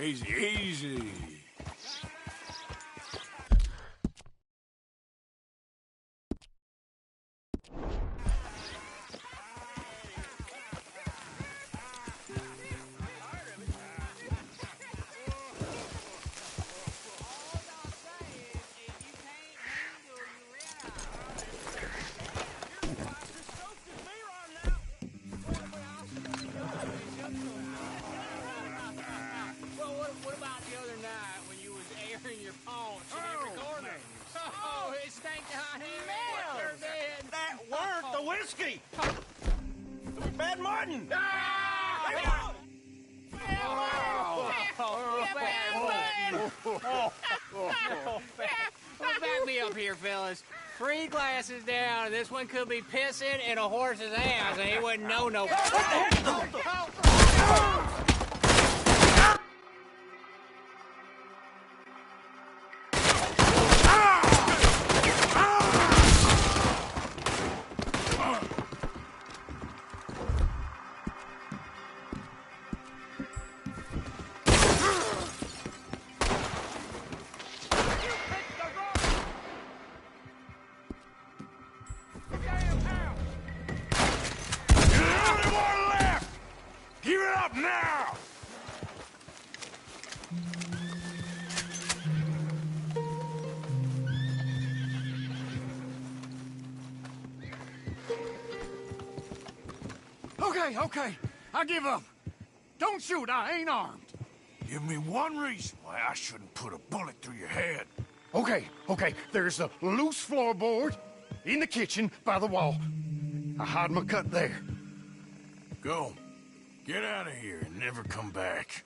Easy, easy. What about the other night when you was airing your paunch in every corner? Oh, it stank behind him. They're dead. That weren't the whiskey! Bad Martin! Back me up here, fellas. 3 glasses down, this one could be pissing in a horse's ass, and he wouldn't know no... Now! Okay, I give up. Don't shoot, I ain't armed. Give me one reason why I shouldn't put a bullet through your head. Okay, there's a loose floorboard in the kitchen by the wall. I hide my cut there. Go. Get out of here and never come back.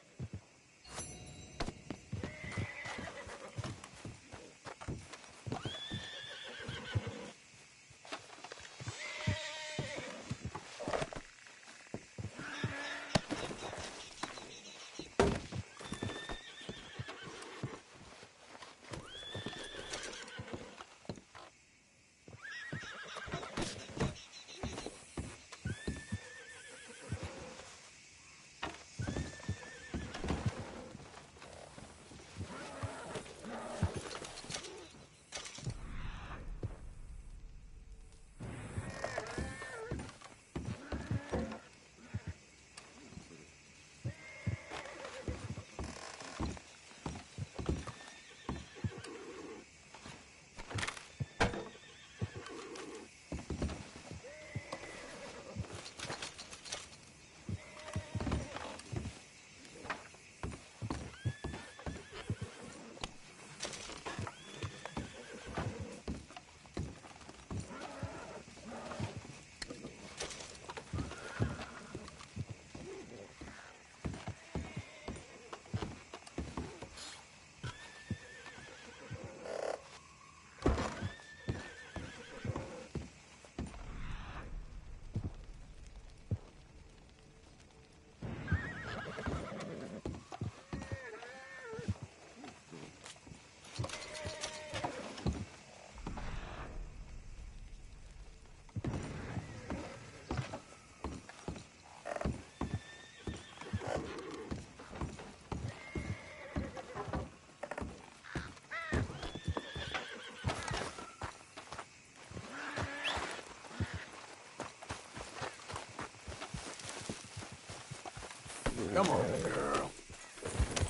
Come on, girl.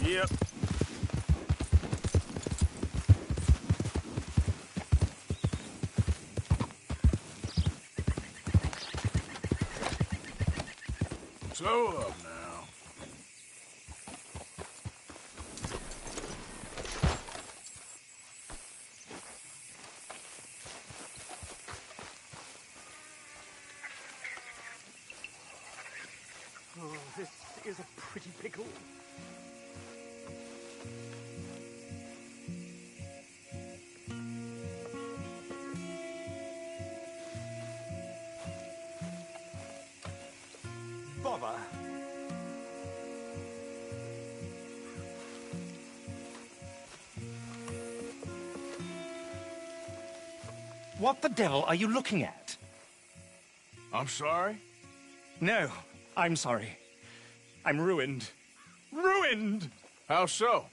Yep. Slow up now. Oh, this is a pretty pickle. Bother. What the devil are you looking at? I'm sorry? No, I'm sorry. I'm ruined. Ruined! How so?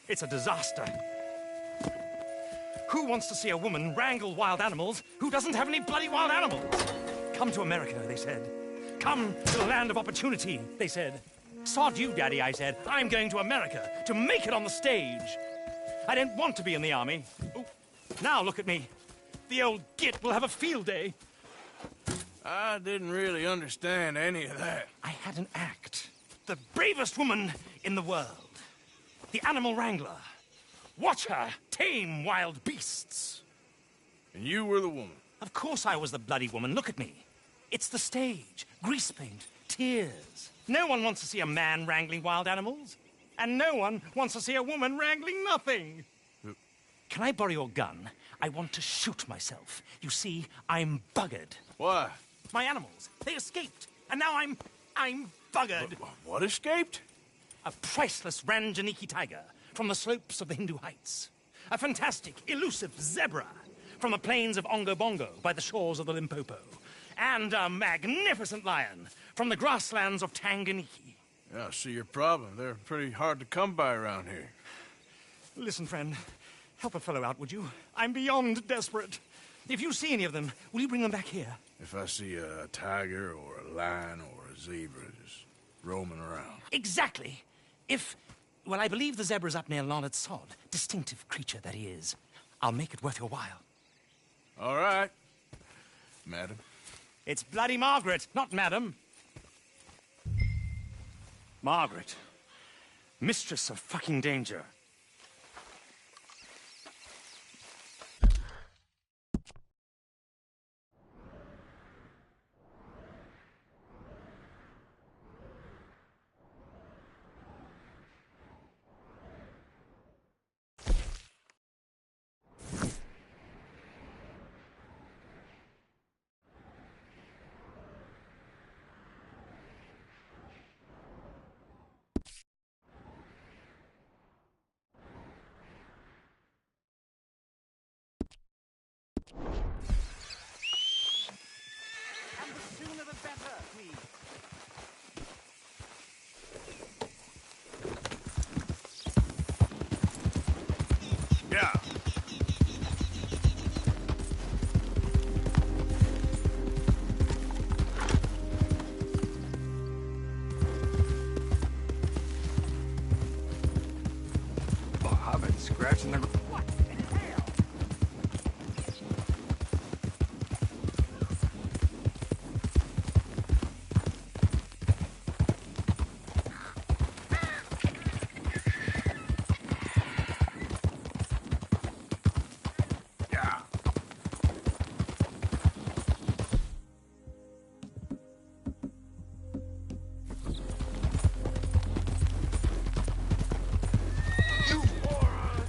It's a disaster. Who wants to see a woman wrangle wild animals who doesn't have any bloody wild animals? Come to America, they said. Come to the land of opportunity, they said. Sod you, Daddy, I said. I'm going to America to make it on the stage. I didn't want to be in the army. Oh, now look at me. The old git will have a field day. I didn't really understand any of that. I had an act. The bravest woman in the world. The animal wrangler. Watch her tame wild beasts. And you were the woman. Of course I was the bloody woman. Look at me. It's the stage. Grease paint. Tears. No one wants to see a man wrangling wild animals. And no one wants to see a woman wrangling nothing. Can I borrow your gun? I want to shoot myself. You see, I'm buggered. Why? My animals, they escaped. And now I'm buggered. What escaped? A priceless Ranjaniki tiger from the slopes of the Hindu Heights. A fantastic, elusive zebra from the plains of Ongo Bongo by the shores of the Limpopo. And a magnificent lion from the grasslands of Tanganyika. Yeah, I see your problem. They're pretty hard to come by around here. Listen, friend, help a fellow out, would you? I'm beyond desperate. If you see any of them, will you bring them back here? If I see a tiger or a lion or a zebra just roaming around. Exactly. Well, I believe the zebra's up near Leonard Sod. Distinctive creature that he is. I'll make it worth your while. All right, madam. It's bloody Margaret, not madam. Margaret. Mistress of fucking danger. Yeah. Oh, I've been scratching the... What in hell? Yeah. You moron!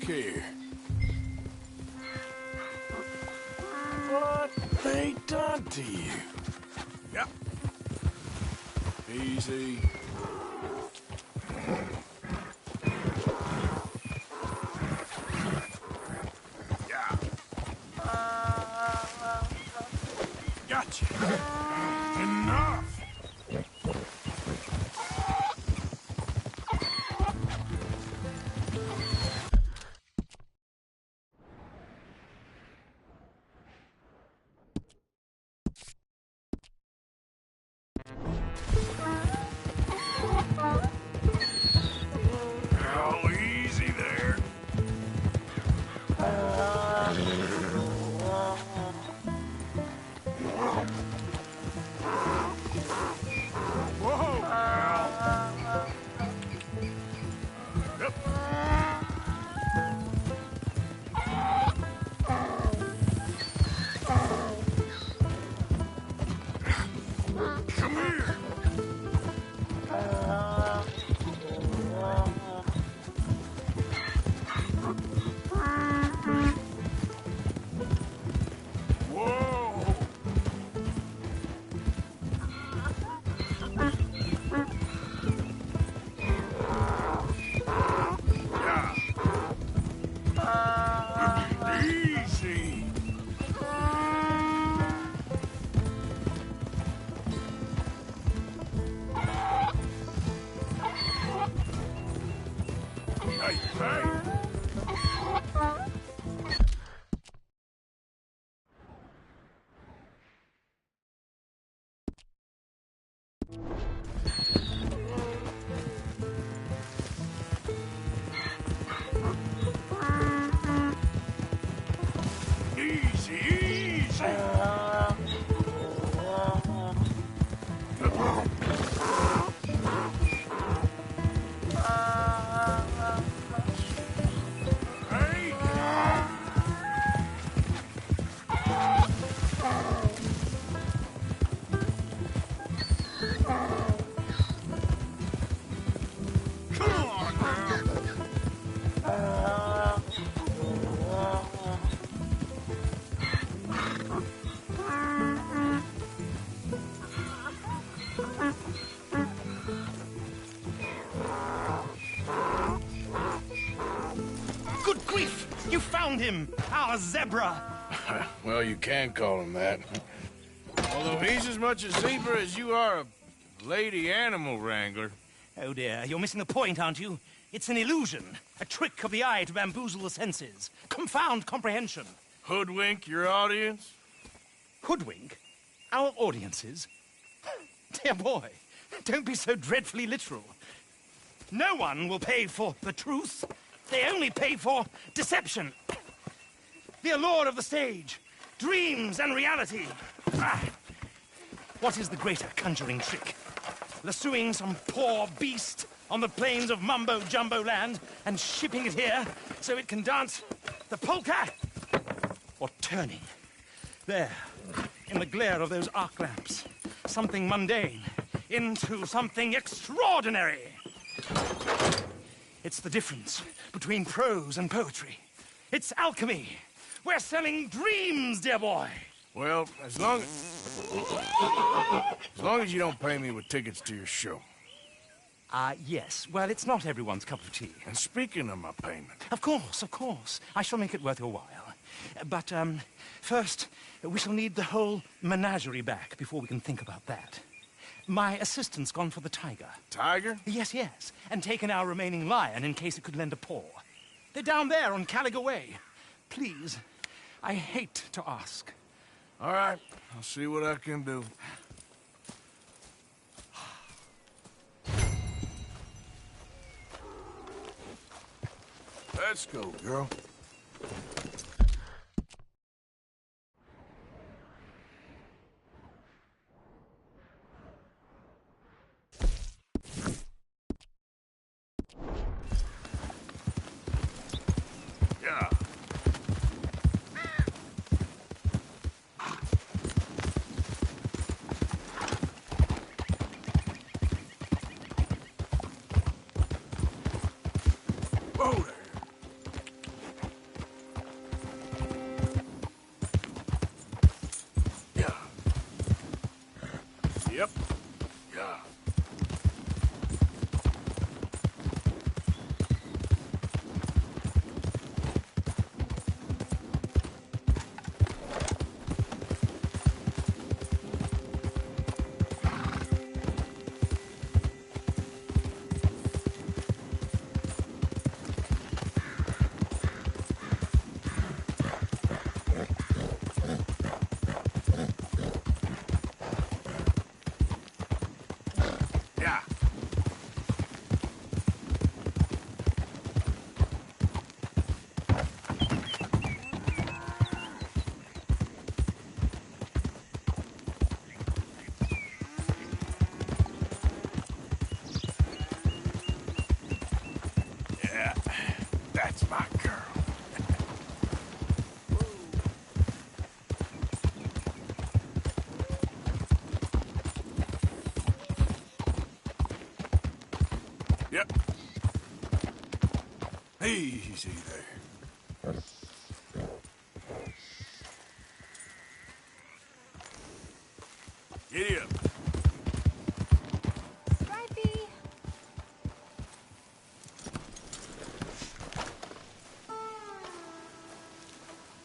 Look here. What they done to you? Yep. Easy. Yeah. Gotcha. Enough. Oh, easy there. Whoa, now. Yep. Come here. Whoa. Yeah. Easy. Hey, hey. Easy, easy. Hey. Come on now. Good grief! You found him! Our zebra! Well, you can call him that. Although he's as much a zebra as you are a lady animal wrangler. Oh dear, you're missing the point, aren't you? It's an illusion, a trick of the eye to bamboozle the senses, confound comprehension. Hoodwink your audience? Hoodwink? Our audiences? Dear boy, don't be so dreadfully literal. No one will pay for the truth. They only pay for deception. The allure of the stage, dreams and reality. Ah. What is the greater conjuring trick? Lassoing some poor beast on the plains of mumbo-jumbo land and shipping it here so it can dance the polka? Or turning, there, in the glare of those arc lamps, something mundane into something extraordinary? It's the difference between prose and poetry. It's alchemy. We're selling dreams, dear boy. Well, as long as you don't pay me with tickets to your show. Yes. Well, it's not everyone's cup of tea. And speaking of my payment, Of course. I shall make it worth your while. But, first, we shall need the whole menagerie back before we can think about that. My assistant's gone for the tiger. Tiger? Yes, and taken our remaining lion in case it could lend a paw. They're down there on Caliga Way. Please, I hate to ask. All right, I'll see what I can do. Let's go, girl. Yeah. Whoa there. Yep. Yeah. Yeah. Yeah, that's my girl. Yep. Easy there. Giddy up. Stripey!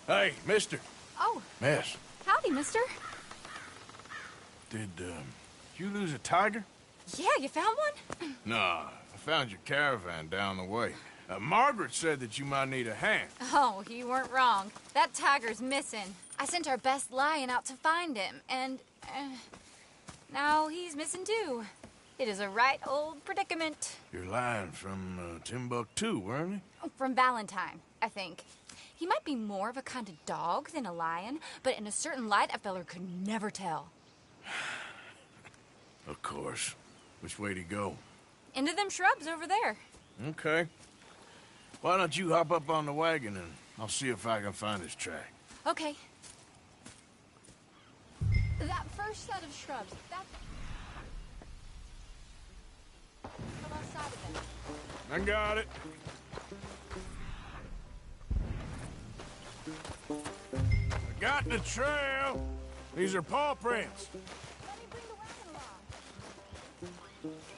Hey, mister. Oh, Miss, howdy, mister. did you lose a tiger? Yeah, you found one? Nah, I found your caravan down the way. Margaret said that you might need a hand. Oh, you weren't wrong. That tiger's missing. I sent our best lion out to find him, and now he's missing too. It is a right old predicament. You're lying from Timbuktu, weren't you? From Valentine, I think. He might be more of a kind of dog than a lion, but in a certain light, a feller could never tell. Of course. Which way to go? Into them shrubs over there. Okay. Why don't you hop up on the wagon and I'll see if I can find his track. Okay. That first set of shrubs, that... Come outside of them. I got it. I got the trail. These are paw prints. Let me bring the wagon along.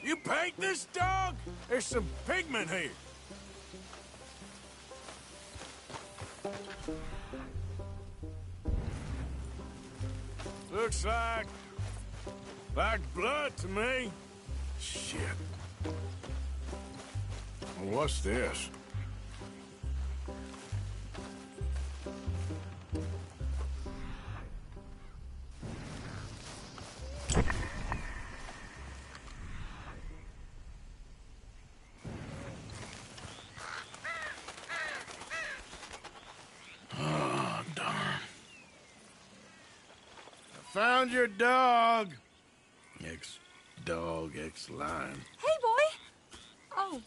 You paint this dog? There's some pigment here. Looks like blood to me. Shit. Well, what's this? Oh, darn. I found your dog. Ex-dog, ex-lion. Hey, boy! Oh,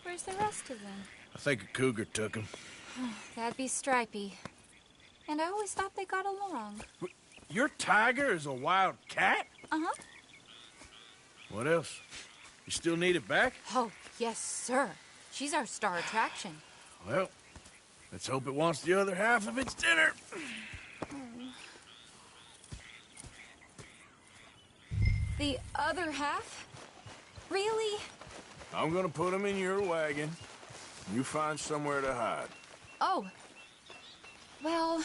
where's the rest of them? I think a cougar took him. That'd be Stripey. And I always thought they got along. Your tiger is a wild cat? Uh-huh. What else? You still need it back? Oh, yes, sir. She's our star attraction. Well, let's hope it wants the other half of its dinner. The other half? Really? I'm gonna put him in your wagon. You find somewhere to hide. Oh. Well,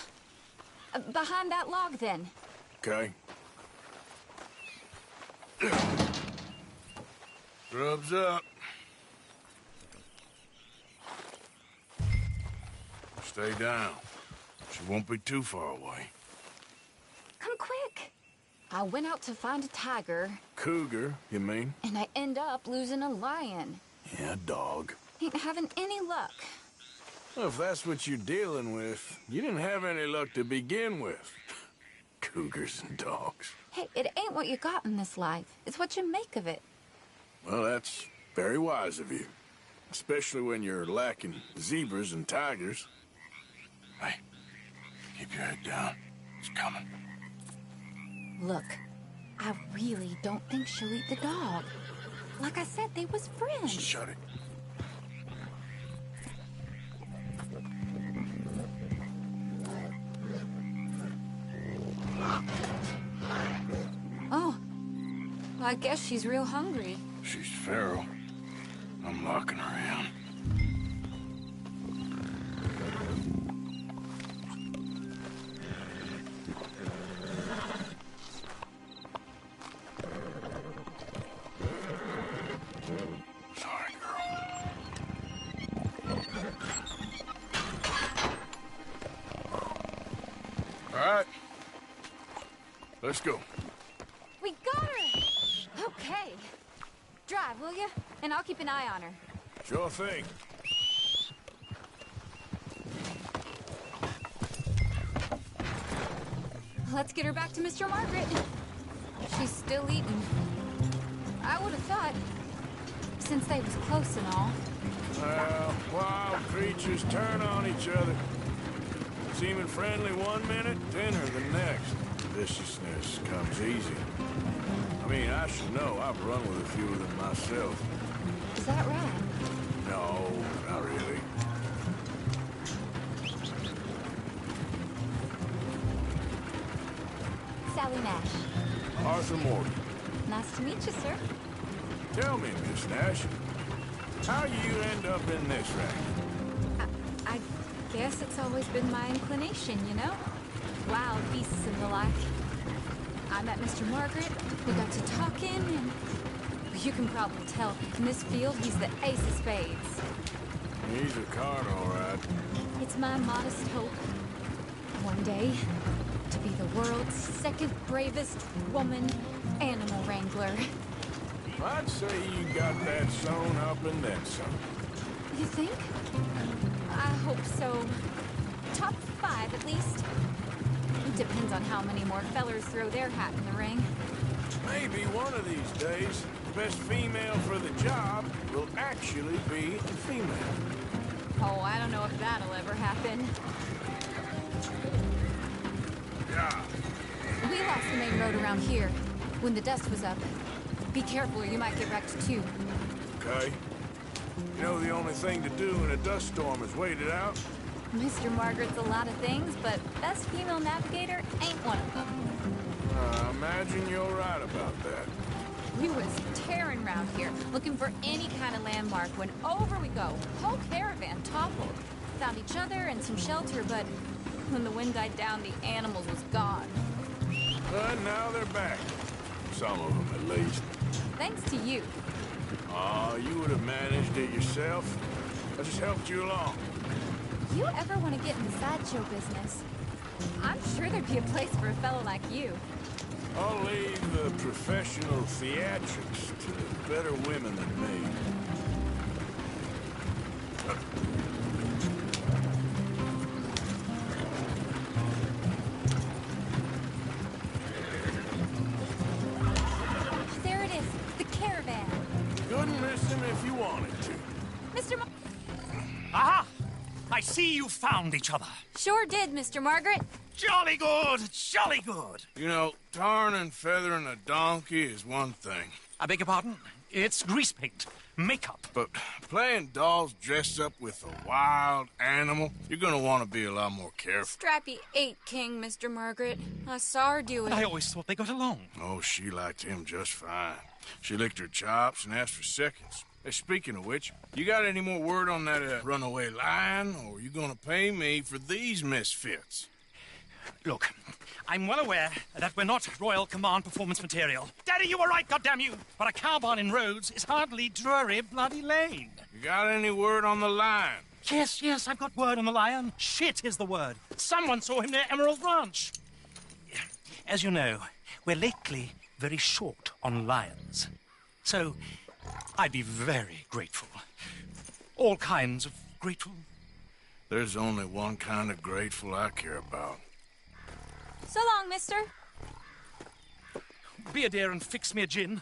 behind that log, then. Okay? Grub's up. Stay down. She won't be too far away. Come quick. I went out to find a tiger, Cougar, you mean? and I end up losing a lion. Yeah, dog. Ain't having any luck. Well, if that's what you're dealing with, you didn't have any luck to begin with. Cougars and dogs. Hey, it ain't what you got in this life. It's what you make of it. Well, that's very wise of you. Especially when you're lacking zebras and tigers. Hey, keep your head down. It's coming. Look, I really don't think she'll eat the dog. Like I said, they was friends. Shut it. Oh, I guess she's real hungry. She's feral. I'm locking her in. Sorry, girl. All right. Let's go. We got her! Okay. Drive, will you? And I'll keep an eye on her. Sure thing. Let's get her back to Mr. Margaret. She's still eating. I would have thought, since they was close and all. Well, wild creatures turn on each other. Seeming friendly one minute, tender the next. Viciousness comes easy. I mean, I should know. I've run with a few of them myself. Is that right? No, not really. Sally Nash. Arthur Morgan. Nice to meet you, sir. Tell me, Miss Nash, how you end up in this racket? I guess it's always been my inclination, you know? Wild beasts and the like. I met Mr. Margaret, we got to talking, and you can probably tell, in this field, he's the ace of spades. He's a card, all right. It's my modest hope, one day, to be the world's second bravest woman animal wrangler. I'd say you got that sewn up and then some. You think? I hope so. Top 5, at least. It depends on how many more fellers throw their hat in the ring. Maybe one of these days, the best female for the job will actually be a female. Oh, I don't know if that'll ever happen. Yeah. We lost the main road around here when the dust was up. Be careful or you might get wrecked too. Okay. You know, the only thing to do in a dust storm is wait it out. Mr. Margaret's a lot of things, but best female navigator ain't one of them. I imagine you're right about that. We was tearing around here, looking for any kind of landmark when over we go. Whole caravan toppled. Found each other and some shelter, but when the wind died down, the animals was gone. But now they're back. Some of them, at least. Thanks to you. Oh, you would have managed it yourself. I just helped you along. You ever want to get in the sideshow business? I'm sure there'd be a place for a fellow like you. I'll leave the professional theatrics to better women than me. There it is, the caravan. Couldn't miss him if you wanted to. Mr. Aha! I see you found each other. Sure did, Mr. Margaret. Jolly good, jolly good. You know, tarring and feathering a donkey is one thing. I beg your pardon? It's grease paint, makeup. But playing dolls dressed up with a wild animal, you're gonna want to be a lot more careful. Strappy ain't king, Mr. Margaret. I saw her do it. I always thought they got along. Oh, she liked him just fine. She licked her chops and asked for seconds. Hey, speaking of which, you got any more word on that runaway lion, or are you gonna pay me for these misfits? Look, I'm well aware that we're not Royal Command performance material. Daddy, you were right, goddammit you! But a cowbarn in Rhodes is hardly Drury Bloody Lane. You got any word on the lion? Yes, I've got word on the lion. Shit is the word. Someone saw him near Emerald Ranch. As you know, we're lately very short on lions. So, I'd be very grateful. All kinds of grateful. There's only one kind of grateful I care about. So long, mister. Be a dear and fix me a gin.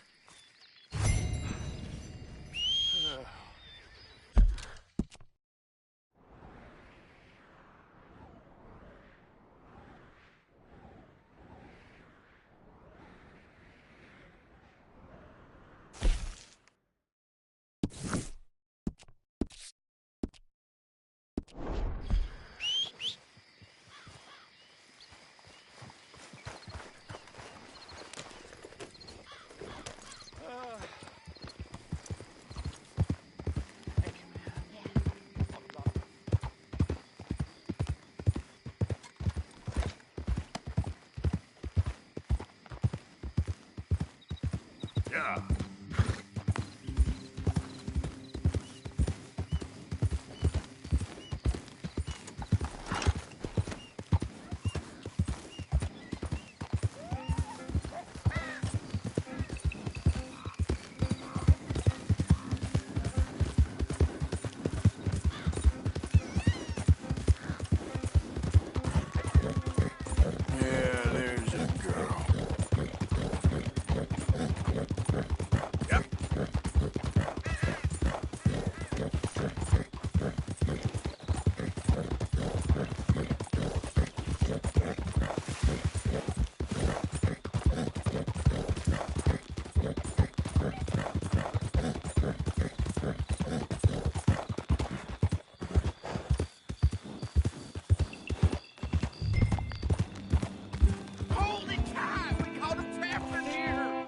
Yeah. Yeah, there's a girl. Yep. Holy cow! We caught him trapped in here!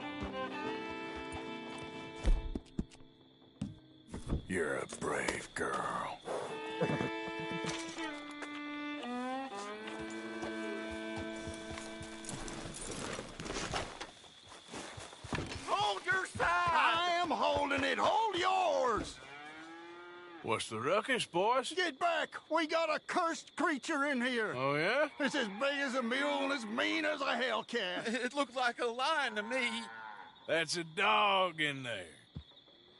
You're a brave girl. Hold your side! I am holding it. Hold yours! What's the ruckus, boys? Get back! We got a cursed creature in here. Oh, yeah? It's as big as a mule and as mean as a hellcat. It looked like a lion to me. That's a dog in there.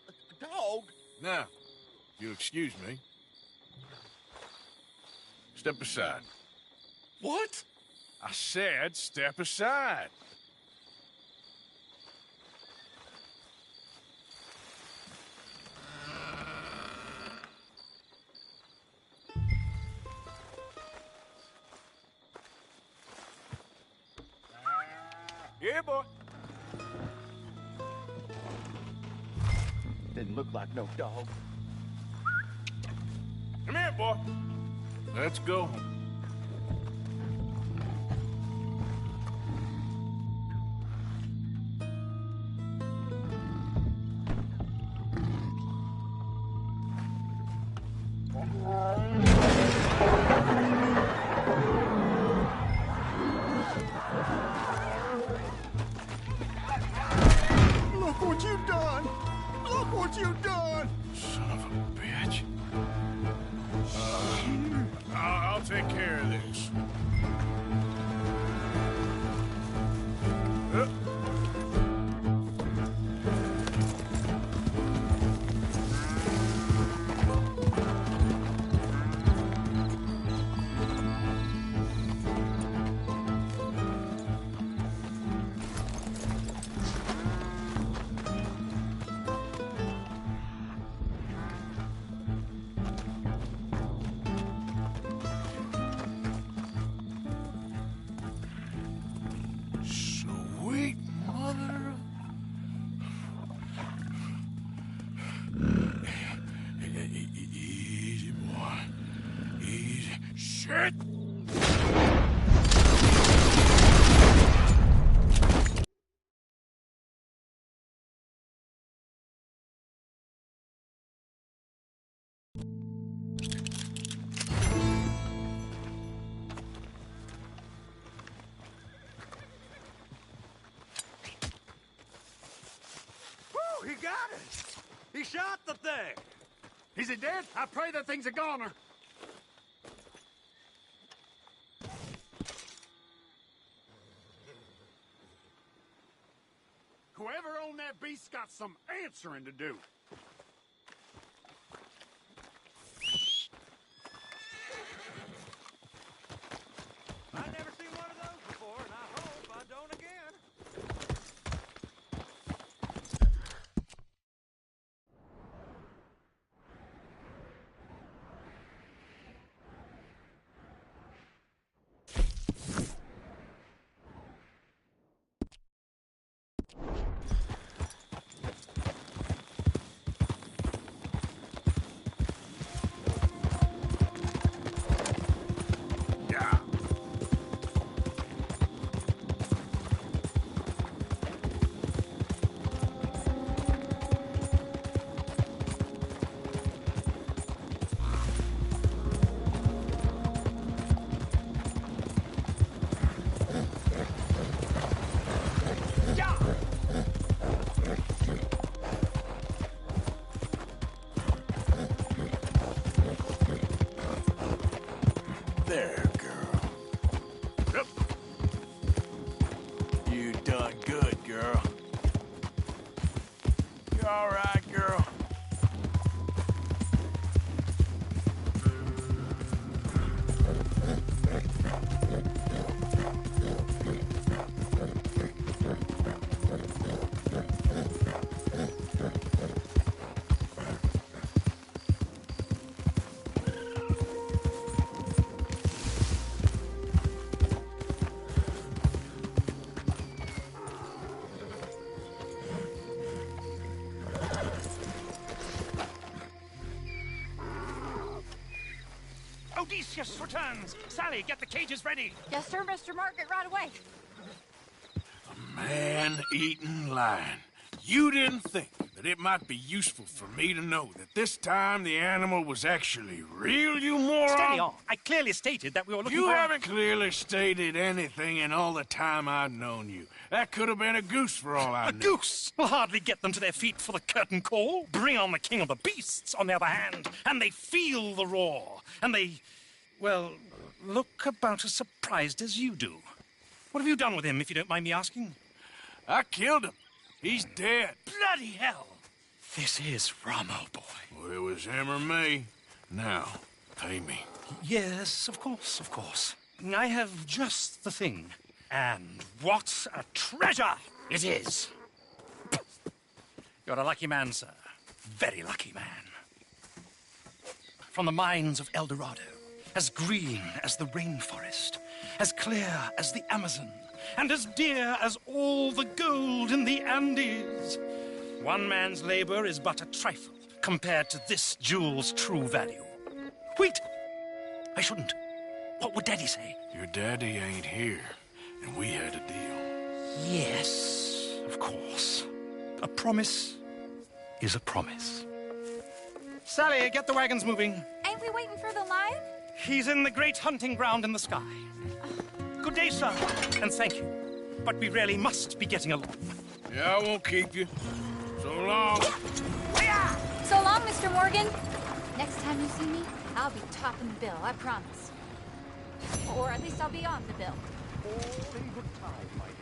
A dog? Now, if you'll excuse me. Step aside. What? I said step aside. Yeah, boy. Didn't look like no dog. Come here, boy. Let's go. Look what you've done! Look what you've done! Son of a bitch. I'll take care of this. Sweet mother. Easy, boy. Easy. Shit! Woo, he got it! He shot the thing! Is it dead? I pray that thing's a goner. Whoever owned that beast's got some answering to do. I've never seen one of those before, and I hope I don't again. Odysseus returns. Sally, get the cages ready. Yes, sir, Mr. Margaret, right away. Man-eating lion. You didn't think that it might be useful for me to know that this time the animal was actually real, you moron? Steady on. I clearly stated that we were looking You for... haven't clearly stated anything in all the time I've known you. That could have been a goose for all I A knew. goose will hardly get them to their feet for the curtain call. Bring on the king of the beasts, on the other hand, and they feel the roar. And they, well, look about as surprised as you do. What have you done with him, if you don't mind me asking? I killed him. He's dead. Bloody hell! This is Ramo, boy. Well, it was him or me. Now, pay me. Yes, of course, of course. I have just the thing. And what a treasure it is! You're a lucky man, sir. Very lucky man. From the mines of El Dorado, as green as the rainforest, as clear as the Amazon, and as dear as all the gold in the Andes. One man's labor is but a trifle compared to this jewel's true value. Wait! I shouldn't. What would Daddy say? Your daddy ain't here, and we had a deal. Yes, of course. A promise is a promise. Sally, get the wagons moving. Ain't we waiting for the lion? He's in the great hunting ground in the sky. Good day, sir, and thank you. But we really must be getting along. Yeah, I won't keep you. So long. So long, Mr. Morgan. Next time you see me, I'll be topping the bill, I promise. Or at least I'll be on the bill. All in good time, my dear.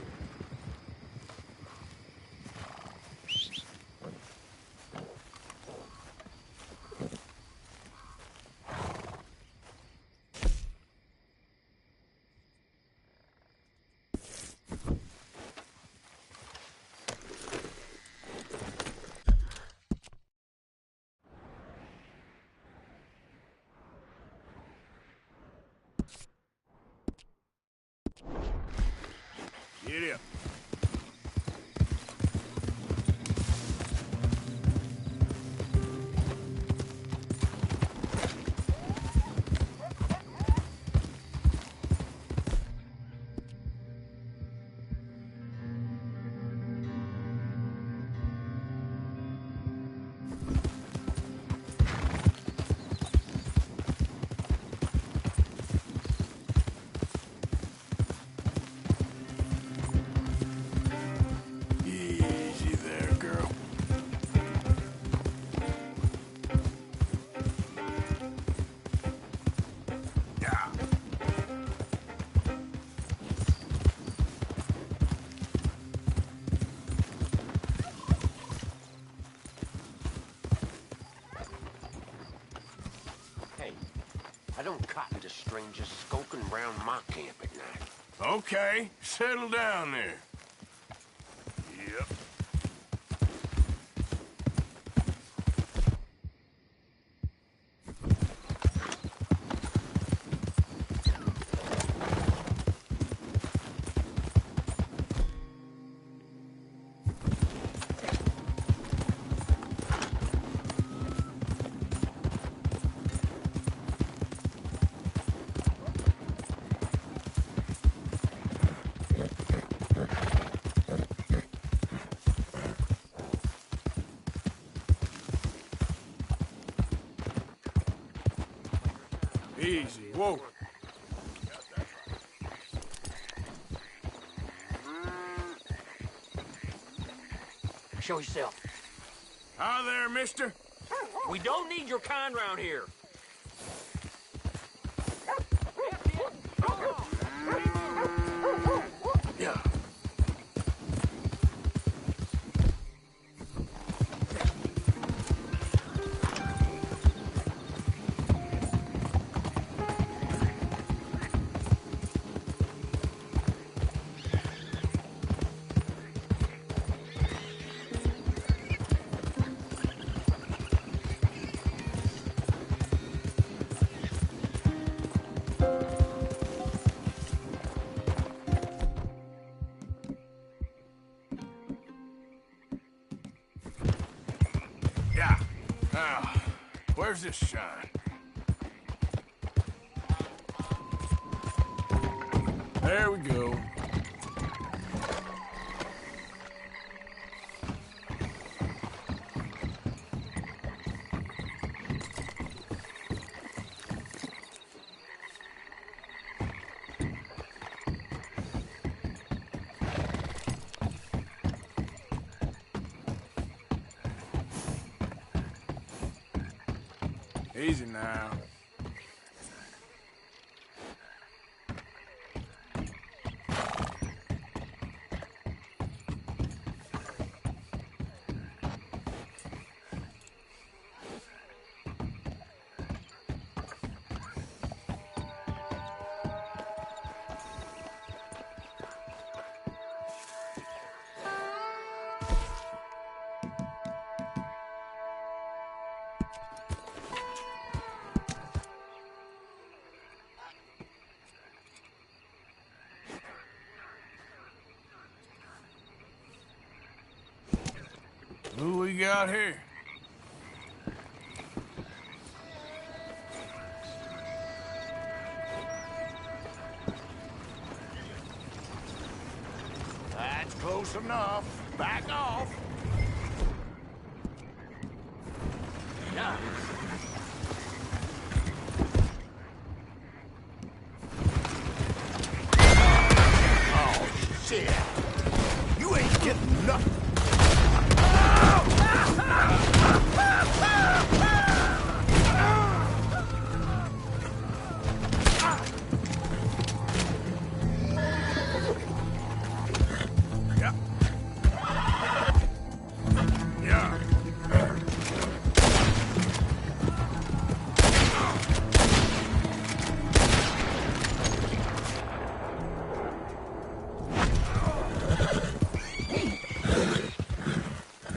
Get up. Easy there, girl. Yeah. Hey, I don't cotton to strangers skulking around my camp at night. Okay, settle down there. Yep. Easy. Whoa. Show yourself. Hi there, mister. We don't need your kind round here. Yeah. Yeah. Now, where's this shine? There we go. Easy now. Who we got here? That's close enough. Back off. Yeah. Oh, shit. You ain't getting nothing.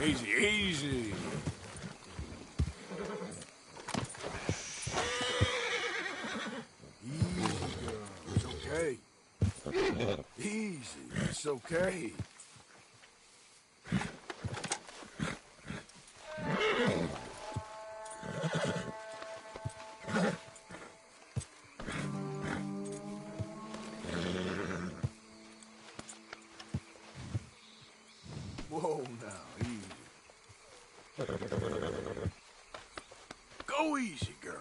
Easy, easy. Easy, girl. It's okay. Easy. It's okay. Whoa, now, easy. Go easy, girl.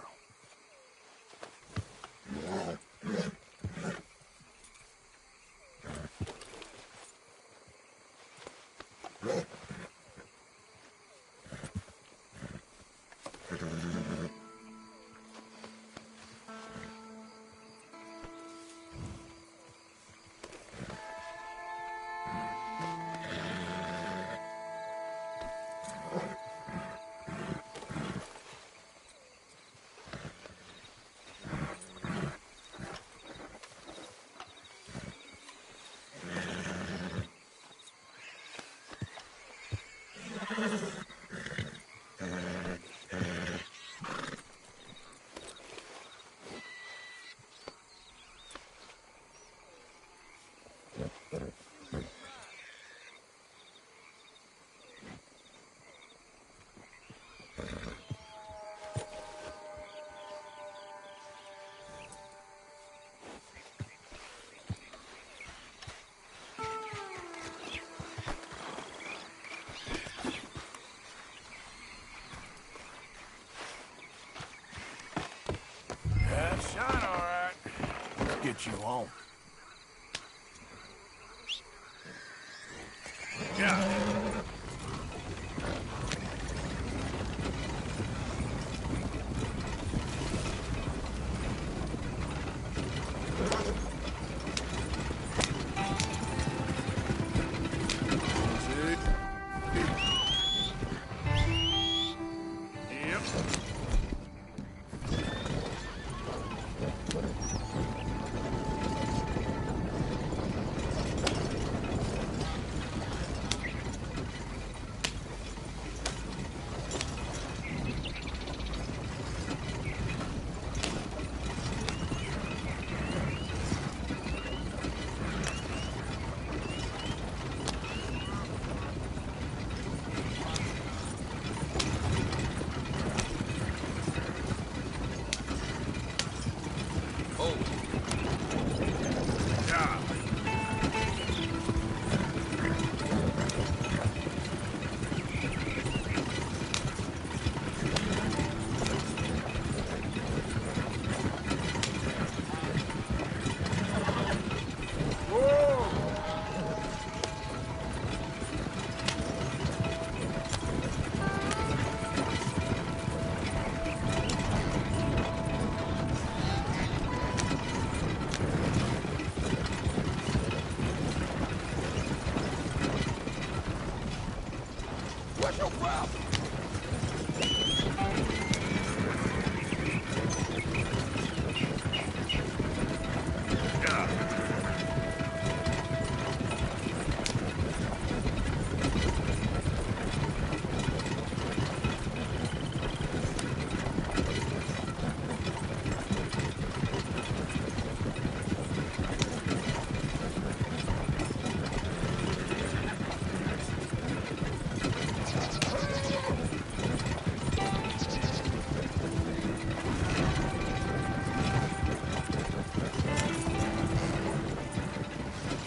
Yeah, shine all right. Let's get you home. Yeah.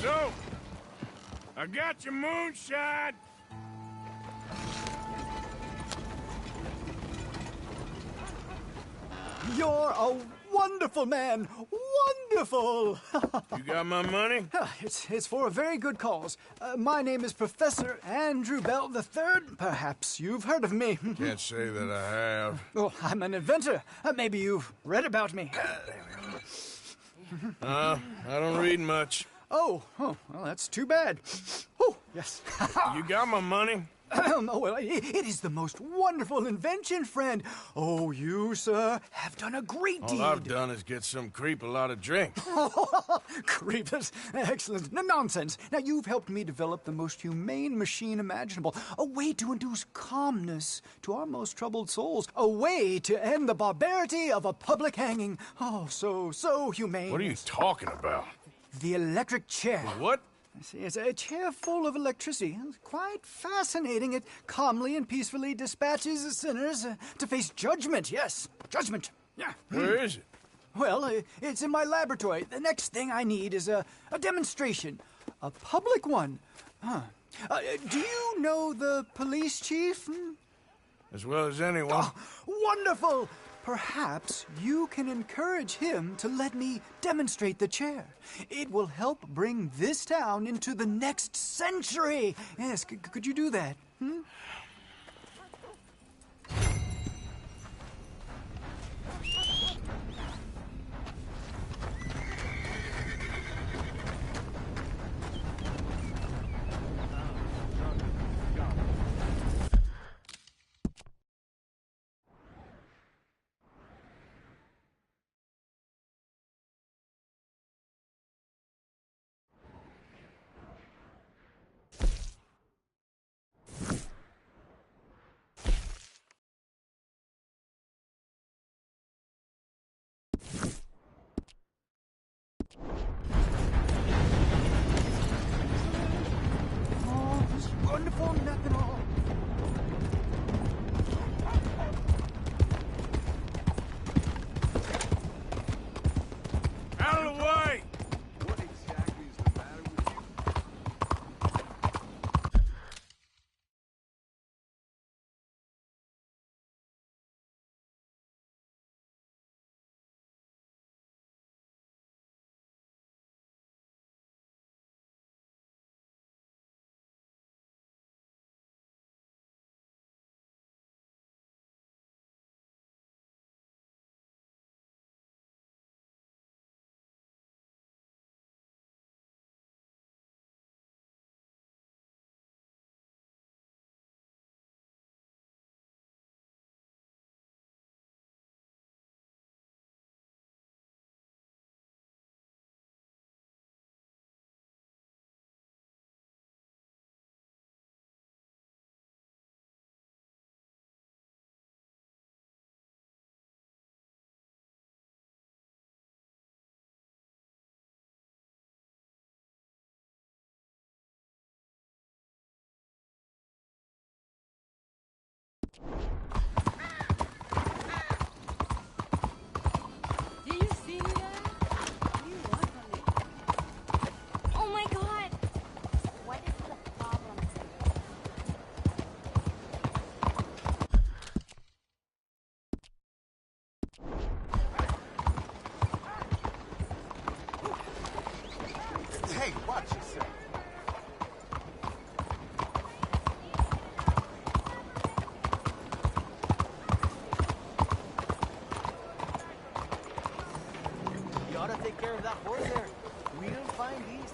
So, I got your moonshine. You're a wonderful man. Wonderful. You got my money? It's for a very good cause. My name is Professor Andrew Bell III. Perhaps you've heard of me. Can't say that I have. Oh, I'm an inventor. Maybe you've read about me. I don't read much. Oh, well, that's too bad. Oh, yes. You got my money? Oh, well, it is the most wonderful invention, friend. Oh, you, sir, have done a great deed. All I've done is get some creep a lot of drink. Creepers. Excellent. No, nonsense. Now, you've helped me develop the most humane machine imaginable. A way to induce calmness to our most troubled souls. A way to end the barbarity of a public hanging. Oh, so humane. What are you talking about? The electric chair. What? See, it's a chair full of electricity. It's quite fascinating. It calmly and peacefully dispatches sinners to face judgment. Yes, judgment. Yeah. Where is it? Well, it's in my laboratory. The next thing I need is a demonstration. A public one. Huh. Do you know the police chief? As well as anyone. Oh, wonderful! Perhaps you can encourage him to let me demonstrate the chair. It will help bring this town into the next century. Yes, could you do that? Oh, this wonderful methanol. Out of the way! What exactly is the matter with you? Do you see that? What do you want from me? Oh my god! What is the problem today? Hey, watch yourself. You ought to take care of that horse there. We don't find these.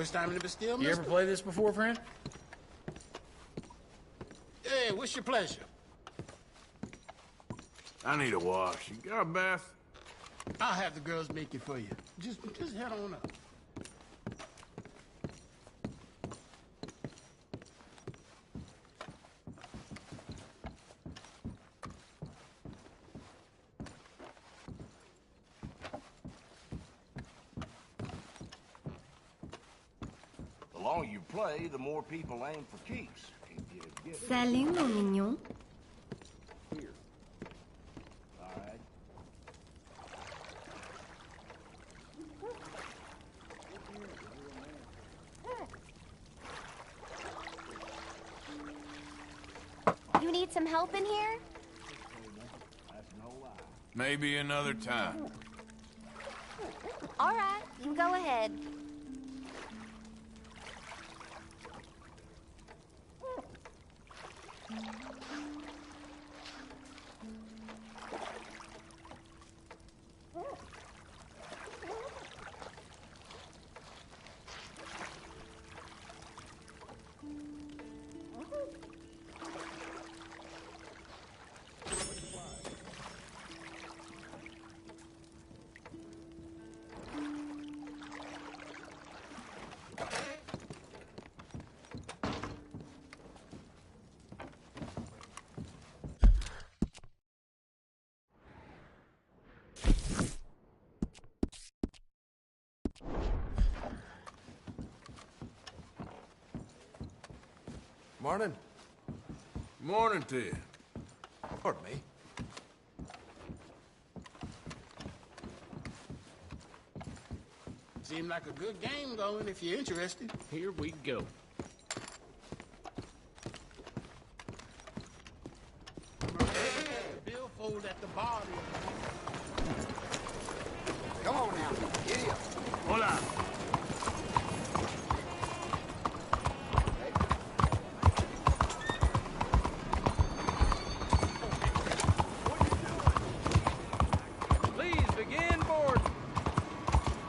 First time in the Bastille, You mister? ever play this before, friend? Hey, what's your pleasure? I need a wash. You got a bath? I'll have the girls make it for you. Just head on up. The longer you play, the more people aim for keeps. If you get it. Salut, mon mignon. Here. All right. You need some help in here? That's no lie. Maybe another time. All right, you go ahead. Morning. Morning to you. Pardon me. Seemed like a good game going if you're interested. Here we go. Billfold at the bar. Come on now, giddy up. Hola. Please begin board.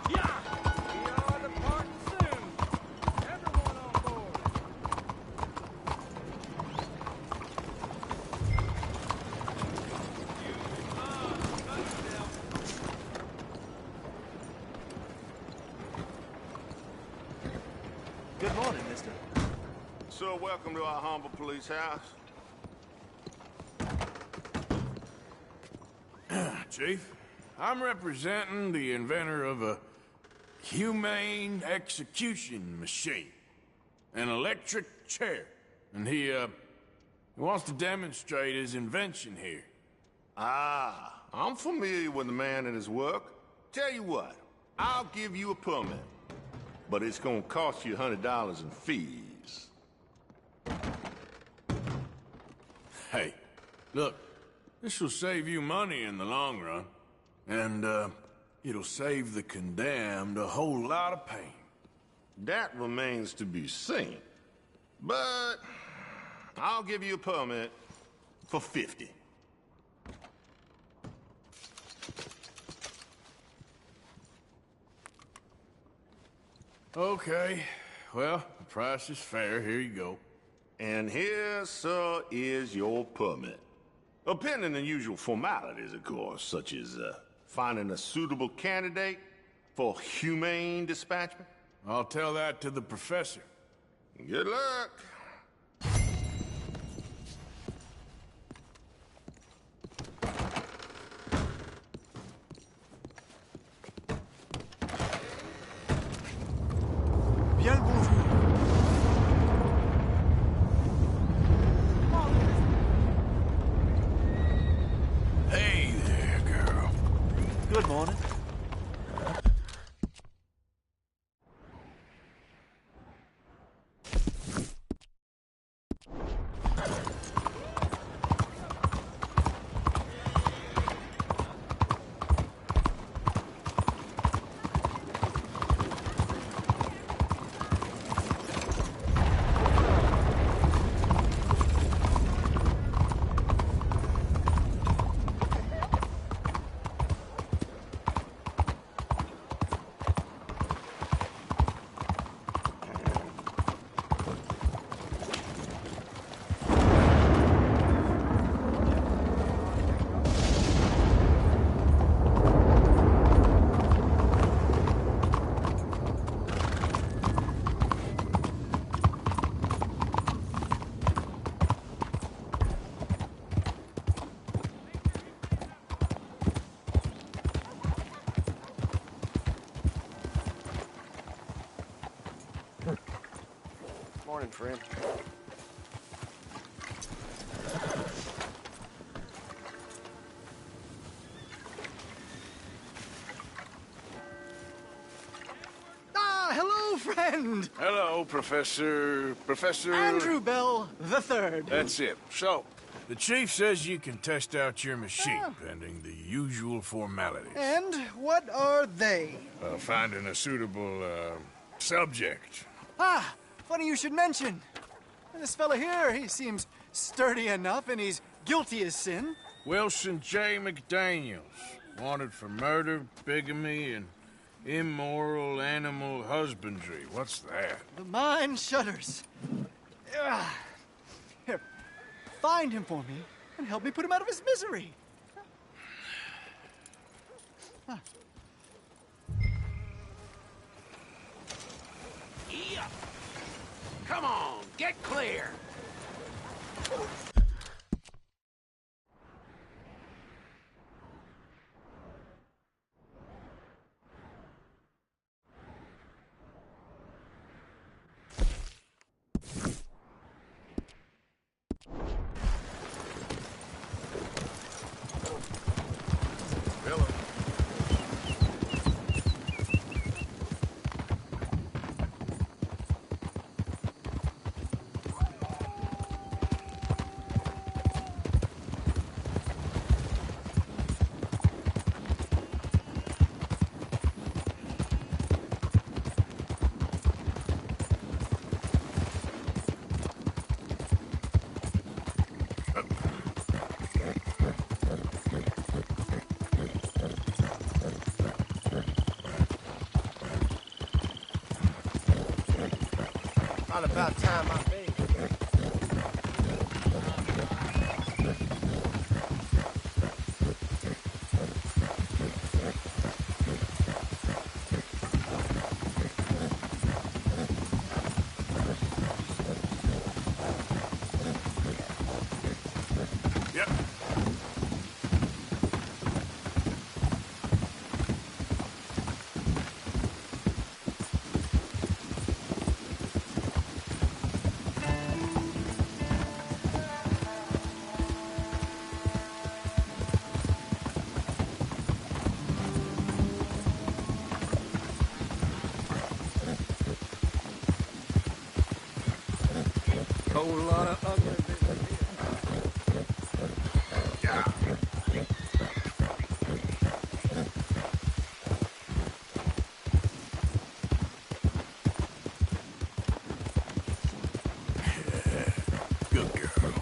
Yeah! We are departing soon. Everyone on board. Good morning, mister. So, welcome to our humble police house. Chief, I'm representing the inventor of a humane execution machine. An electric chair. And he wants to demonstrate his invention here. Ah, I'm familiar with the man and his work. Tell you what, I'll give you a permit. But it's gonna cost you $100 in fees. Hey, look, this will save you money in the long run. And, it'll save the condemned a whole lot of pain. That remains to be seen. But I'll give you a permit for 50. Okay, well, the price is fair. Here you go. And here, sir, is your permit. Pending the usual formalities, of course, such as finding a suitable candidate for humane dispatchment. I'll tell that to the professor. Good luck. Bien le bonjour. Hey there, girl. Good morning. Morning, friend. Ah, hello, friend. Hello, Professor... Andrew Bell the Third. That's it. So, the chief says you can test out your machine, pending the usual formalities. And what are they? Finding a suitable, subject. Ah, funny you should mention. This fella here, he seems sturdy enough, and he's guilty as sin. Wilson J. McDaniels, wanted for murder, bigamy, and immoral animal husbandry. What's that? The mind shudders. Here, find him for me, and help me put him out of his misery. Yeah. Come on, get clear. Not about time I made. Yep. Whole lot of ugly business here. Yeah. Good girl.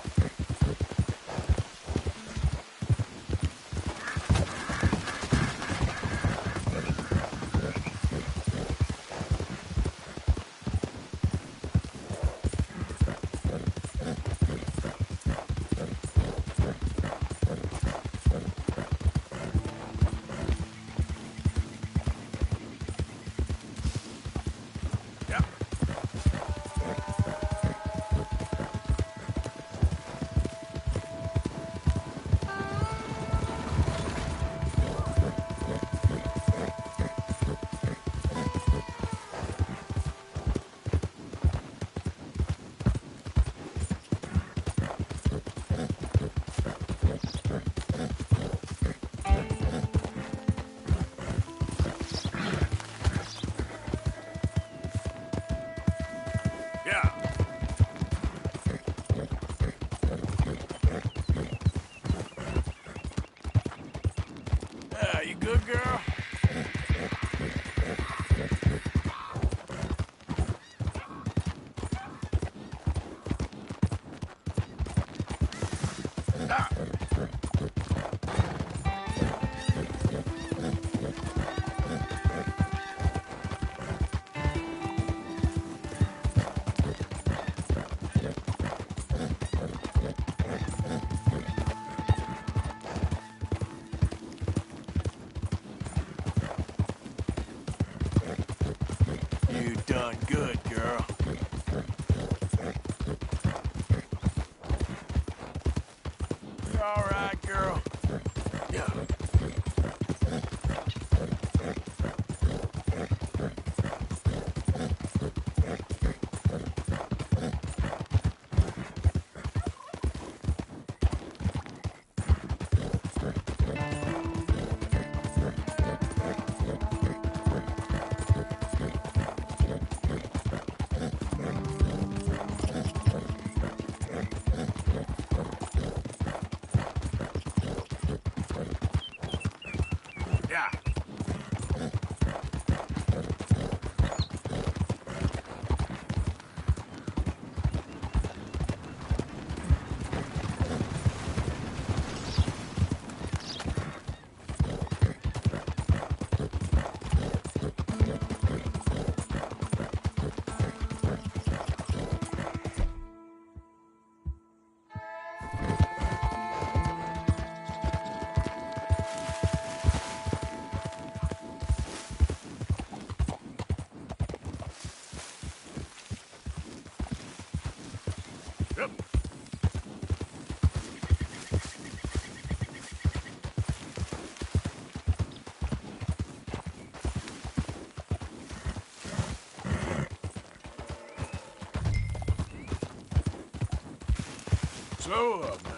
Slow up now.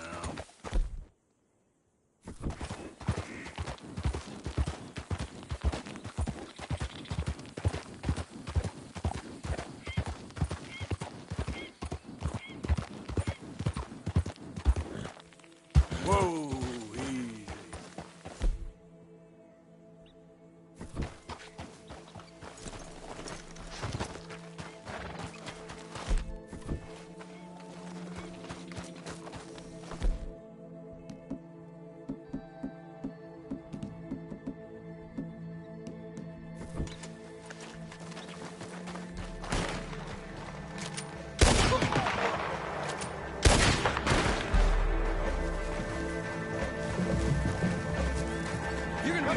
Whoa, easy. You're gonna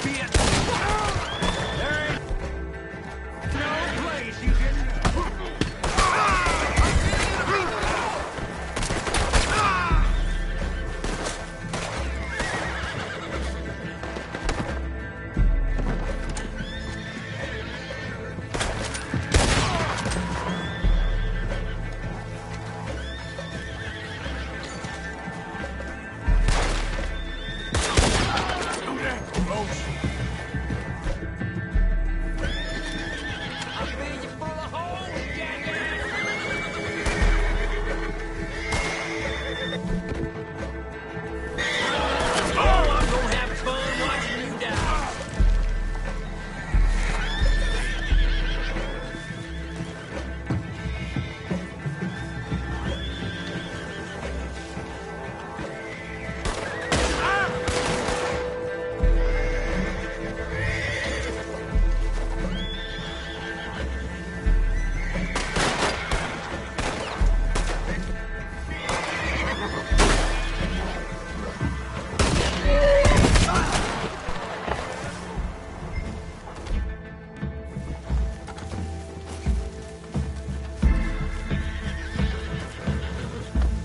be fine. There ain't no place you can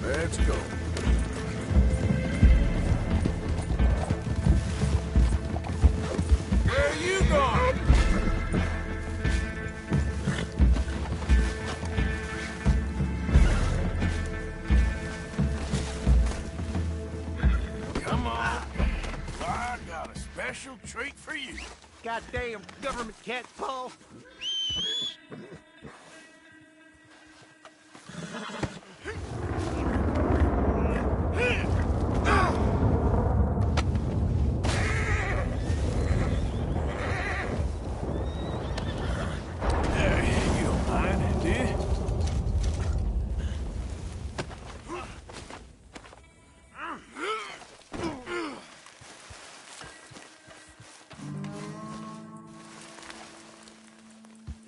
Let's go. Where are you going? Come on. I got a special treat for you. Goddamn government cat paw. You don't mind, do you?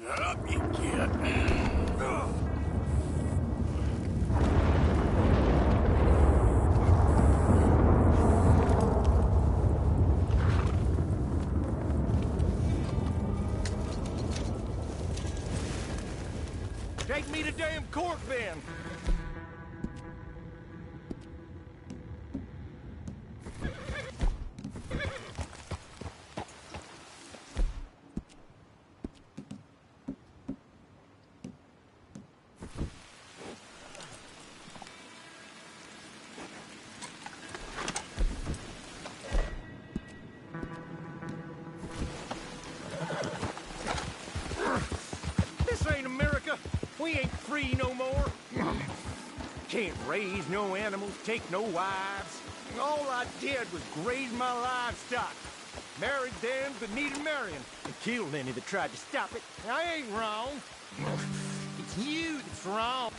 Up you get. Take me to damn court then. This ain't America. We ain't free no more. Can't raise no animals, take no wives. All I did was graze my livestock. Married them that needed marrying, and killed any that tried to stop it. I ain't wrong. It's you that's wrong.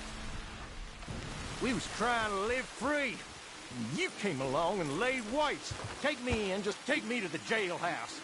We was trying to live free. And you came along and laid waste. Take me in, just take me to the jailhouse.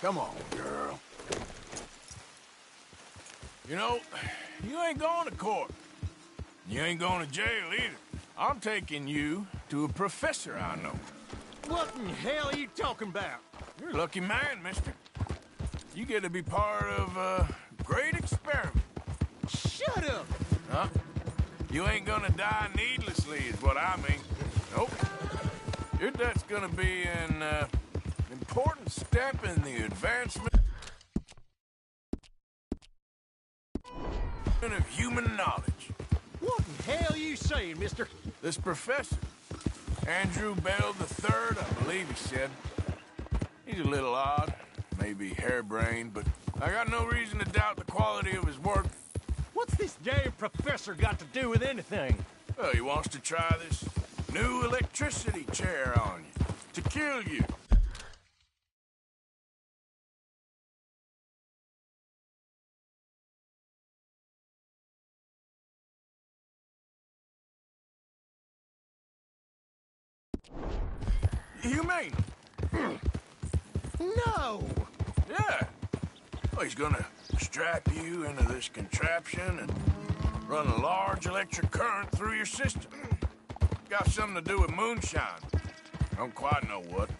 Come on, girl. You know, you ain't going to court. You ain't going to jail either. I'm taking you to a professor I know. What in hell are you talking about? You're a lucky man, mister. You get to be part of a great experiment. Shut up! Huh? You ain't gonna die needlessly, is what I mean. Nope. Your death's gonna be an important step in the advancement of human knowledge. What in hell are you saying, mister? This professor, Andrew Bell III, I believe he said. He's a little odd, maybe harebrained, but I got no reason to doubt the quality of his work. What's this damn professor got to do with anything? Well, he wants to try this new electricity chair on you, to kill you. Humane. No! Yeah. Well, he's gonna strap you into this contraption and run a large electric current through your system. Got something to do with moonshine. Don't quite know what.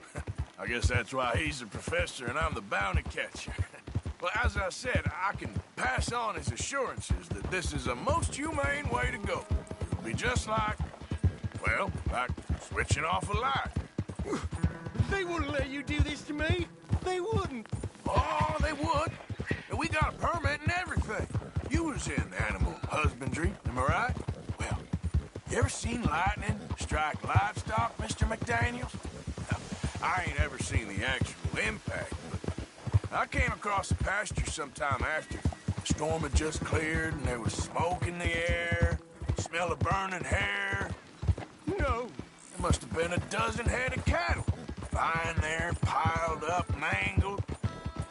I guess that's why he's the professor and I'm the bounty catcher. Well, as I said, I can pass on his assurances that this is a most humane way to go. It'll be just like, well, like switching off a light. They wouldn't let you do this to me. They wouldn't. Oh, they would. And we got a permit and everything. You was in animal husbandry, am I right? Well, you ever seen lightning strike livestock, Mr. McDaniels? Now, I ain't ever seen the actual impact, but I came across a pasture sometime after. The storm had just cleared and there was smoke in the air, smell of burning hair. No. There must have been a dozen head of cattle, lying there, piled up, mangled.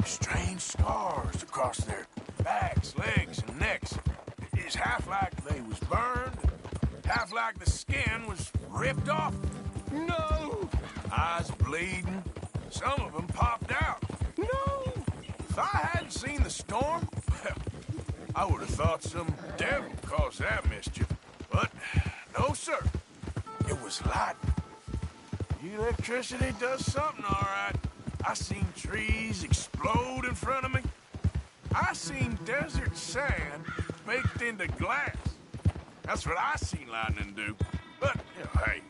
Strange scars across their backs, legs, and necks. It's half like they was burned, half like the skin was ripped off. No! Eyes bleeding. Some of them popped out. No! If I hadn't seen the storm, I would have thought some devil caused that mischief. But no, sir. It was lightning. Electricity does something, all right. I seen trees explode in front of me. I seen desert sand baked into glass. That's what I seen lightning do. But, you know, hey,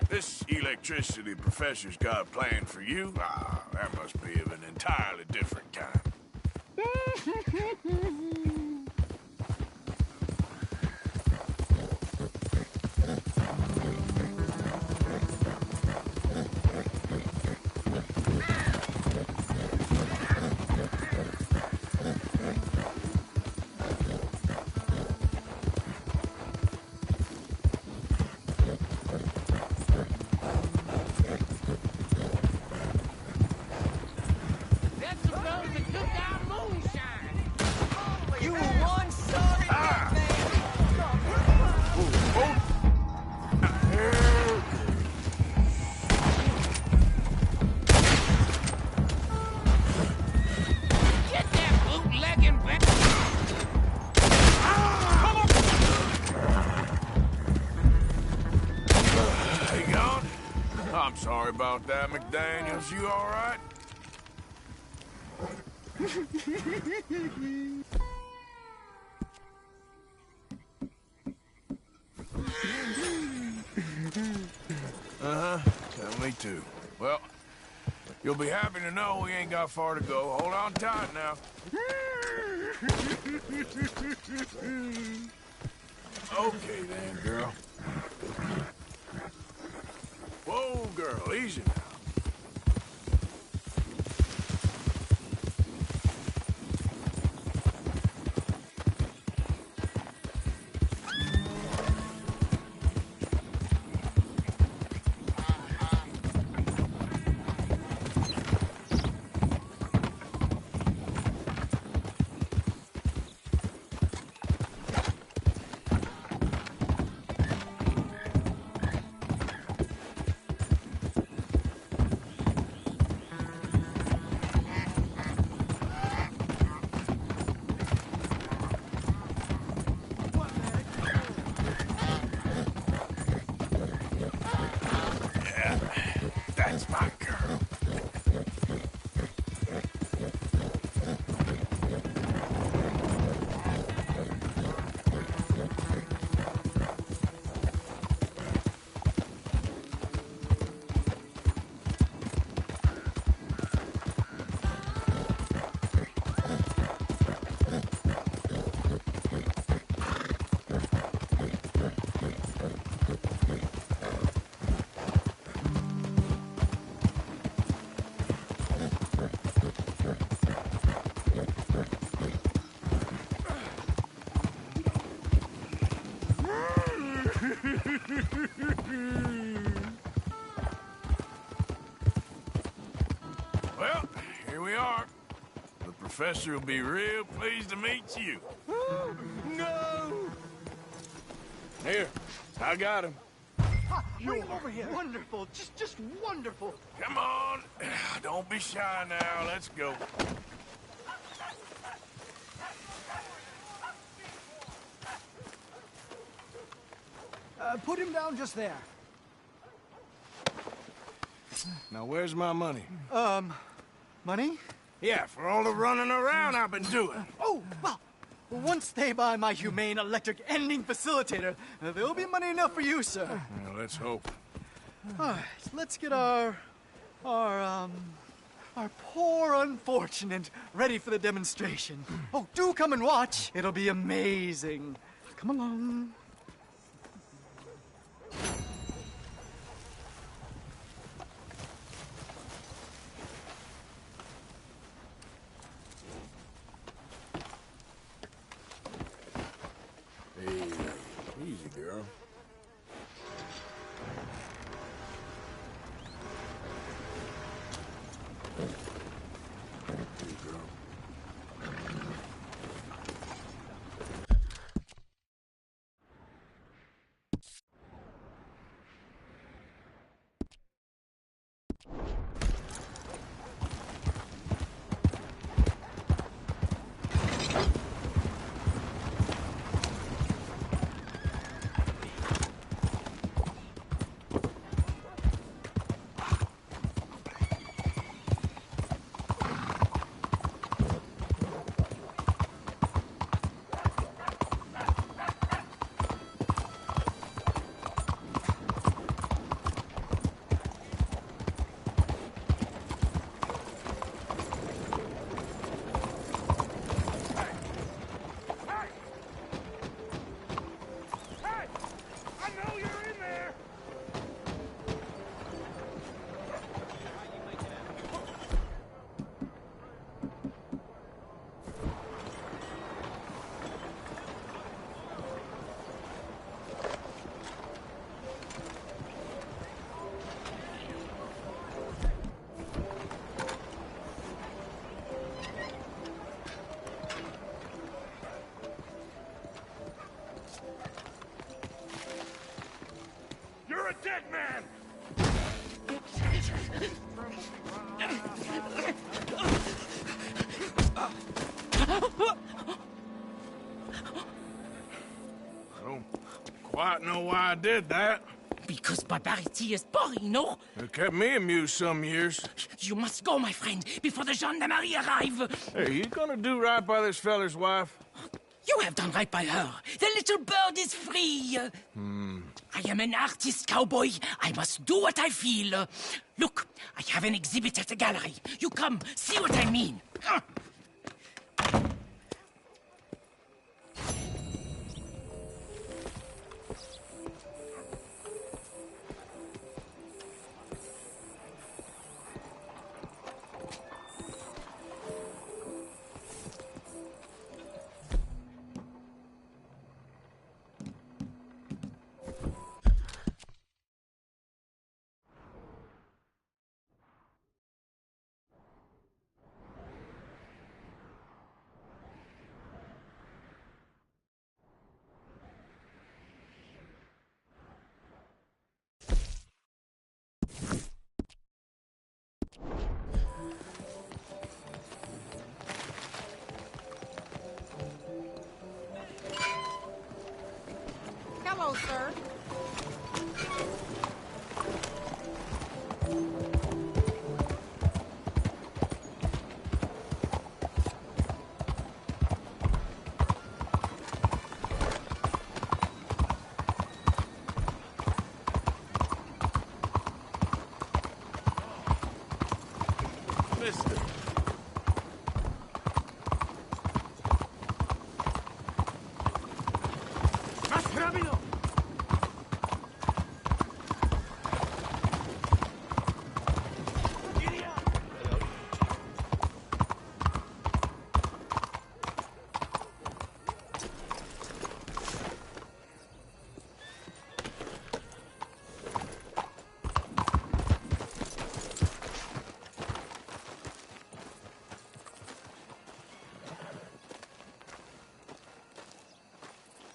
this electricity professor's got a plan for you. Ah, that must be of an entirely different kind. That's about the cookout moonshine. You one sorry Get that bootlegging back. He gone? I'm sorry about that, McDaniels. You all right? Me too. Well, you'll be happy to know we ain't got far to go. Hold on tight now. Okay then, girl. Whoa, girl, easy now. Well, here we are. The professor will be real pleased to meet you. No! Here, I got him. Bring him over here. Wonderful. Just wonderful. Come on. Don't be shy now. Let's go. Put him down just there. Now, where's my money? Money? Yeah, for all the running around I've been doing. Oh, well, once they buy my humane electric ending facilitator, there'll be money enough for you, sir. Well, let's hope. All right, let's get our poor unfortunate ready for the demonstration. Oh, do come and watch. It'll be amazing. Come along. Hey, easy, girl. Easy, girl. You're a dead man! I don't quite know why I did that. Because barbarity is boring, no? It kept me amused some years. You must go, my friend, before the gendarmerie arrive. Hey, you gonna do right by this feller's wife? You have done right by her. The little bird is free. I am an artist, cowboy. I must do what I feel. Look, I have an exhibit at the gallery. You come, see what I mean. Hello, sir. Mister. ¡Más rápido!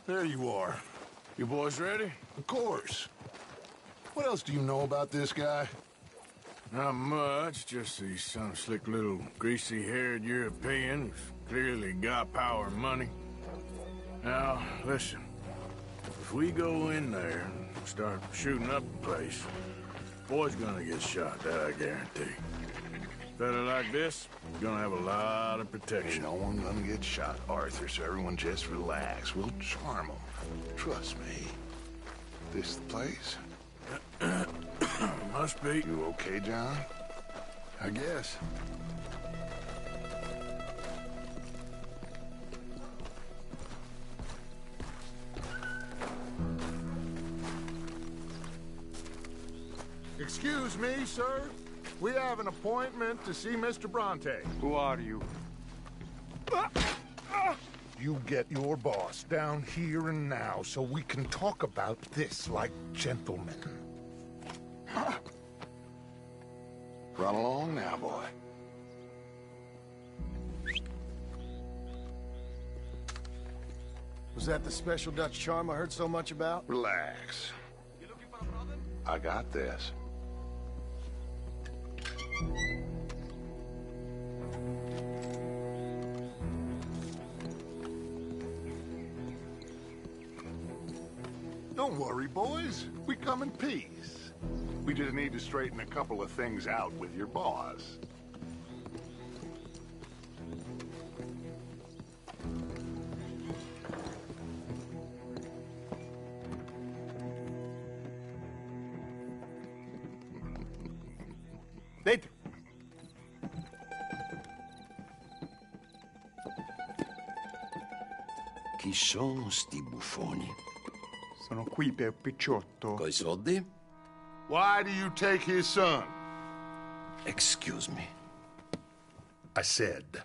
There you are. You boys ready? Of course. What else do you know about this guy? Not much, just he's some slick little greasy-haired European who's clearly got power and money. Now, listen. If we go in there and start shooting up the place, boy's gonna get shot, that I guarantee. Fella like this, gonna have a lot of protection. Ain't no one gonna get shot, Arthur, so everyone just relax. We'll charm them. Trust me. This the place? Must be. You okay, John? I guess. Excuse me, sir. We have an appointment to see Mr. Bronte. Who are you? You get your boss down here and now so we can talk about this like gentlemen. Run along now, boy. Was that the special Dutch charm I heard so much about? Relax. I got this. Don't worry, boys. We come in peace. We just need to straighten a couple of things out with your boss. Dentro. Chi sono sti buffoni? Sono qui per Picciotto. Coi soldi? Why do you take his son? Excuse me. I said,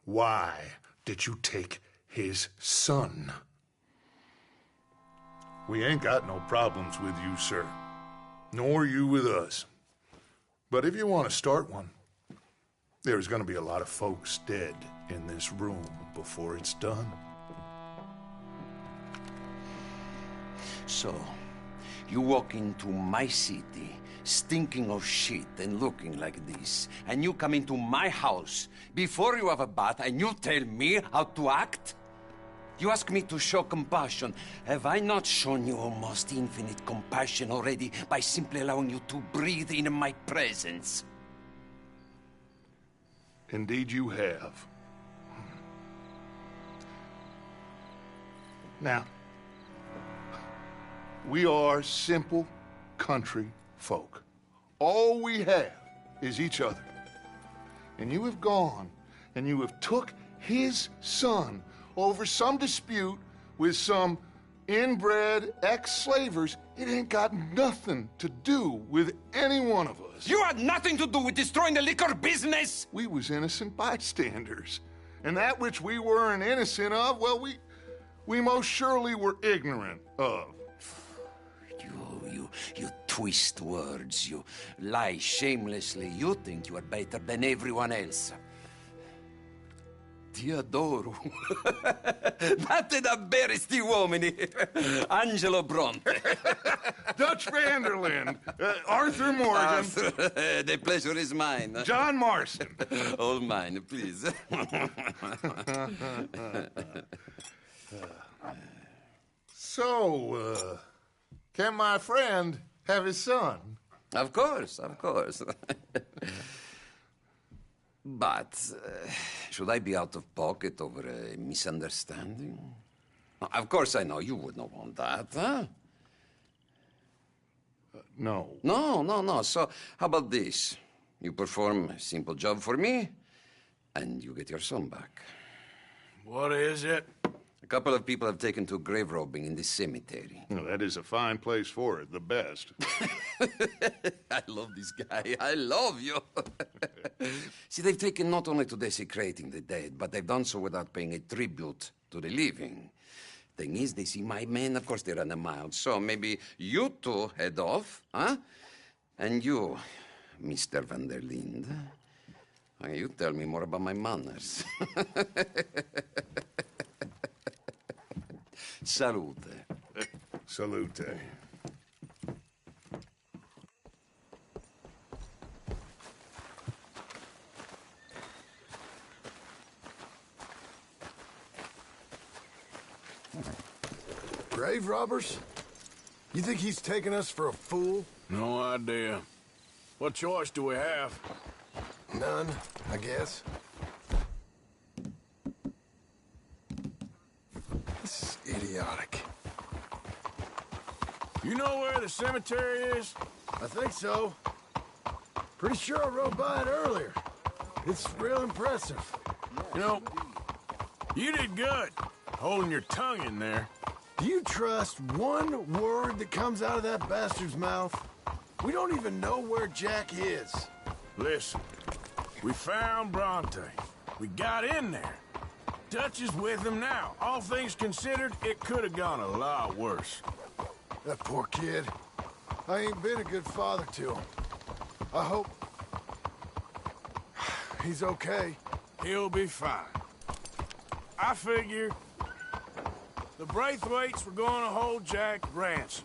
why did you take his son? We ain't got no problems with you, sir. Nor you with us. But if you want to start one, there's going to be a lot of folks dead in this room before it's done. So, you walk into my city, stinking of shit and looking like this, and you come into my house before you have a bath and you tell me how to act? You ask me to show compassion. Have I not shown you almost infinite compassion already by simply allowing you to breathe in my presence? Indeed you have. Now, we are simple country folk. All we have is each other. And you have gone and you have took his son over some dispute with some inbred ex-slavers. It ain't got nothing to do with any one of us. You had nothing to do with destroying the liquor business! We was innocent bystanders. And that which we weren't innocent of, well, we most surely were ignorant of. You twist words, you lie shamelessly. You think you are better than everyone else. Ti adoro. Date da bere sti uomini. Angelo Bronte. Dutch Vanderland. Arthur Morgan. Arthur, the pleasure is mine. John Marston. All mine, please. So, can my friend have his son? Of course, of course. But, should I be out of pocket over a misunderstanding? Of course I know you would not want that, huh? No. No. So, how about this? You perform a simple job for me, and you get your son back. What is it? A couple of people have taken to grave robbing in this cemetery. Well, that is a fine place for it, the best. I love this guy. I love you. See, they've taken not only to desecrating the dead, but they've done so without paying a tribute to the living. Thing is, they see my men, of course they run a mile. So maybe you two head off, huh? And you, Mr. Van der Linde, you tell me more about my manners. Salute. Salute. Grave robbers? You think he's taking us for a fool? No idea. What choice do we have? None, I guess. This is idiotic. You know where the cemetery is? I think so. Pretty sure I rode by it earlier. It's real impressive. You know, you did good, holding your tongue in there. Do you trust one word that comes out of that bastard's mouth? We don't even know where Jack is. Listen, we found Bronte. We got in there. Dutch is with him now. All things considered, it could have gone a lot worse. That poor kid. I ain't been a good father to him. I hope he's okay. He'll be fine. I figure the Braithwaites were going to hold Jack ransom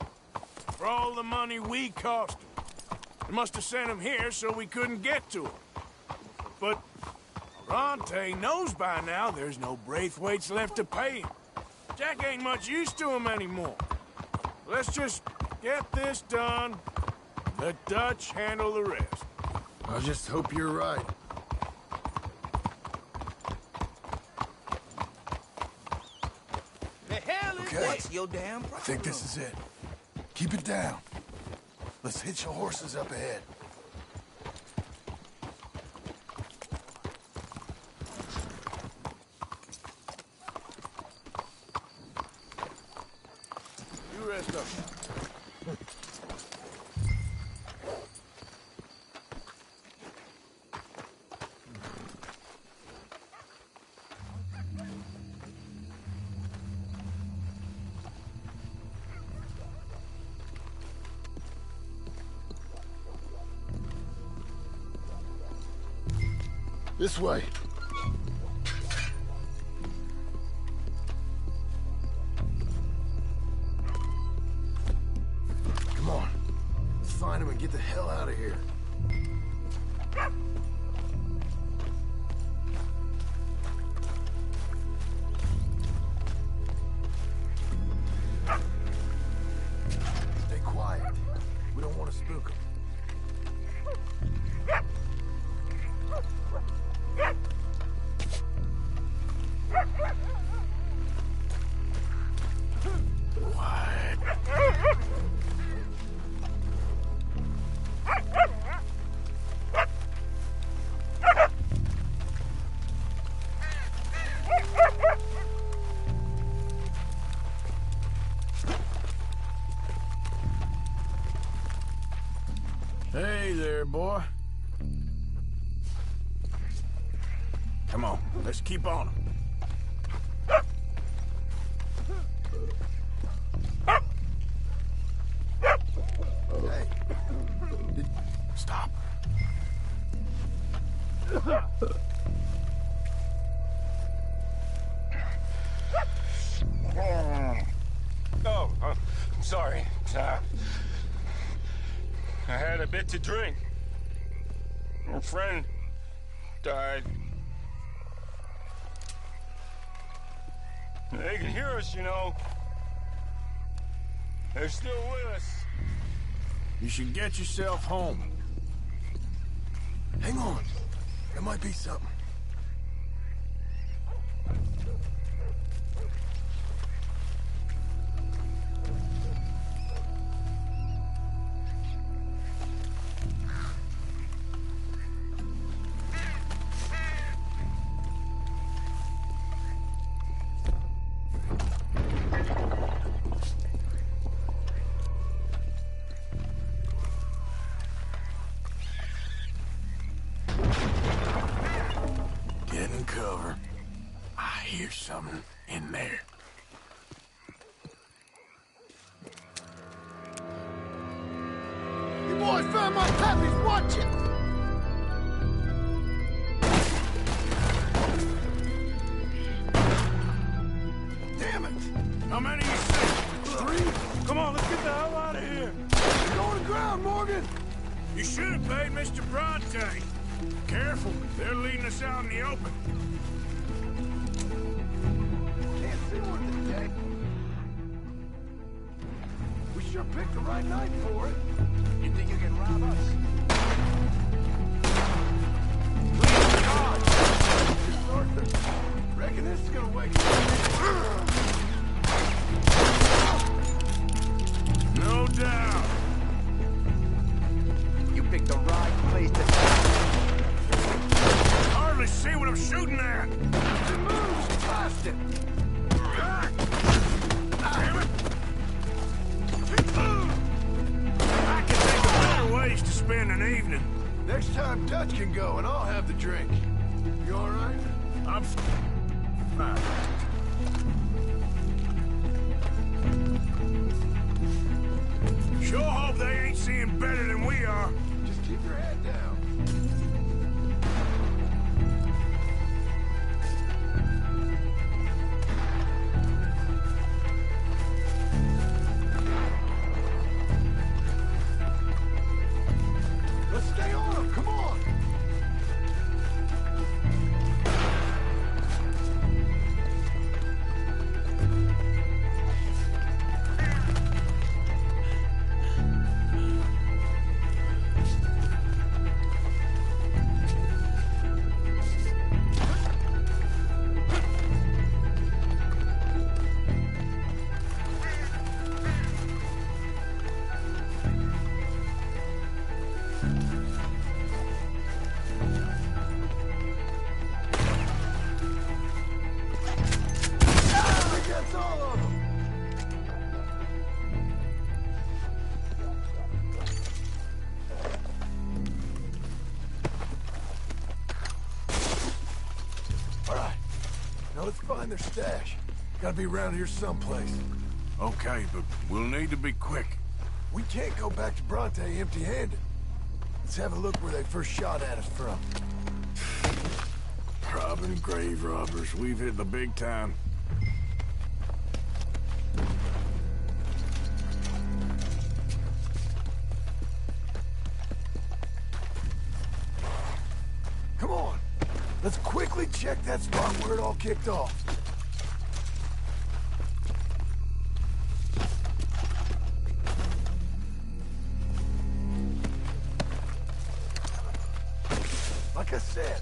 for all the money we cost him. They must have sent him here so we couldn't get to him. But Bronte knows by now there's no Braithwaites left to pay him. Jack ain't much use to him anymore. Let's just get this done. Let Dutch handle the rest. I just hope you're right. The hell is Okay. What's your damn problem? I think this is it. Keep it down. Let's hitch your horses up ahead. You rest up. This way. Come on. Let's find him and get the hell out of here. Stay quiet. We don't want to spook him. Hey there, boy. Come on, let's keep on him. Hey. Stop. Oh, I'm sorry. I had a bit to drink. A friend died. They can hear us, you know. They're still with us. You should get yourself home. Hang on. There might be something. Get in cover. I hear something in there. You boys found my puppies, watch it! Damn it! How many you You should have paid Mr. Bronte. Careful, they're leading us out in the open. Can't see worth a day. We sure picked the right night for it. You think you can rob us? Reckon this is gonna wake up. No doubt. You picked the right place to... Hardly see what I'm shooting at. It moves past it. Damn it. I can think of better ways to spend an evening. Next time Dutch can go and I'll have the drink. You all right? I'm fine. Sure hope they ain't seeing better than we are. Just keep your head down. Let's stay on them. Come on. That's all of them. All right. Now let's find their stash. Gotta be around here someplace. Okay, but we'll need to be quick. We can't go back to Bronte empty-handed. Let's have a look where they first shot at us from. Robbing grave robbers, we've hit the big time. Come on. Let's quickly check that spot where it all kicked off. Like I said,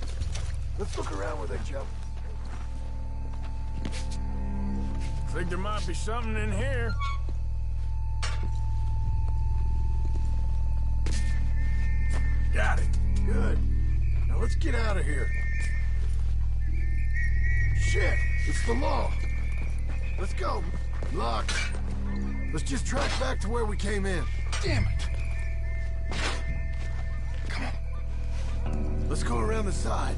let's look around where they jumped. Think there might be something in here. Got it. Good. Now let's get out of here. Shit! It's the law. Let's go. Locked. Let's just track back to where we came in. Damn it. Come on. Let's go around the side.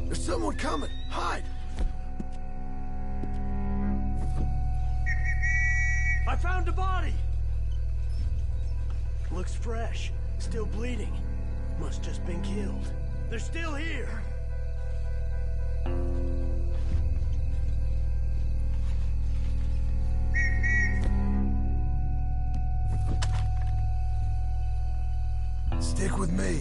There's someone coming. Hide. I found a body! Looks fresh. Still bleeding. Must just been killed. They're still here. Stick with me.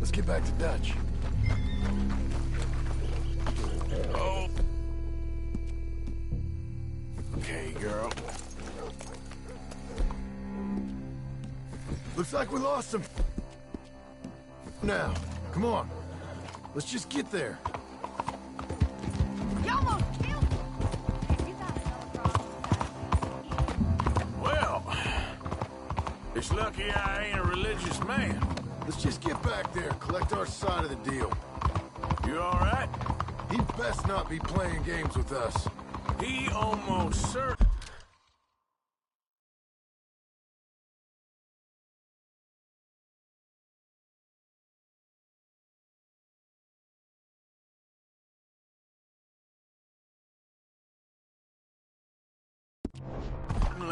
Let's get back to Dutch. Oh. Okay, girl. Looks like we lost him. Now, come on. Let's just get there. You almost killed me. Well, it's lucky I ain't a religious man. Let's just get back there, collect our side of the deal. You all right? He'd best not be playing games with us. He almost certainly...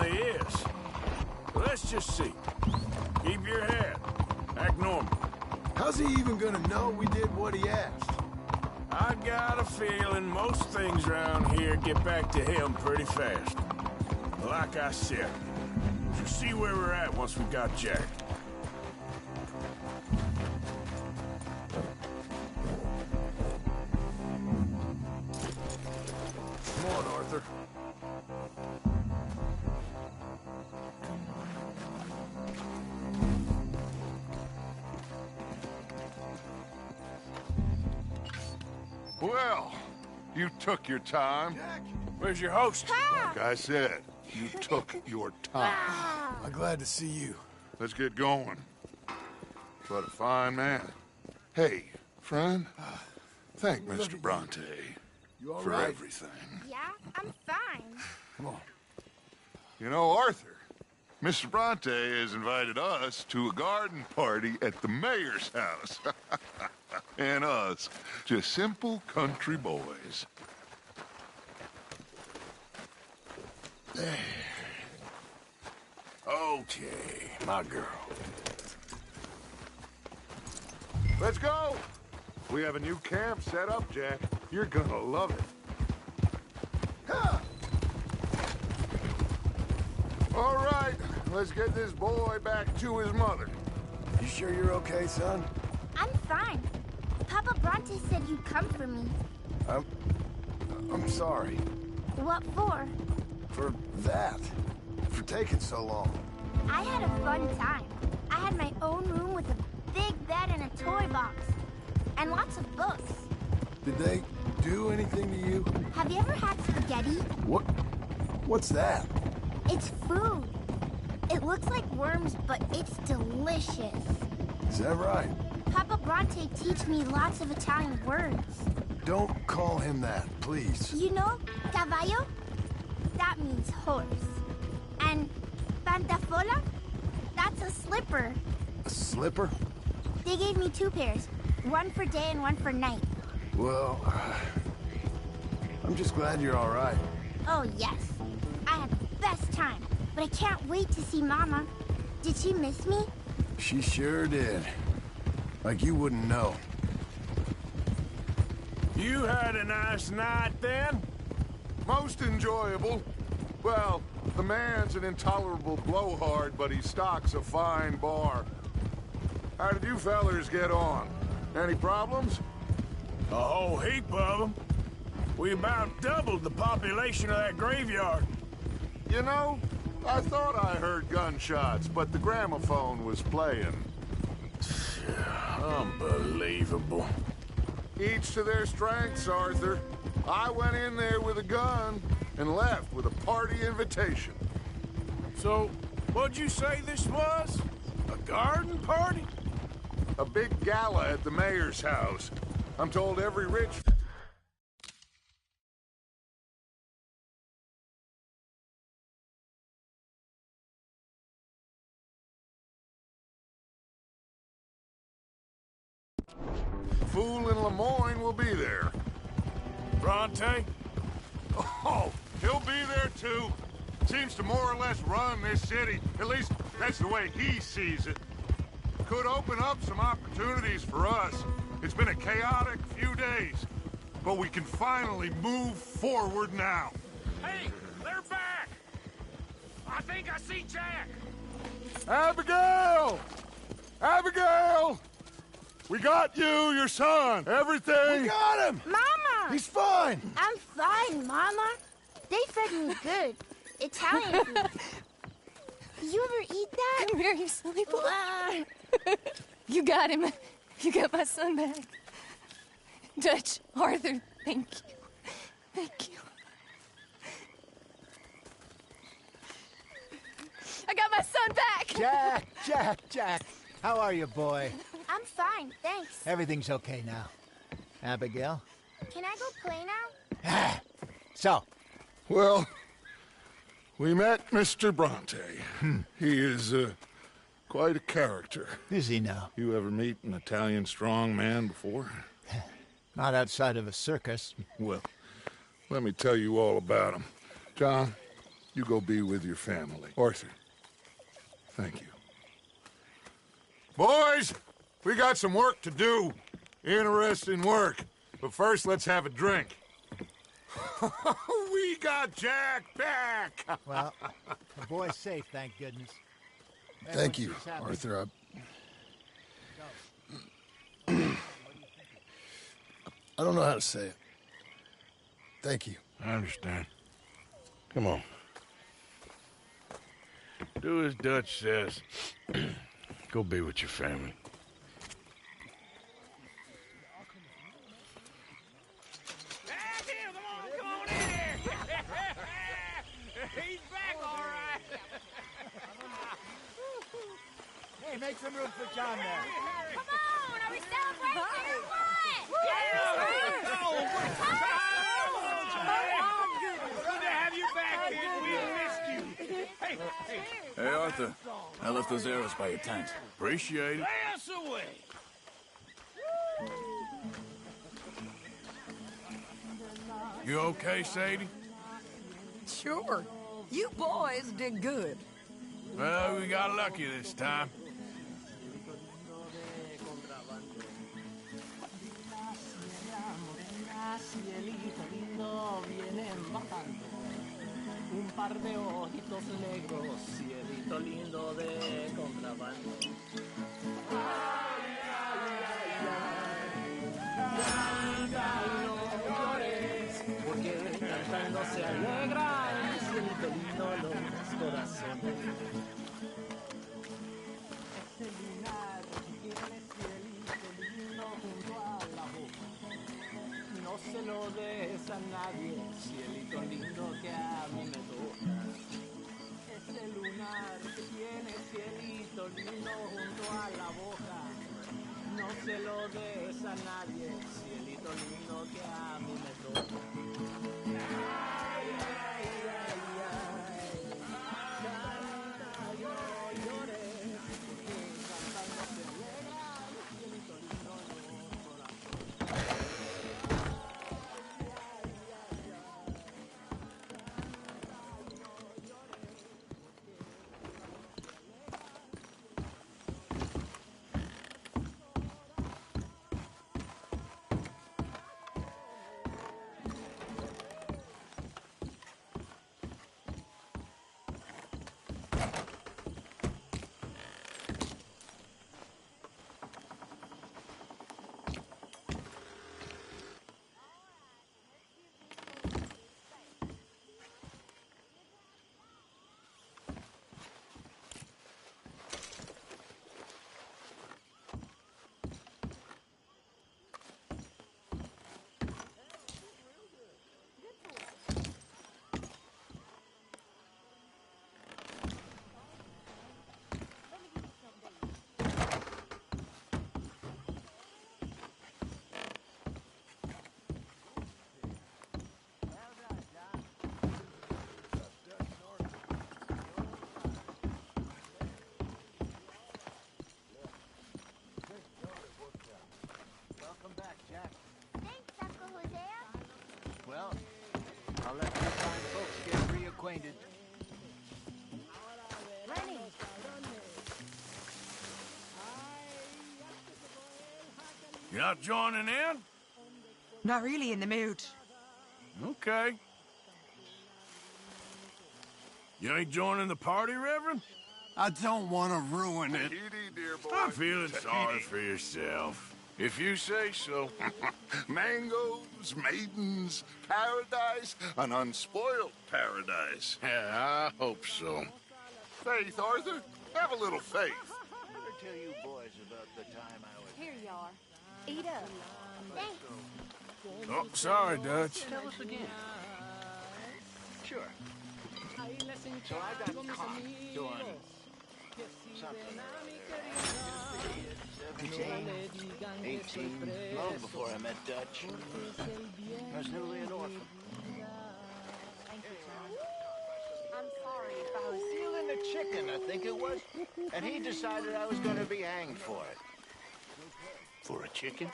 is. Let's just see. Keep your head. Act normal. How's he even gonna know we did what he asked? I got a feeling most things around here get back to him pretty fast. Like I said, we'll see where we're at once we got Jack. Come on, Arthur. Well, you took your time. Where's your host? Like I said, you took your time. I'm glad to see you. Let's get going. What a fine man. Hey, friend, thank Mr. Bronte You all for right? everything. Yeah, I'm fine. Come on. You know, Arthur, Mr. Bronte has invited us to a garden party at the mayor's house. And us, just simple country boys. Okay, my girl. Let's go! We have a new camp set up, Jack. You're gonna love it. All right, let's get this boy back to his mother. You sure you're okay, son? I'm fine. Papa Bronte said you'd come for me. I'm sorry. What for? For that. For taking so long. I had a fun time. I had my own room with a big bed and a toy box. And lots of books. Did they do anything to you? Have you ever had spaghetti? What's that? It's food. It looks like worms, but it's delicious. Is that right? Papa Bronte teach me lots of Italian words. Don't call him that, please. You know, caballo? That means horse. And pantafola? That's a slipper. A slipper? They gave me 2 pairs. One for day and one for night. Well, I'm just glad you're all right. Oh, yes. I had the best time. But I can't wait to see Mama. Did she miss me? She sure did. Like you wouldn't know. You had a nice night then? Most enjoyable. Well, the man's an intolerable blowhard, but he stocks a fine bar. How did you fellers get on? Any problems? A whole heap of them. We about doubled the population of that graveyard. You know, I thought I heard gunshots, but the gramophone was playing. Unbelievable. Each to their strengths, Arthur. I went in there with a gun and left with a party invitation. So, what'd you say this was? A garden party? A big gala at the mayor's house. I'm told every rich... fool in Lemoyne will be there. Bronte? Oh, he'll be there too. Seems to more or less run this city. At least, that's the way he sees it. Could open up some opportunities for us. It's been a chaotic few days, but we can finally move forward now. Hey, they're back! I think I see Jack! Abigail! Abigail! We got you, your son, everything. We got him! Mama! He's fine! I'm fine, Mama. They fed me good. Italian food. You ever eat that? Come here, you silly boy. You got him. You got my son back. Dutch, Arthur, thank you. Thank you. I got my son back! Jack. How are you, boy? I'm fine, thanks. Everything's okay now. Abigail? Can I go play now? So? Well, we met Mr. Bronte. He is quite a character. Is he now? You ever meet an Italian strong man before? Not outside of a circus. Well, let me tell you all about him. John, you go be with your family. Arthur, thank you. Boys, we got some work to do. Interesting work. But first, let's have a drink. We got Jack back! Well, the boy's safe, thank goodness. Thank you, Arthur. I don't know how to say it. Thank you. I understand. Come on. Do as Dutch says. Go be with your family. He's back, all right. Hey, make some room for John there. Come on, are we celebrating or what? Good to have you back, kid. We missed you. Hey, Arthur. I left those arrows by your tent. Appreciate it. Lay us away. You okay, Sadie? Sure. You boys did good. Well, we got lucky this time. Un par de ojitos negros, cielito lindo de contrabando. No llores, porque cantando se alegra, cielito lindo los corazones. Ese lunar tiene cielito lindo junto a la boca. No se lo des a nadie, cielito lindo que a mí me toca. Ese lunar que tiene cielito lindo junto a la boca. No se lo des a nadie, cielito lindo que a mí me toca. Ay, ay, ay, ay. Canta, no llores, que cantando se alegra, cielito lindo los corazones. Well, I'll let you fine folks get reacquainted. Lenny. You not joining in? Not really in the mood. Okay. You ain't joining the party, Reverend? I don't want to ruin it. I'm feeling sorry for yourself. If you say so. Mangoes, maidens, paradise, an unspoiled paradise. Yeah, I hope so. Faith, Arthur. Have a little faith. Better tell you boys about the time I was... Here you are. Eat up. Thanks. Oh, sorry, Dutch. Tell us again. Sure. So I got caught doing something. 17, 18, long before I met Dutch. I was newly an orphan. I'm sorry if I was... Stealing a chicken, I think it was. And he decided I was going to be hanged for it. For a chicken?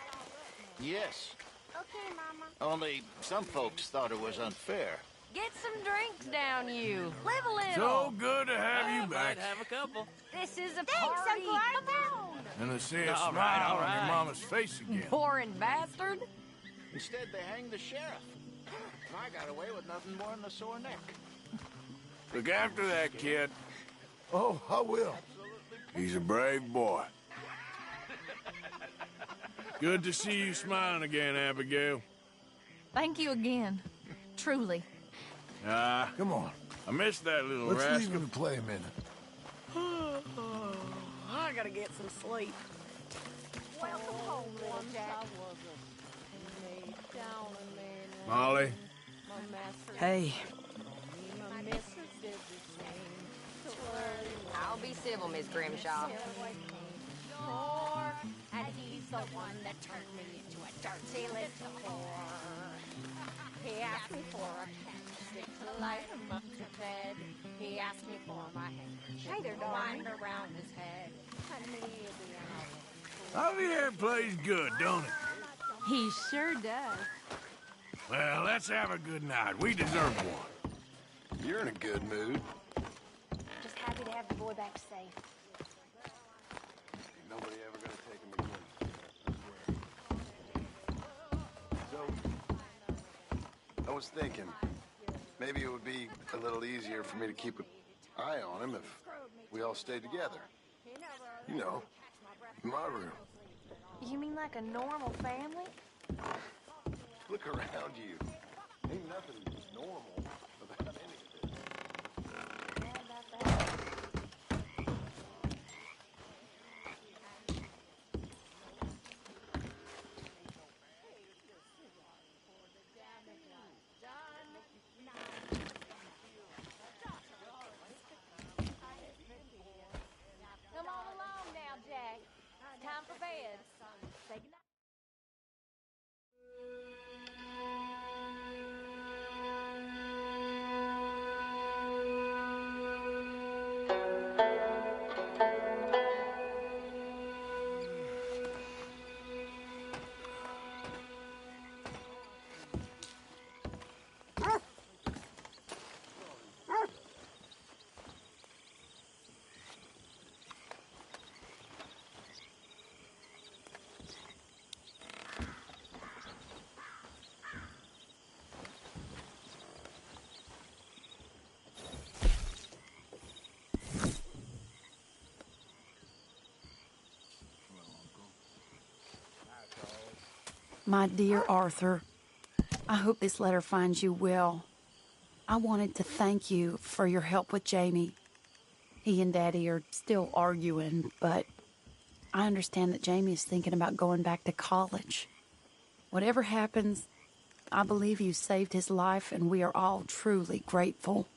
Yes. Okay, Mama. Only some folks thought it was unfair. Get some drinks down, you. Live a little. So good to have you back. Have a couple. This is a Thanks, party. Uncle Arthur. And to see a All smile right, all on your right. mama's face again. Boring bastard. Instead, they hanged the sheriff. I got away with nothing more than a sore neck. Look after that kid. Oh, I will. He's a brave boy. Good to see you smiling again, Abigail. Thank you again. Truly. Come on. I missed that little Let's rascal. leave him to play a minute. I gotta get some sleep. Welcome home, little Jack. Molly, Hey, I'll be civil, Miss Grimshaw. And he's the one that turned me into a dirty little whore. He asked me for a candlestick to light him up to bed. He asked me for my handkerchief Hey there, to darling. wind around his head. Honey, Javier plays good, don't he? He sure does. Well, let's have a good night. We deserve one. You're in a good mood. just happy to have the boy back safe. Ain't nobody ever gonna take him again. So, I was thinking, maybe it would be a little easier for me to keep an eye on him if we all stayed together. You know, in my room. You mean like a normal family? Look around you. Ain't nothing normal about any of this. Come on along now, Jack. It's time for bed. Say goodnight. my dear Arthur, I hope this letter finds you well. I wanted to thank you for your help with Jamie. He and Daddy are still arguing, but I understand that Jamie is thinking about going back to college. Whatever happens, I believe you saved his life, and we are all truly grateful.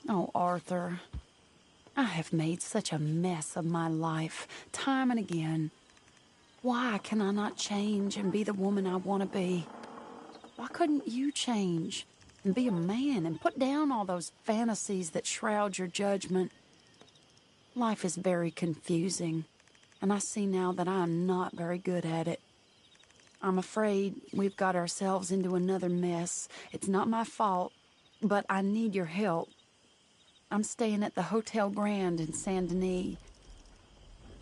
Oh, Arthur, I have made such a mess of my life, time and again. Why can I not change and be the woman I want to be? Why couldn't you change and be a man and put down all those fantasies that shroud your judgment? Life is very confusing, and I see now that I am not very good at it. I'm afraid we've got ourselves into another mess. It's not my fault, but I need your help. I'm staying at the Hotel Grand in Saint Denis.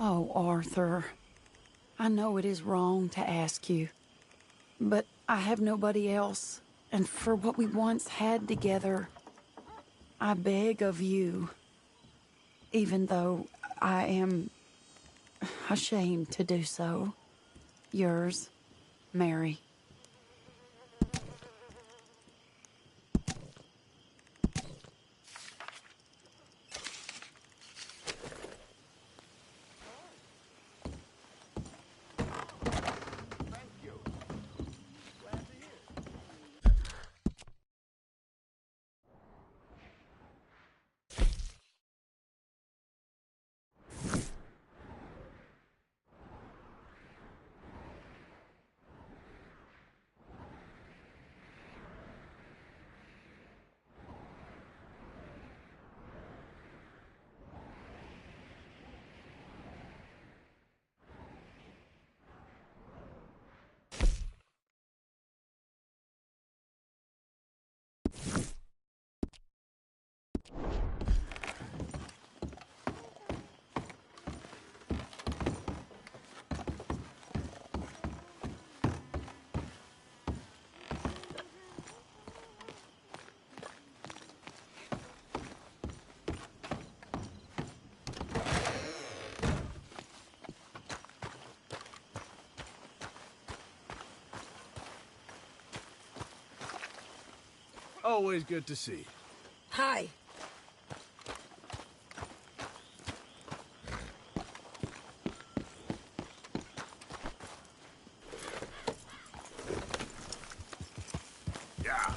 Oh, Arthur, I know it is wrong to ask you, but I have nobody else, and for what we once had together, I beg of you, even though I am ashamed to do so. Yours, Mary. Always good to see you. Hi. Yeah.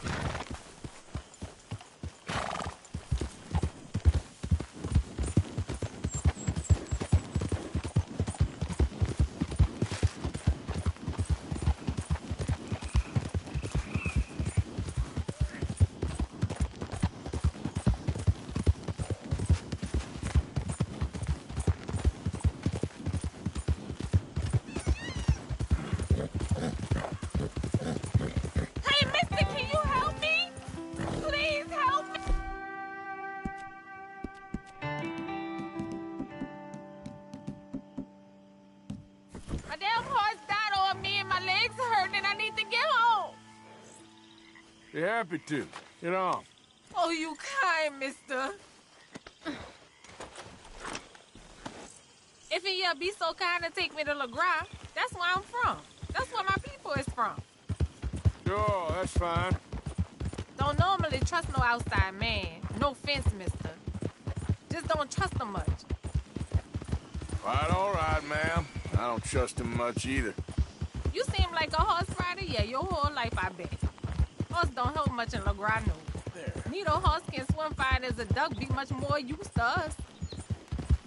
Hey, mister, can you help me? Please help me. My damn horse died on me and my legs are hurting and I need to get home. Be happy to. Get on. Oh, you kind, mister. If you be so kind to take me to LeGras, that's where I'm from. That's where my people is from. Sure, that's fine. Don't normally trust no outside man. No offense, mister. Just don't trust him much. Quite all right, ma'am. I don't trust him much either. You seem like a horse rider, yeah, your whole life, I bet. Horse don't help much in LeGras, no. Neither horse can swim fine as a duck, be much more used to us.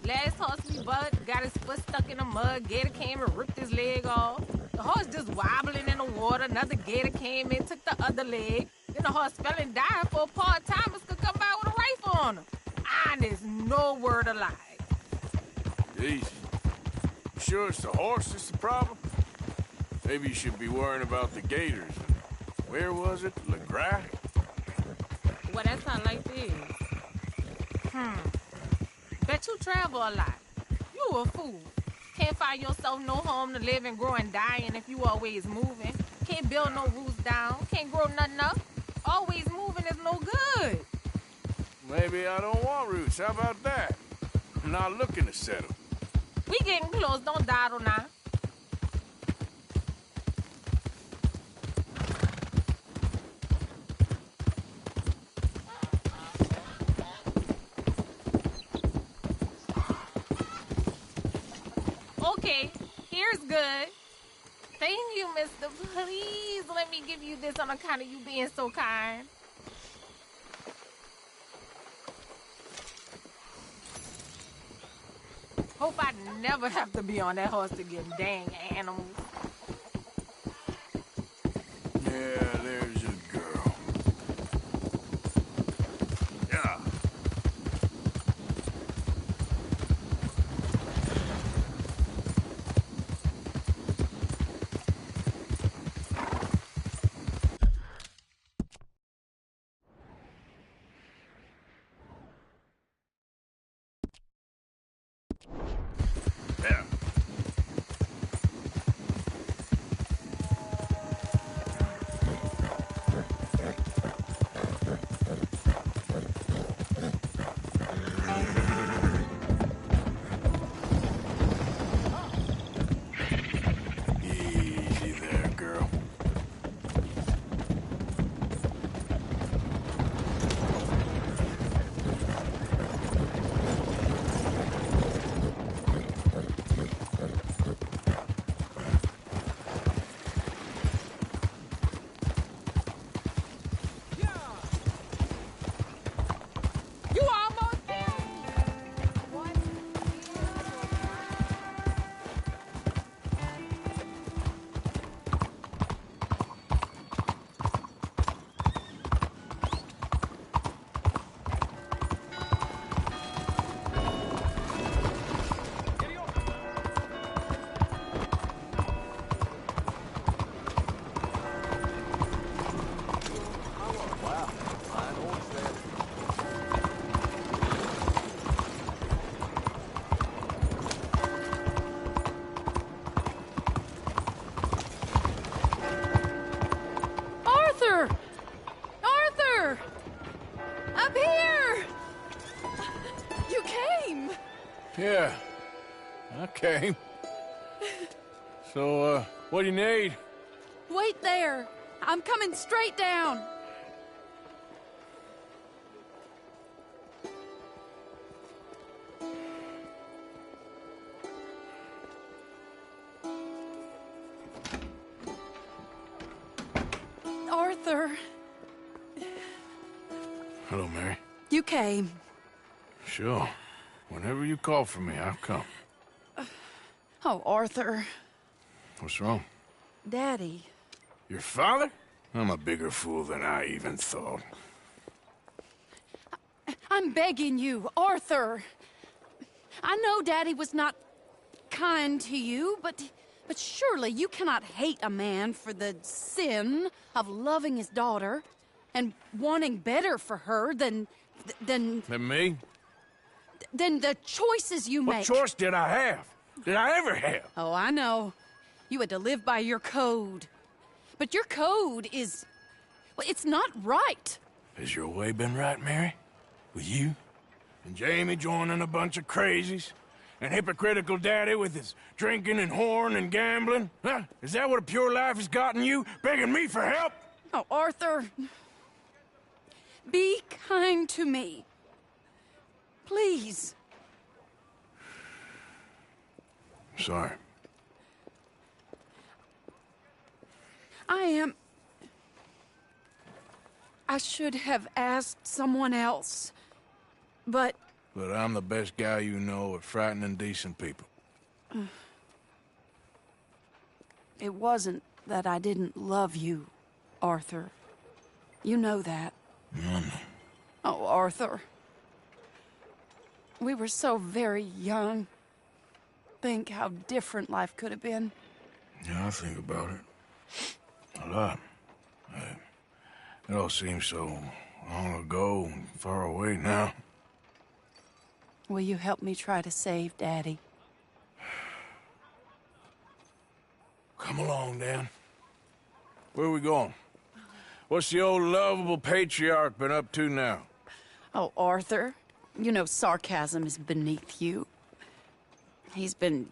Last horse we bought got his foot stuck in the mud, gator came and ripped his leg off. The horse just wobbling in the water, another gator came in, took the other leg. Then the horse fell and died before part-timers could come by with a rifle on him. Honest, no word of lie. Easy. You sure it's the horse that's the problem? Maybe you should be worrying about the gators. Where was it? LeGras? Well, that's how life is. Bet you travel a lot. You a fool. Can't find yourself no home to live and grow and die in if you always moving. Can't build no roots down. Can't grow nothing up. Always moving is no good. Maybe I don't want roots. How about that? I'm not looking to settle. We getting close. Don't dawdle now. Okay, here's good. Thank you, mister. Please let me give you this on account of you being so kind. Hope I never have to be on that horse again, dang animals. Yeah, there's a girl. Yeah. Okay. So, what do you need? Wait there. I'm coming straight down. Arthur, Hello, Mary. you came. Sure. Whenever you call for me, I'll come. Oh, Arthur. What's wrong? Daddy. Your father? I'm a bigger fool than I even thought. I'm begging you, Arthur. I know Daddy was not kind to you, but surely you cannot hate a man for the sin of loving his daughter and wanting better for her than Than me? than the choices you make. What choice did I have? Did I ever have? Oh, I know. You had to live by your code. But your code is... well, it's not right. Has your way been right, Mary? With you? And Jamie joining a bunch of crazies? And hypocritical daddy with his drinking and whoring and gambling? Huh? Is that what a pure life has gotten you? Begging me for help? Oh, Arthur. Be kind to me. Please. Sorry. I should have asked someone else, but... But I'm the best guy you know at frightening decent people. It wasn't that I didn't love you, Arthur. You know that. No. Oh, Arthur. We were so very young. Think how different life could have been. Yeah, I think about it. A lot. It all seems so long ago and far away now. Will you help me try to save Daddy? Come along, Dan. Where are we going? What's the old lovable patriarch been up to now? Oh, Arthur, you know sarcasm is beneath you. He's been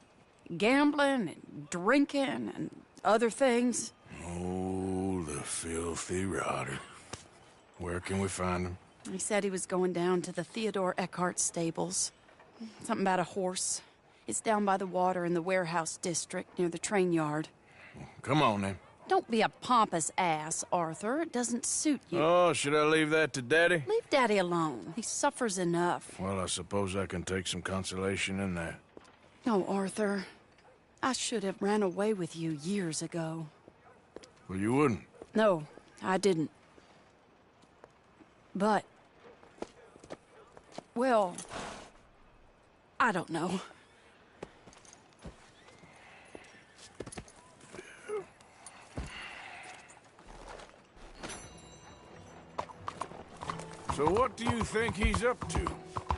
gambling and drinking and other things. Oh, the filthy rotter. Where can we find him? He said he was going down to the Theodore Eckhart stables. Something about a horse. It's down by the water in the warehouse district near the train yard. Come on, then. Don't be a pompous ass, Arthur. It doesn't suit you. Oh, should I leave that to Daddy? Leave Daddy alone. He suffers enough. Well, I suppose I can take some consolation in that. No, Arthur. I should have ran away with you years ago. Well, you wouldn't. No, I didn't. But... well... I don't know. So what do you think he's up to?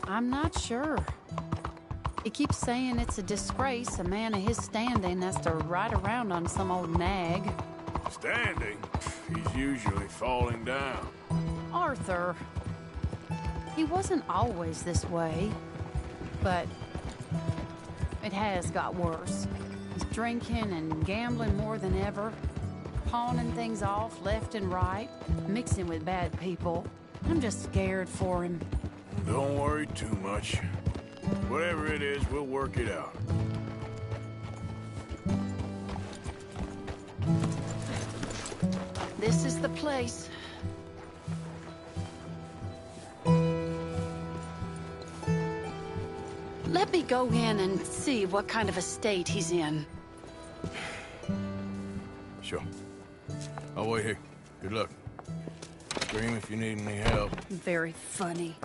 I'm not sure. He keeps saying it's a disgrace a man of his standing has to ride around on some old nag. Standing? He's usually falling down. Arthur. He wasn't always this way, but it has got worse. He's drinking and gambling more than ever, pawning things off left and right, mixing with bad people. I'm just scared for him. Don't worry too much. Whatever it is, we'll work it out. This is the place. Let me go in and see what kind of a state he's in. Sure. I'll wait here. Good luck. Scream if you need any help. Very funny.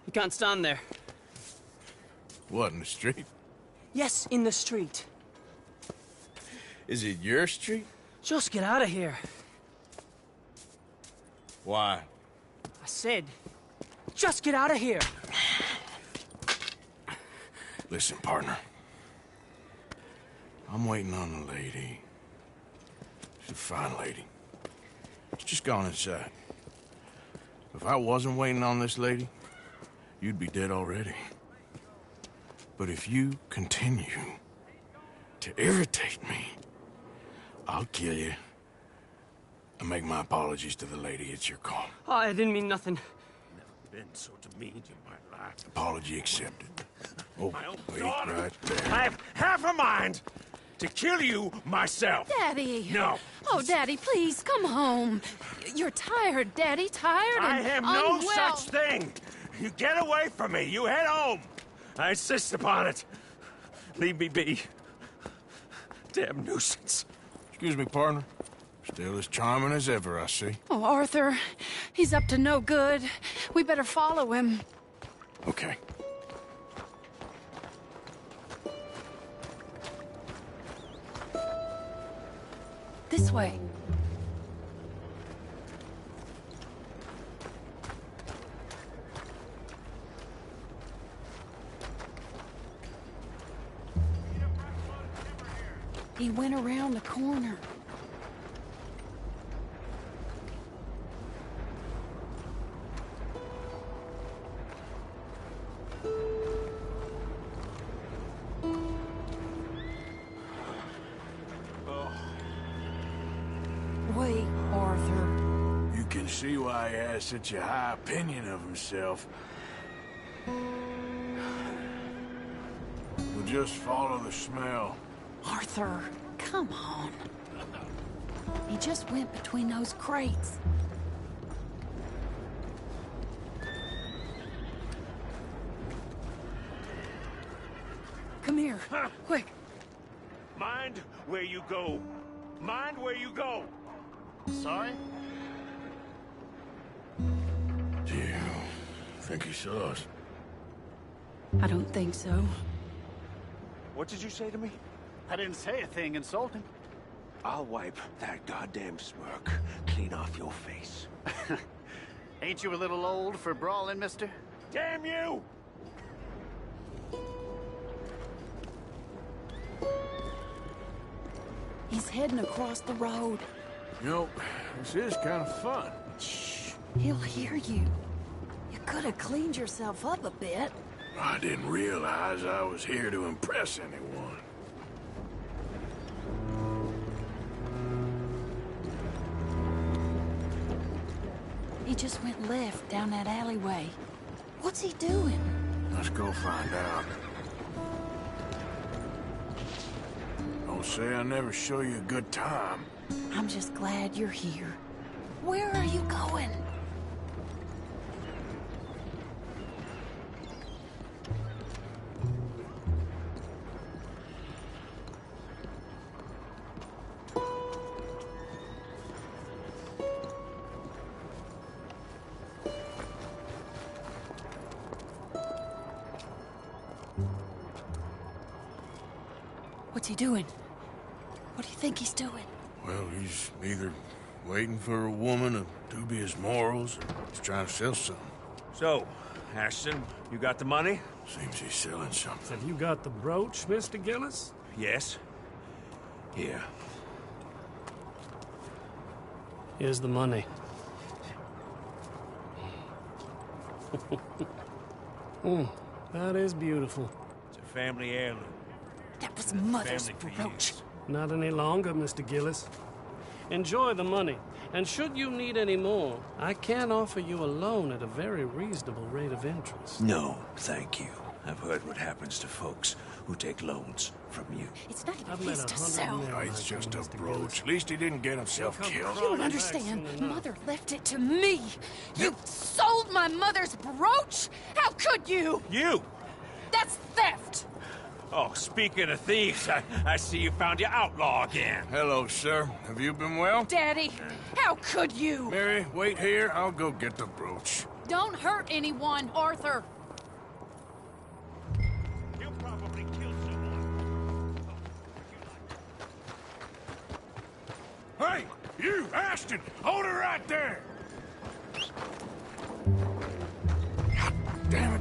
You can't stand there. What, in the street? Yes, in the street. Is it your street? Just get out of here. Why? I said, just get out of here. Listen, partner. I'm waiting on a lady. She's a fine lady. She's just gone inside. If I wasn't waiting on this lady, you'd be dead already. But if you continue to irritate me, I'll kill you. And make my apologies to the lady. It's your call. Oh, I didn't mean nothing. Never been so demeaned in my life. Apology accepted. Oh, wait right there. I have half a mind to kill you myself. Daddy! No. Oh, Daddy, please, come home. You're tired, Daddy, tired I and have no unwell. such thing. You get away from me. You head home. I insist upon it. Leave me be. Damn nuisance. Excuse me, partner. Still as charming as ever, I see. Oh, Arthur, he's up to no good. We better follow him. Okay. This way. He went around the corner. Wait, Arthur. You can see why he has such a high opinion of himself. We'll just follow the smell. Arthur, come on. He just went between those crates. Come here, quick. Mind where you go. Mind where you go. Sorry? Do you think he saw us? I don't think so. What did you say to me? I didn't say a thing insulting. I'll wipe that goddamn smirk clean off your face. Ain't you a little old for brawling, mister? Damn you! He's heading across the road. You know, this is kind of fun. Shh, he'll hear you. You could have cleaned yourself up a bit. I didn't realize I was here to impress anyone. He just went left down that alleyway. What's he doing? Let's go find out. Don't say I never show you a good time. I'm just glad you're here. Where are you going? What's he doing? What do you think he's doing? Well, he's either waiting for a woman of dubious morals, or he's trying to sell something. So, Ashton, you got the money? Seems he's selling something. Have you got the brooch, Mr. Gillis? Yes. Here. Here's the money. That is beautiful. It's a family heirloom. That was Mother's brooch. Not any longer, Mr. Gillis. Enjoy the money. And should you need any more, I can offer you a loan at a very reasonable rate of interest. No, thank you. I've heard what happens to folks who take loans from you. It's not even I've met his to 100 sell. men No, it's like just you, a Mr. brooch. Gillis. At least he didn't get himself He'll come killed. You don't crawling back understand. soon enough. Mother left it to me. You sold my mother's brooch? How could you? You! That's theft. Oh, speaking of thieves, I see you found your outlaw again. Hello, sir. Have you been well? Daddy, how could you? Mary, wait here. I'll go get the brooch. Don't hurt anyone, Arthur. You'll probably kill someone. Hey, you, Ashton! Hold her right there! God damn it.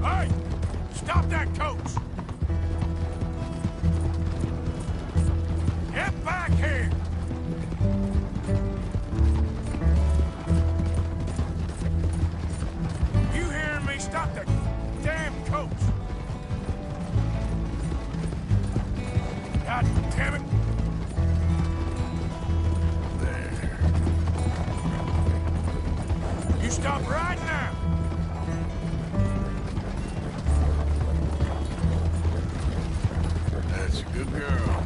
Hey! Stop that coach! Get You stop right now! That's a good girl.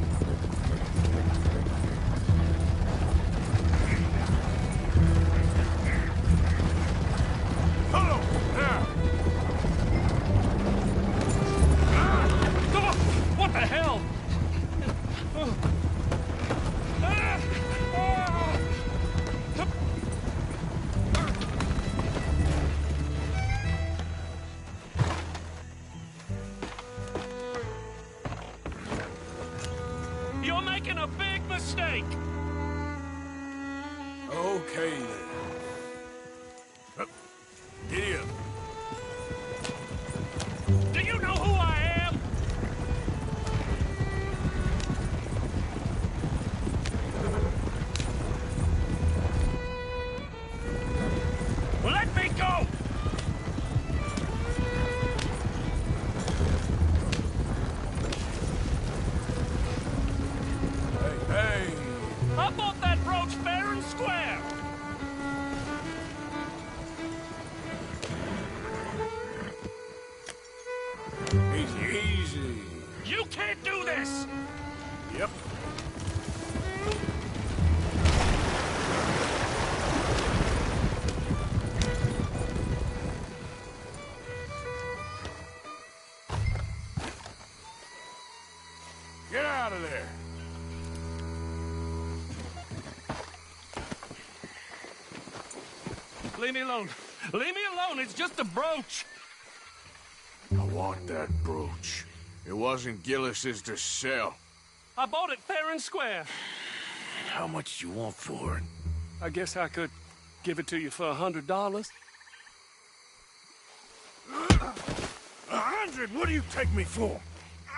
Hello! Now! What the hell? You're making a big mistake. Okay, then. Giddy up. Do you know who I am? Well, let me go! Hey! I bought that brooch fair and square! Easy, easy. You can't do this! Yep. Get out of there! Leave me alone. Leave me alone. It's just a brooch. I want that brooch. It wasn't Gillis's to sell. I bought it fair and square. How much do you want for it? I guess I could give it to you for $100. 100? What do you take me for?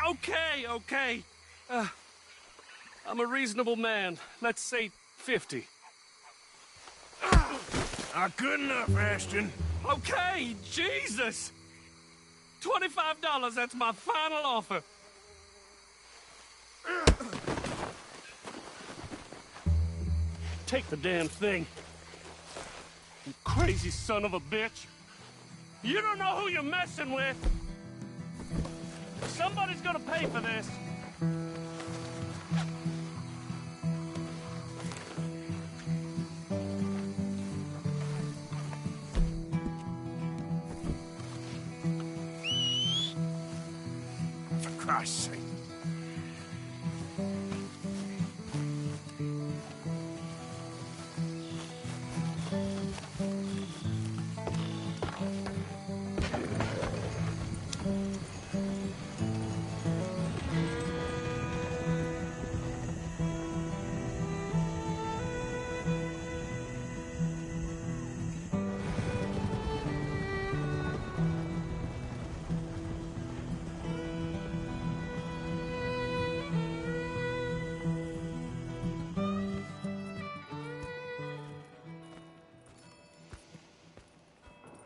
Okay, okay. I'm a reasonable man. Let's say 50. Not good enough, Ashton. Okay, Jesus! $25, that's my final offer. Take the damn thing. You crazy son of a bitch. You don't know who you're messing with. Somebody's gonna pay for this. For Christ's sake.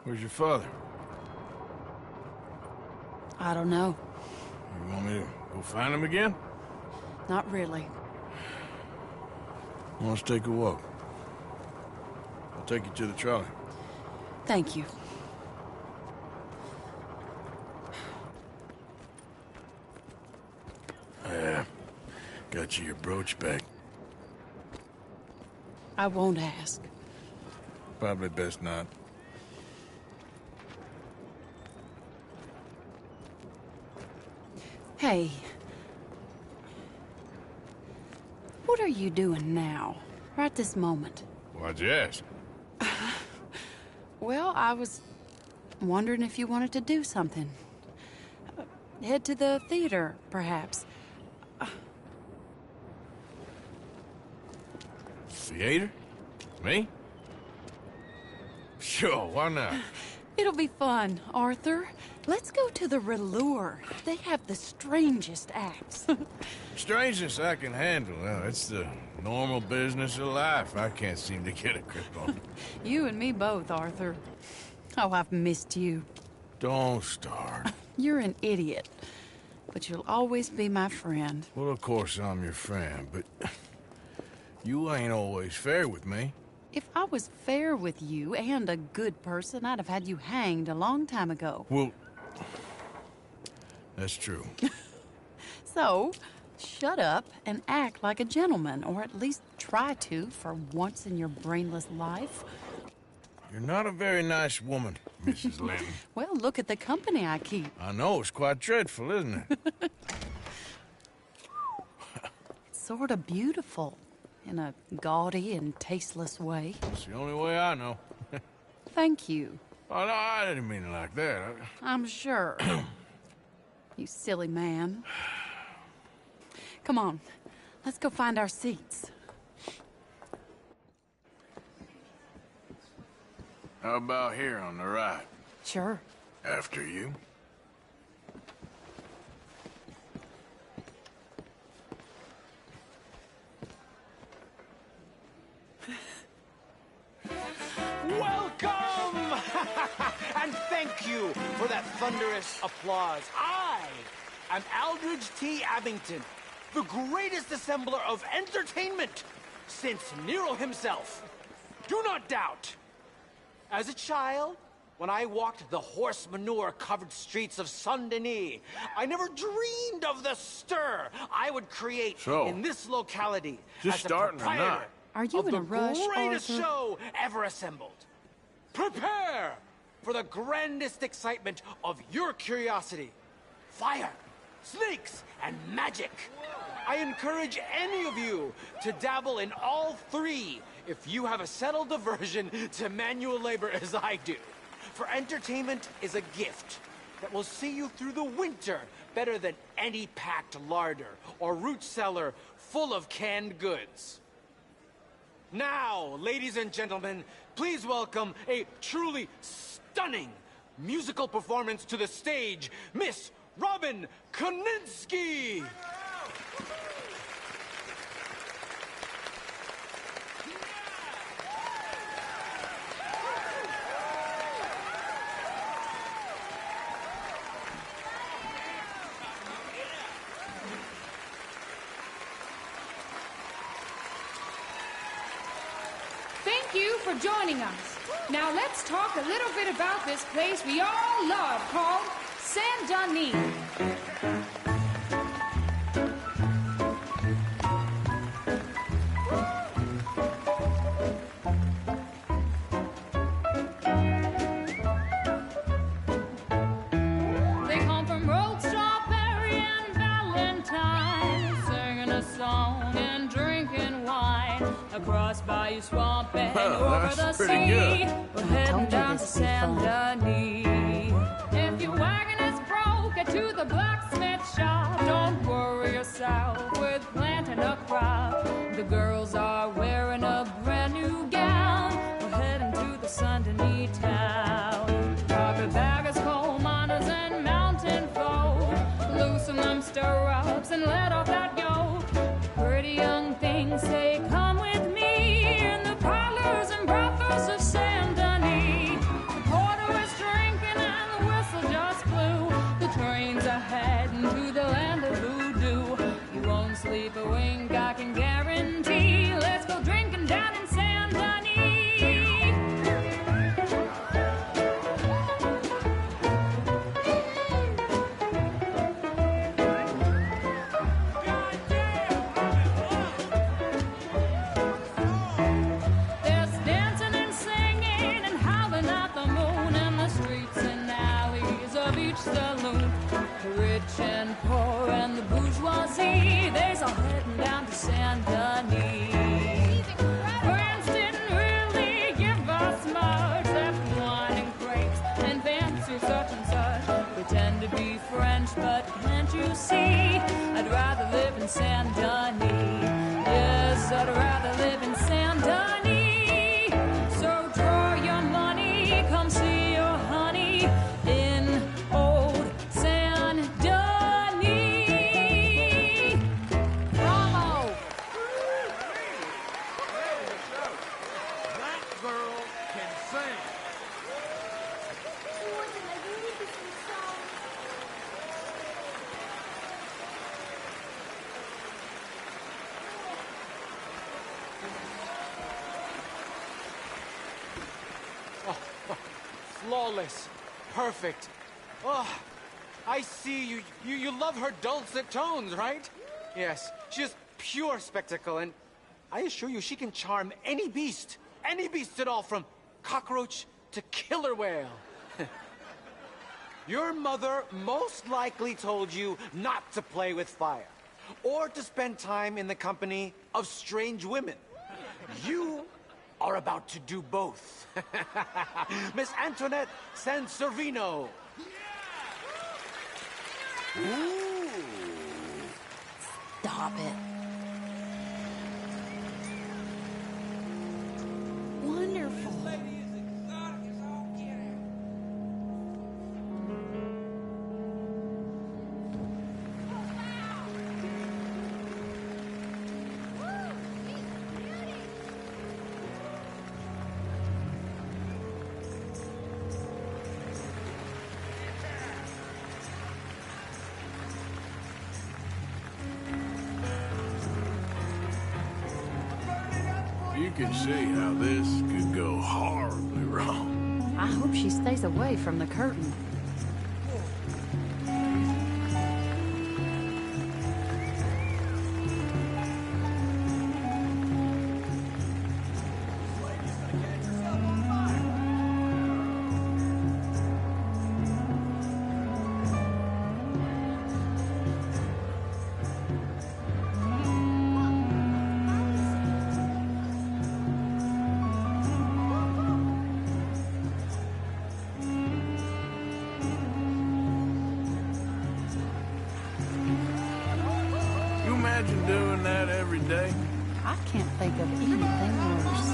Where's your father? I don't know. You want me to go find him again? Not really. Let's take a walk. I'll take you to the trolley. Thank you. Got you your brooch back. I won't ask. Probably best not. Hey. What are you doing now? Right this moment? Why'd you ask? Well, I was wondering if you wanted to do something. Head to the theater, perhaps. Theater? Me? Sure, why not? It'll be fun, Arthur. Let's go to the Relure. They have the strangest acts. Strangeness I can handle. Well, it's the normal business of life. I can't seem to get a grip on. You and me both, Arthur. Oh, I've missed you. Don't start. You're an idiot. But you'll always be my friend. Well, of course I'm your friend, but you ain't always fair with me. If I was fair with you and a good person, I'd have had you hanged a long time ago. Well, that's true. So, shut up and act like a gentleman, or at least try to for once in your brainless life. You're not a very nice woman, Mrs. Lynn. Well, look at the company I keep. I know, it's quite dreadful, isn't it? It's sort of beautiful, in a gaudy and tasteless way. It's the only way I know. Thank you. Oh, no, I didn't mean it like that. I'm sure. You silly man. Come on, let's go find our seats. How about here on the right? Sure. After you. Welcome! And thank you for that thunderous applause. I am Aldridge T. Abington, the greatest assembler of entertainment since Nero himself. Do not doubt. As a child, when I walked the horse manure-covered streets of Saint-Denis, I never dreamed of the stir I would create in this locality just as a starting or not? proprietor Are you of in the a rush, greatest Arthur? show ever assembled. Prepare for the grandest excitement of your curiosity. Fire, snakes, and magic. I encourage any of you to dabble in all three if you have a settled aversion to manual labor as I do. For entertainment is a gift that will see you through the winter better than any packed larder or root cellar full of canned goods. Now, ladies and gentlemen, please welcome a truly stunning musical performance to the stage, Miss Robin Koninsky! Thank you for joining us. Now let's talk a little bit about this place we all love called Saint-Denis. They come from Road Strawberry and Valentine, singing a song and drinking wine across Bayou Swamp and over the that's sea. pretty good. We're heading down to Saint-Denis. If your wagon is broke, get to the blacksmith shop. Don't worry yourself with planting a crop. The girls are wearing a brand new gown. We're heading to the Saint-Denis town. Carpetbaggers, coal miners, and mountain folk, loosen them stirrups and let off that yoke. Pretty young things say, come with me in the parlors and brothels of Saint-Denis. The porter is drinking and the whistle just blew. The trains are heading to the land of voodoo. You won't sleep a wink, I can guarantee. Let's go drinking down in Saint-Denis. There's dancing and singing and howling at the moon in the streets and alleys of each saloon. The rich and poor and the bourgeoisie, they's all heading down to Saint-Denis. Friends didn't really give us much, except wine and grapes and fancy such and such. Pretend to be French, but can't you see? I'd rather live in Saint-Denis. Yes, I'd rather live in Saint-Denis. So draw your money, come see your honey in old Saint-Denis. Bravo! That girl can sing. flawless, perfect. Oh, I see you love her dulcet tones, right? Yes, she's pure spectacle, and I assure you she can charm any beast at all, from cockroach to killer whale. Your mother most likely told you not to play with fire, or to spend time in the company of strange women. You are about to do both. Miss Antoinette Sansorino. Ooh. Stop it. Wonderful. You can see how this could go horribly wrong. I hope she stays away from the curtain. Imagine doing that every day. I can't think of anything worse.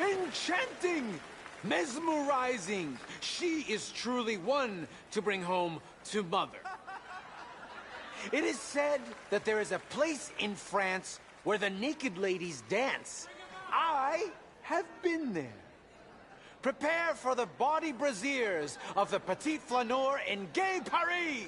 Enchanting! Mesmerizing! She is truly one to bring home to mother. It is said that there is a place in France where the naked ladies dance. I have been there. Prepare for the bawdy brassiers of the Petit Flaneur in Gay Paris!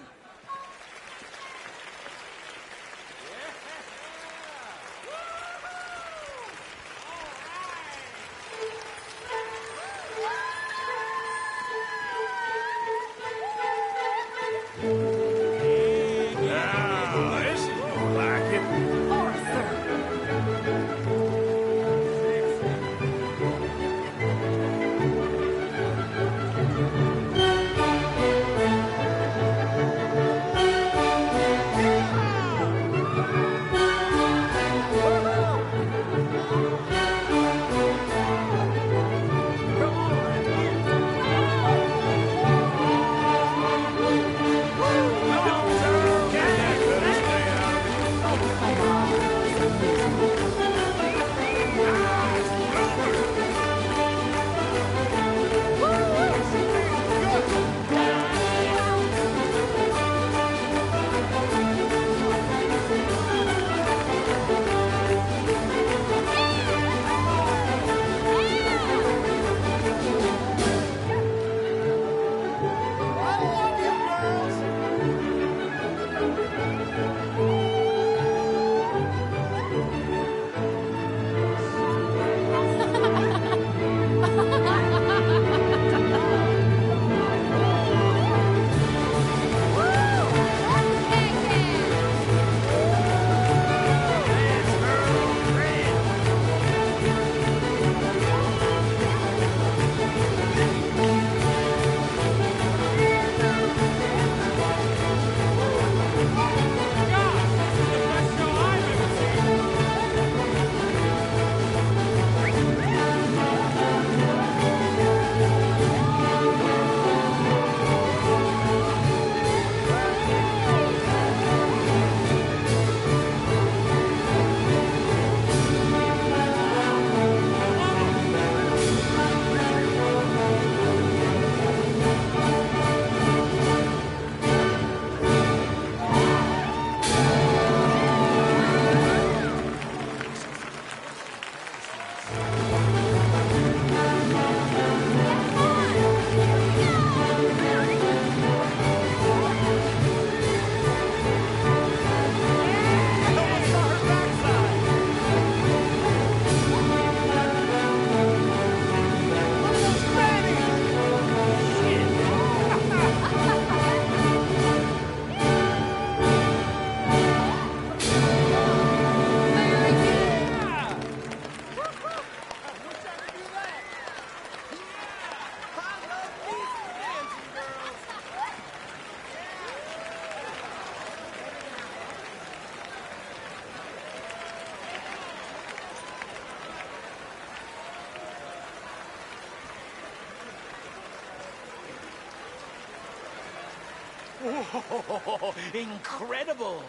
Oh, incredible!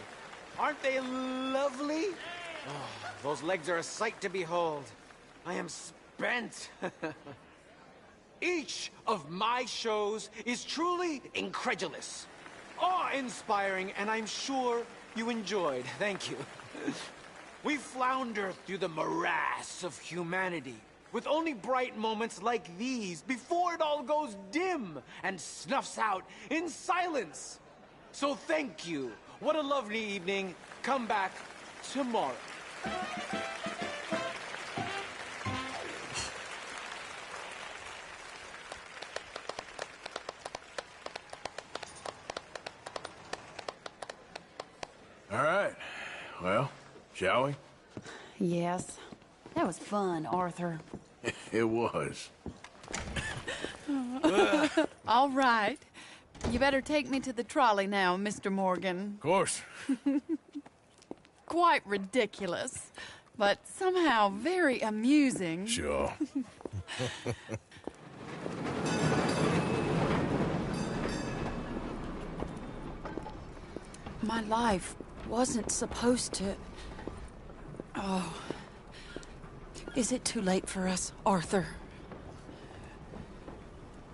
Aren't they lovely? Oh, those legs are a sight to behold. I am spent. Each of my shows is truly incredulous, awe-inspiring, and I'm sure you enjoyed. Thank you. We flounder through the morass of humanity, with only bright moments like these before it all goes dim and snuffs out in silence. So thank you. What a lovely evening. Come back tomorrow. All right. Well, shall we? Yes. That was fun, Arthur. It was. All right. You better take me to the trolley now, Mr. Morgan. Of course. Quite ridiculous, but somehow very amusing. Sure. My life wasn't supposed to... Oh. Is it too late for us, Arthur?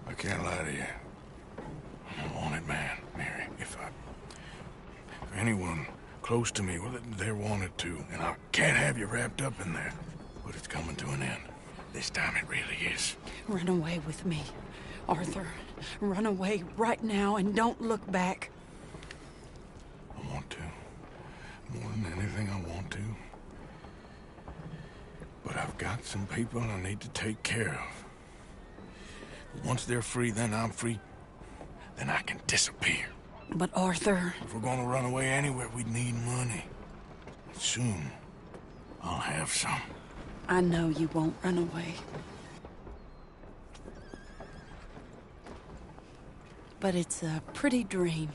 I can't lie to you. I'm a wanted man, Mary. If anyone close to me, well, they're wanted too. And I can't have you wrapped up in there. But it's coming to an end. This time it really is. Run away with me, Arthur. Run away right now and don't look back. I want to. More than anything, I want to. But I've got some people I need to take care of. Once they're free, then I'm free. Then I can disappear. But Arthur... If we're gonna run away anywhere, we need money. Soon, I'll have some. I know you won't run away. But it's a pretty dream.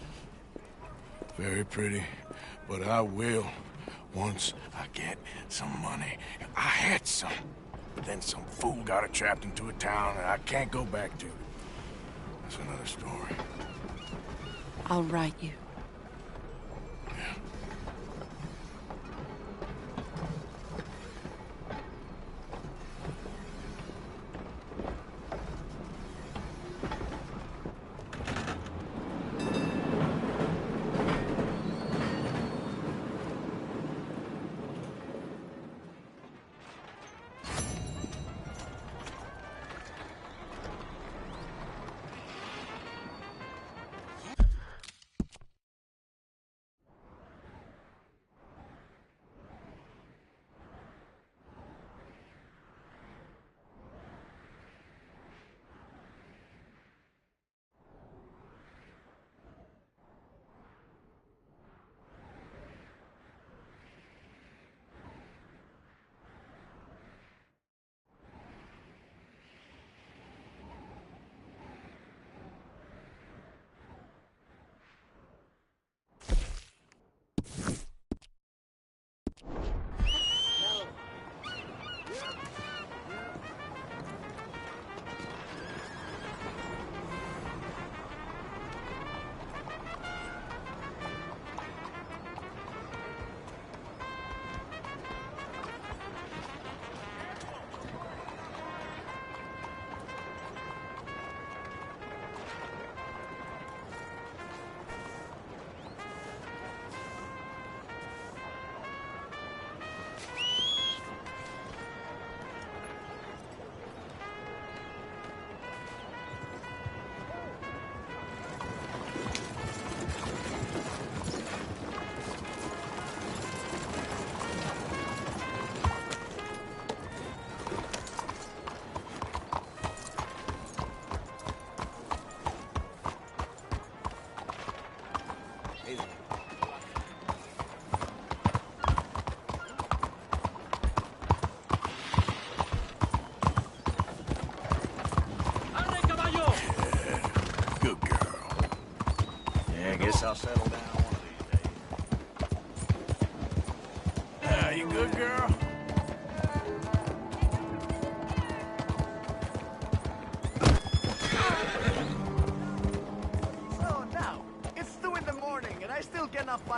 Very pretty. But I will, once I get some money. I had some. But then some fool got it trapped into a town that I can't go back to. That's another story. I'll write you. I'll settle down one of these days. You good, girl? Oh, no. It's two in the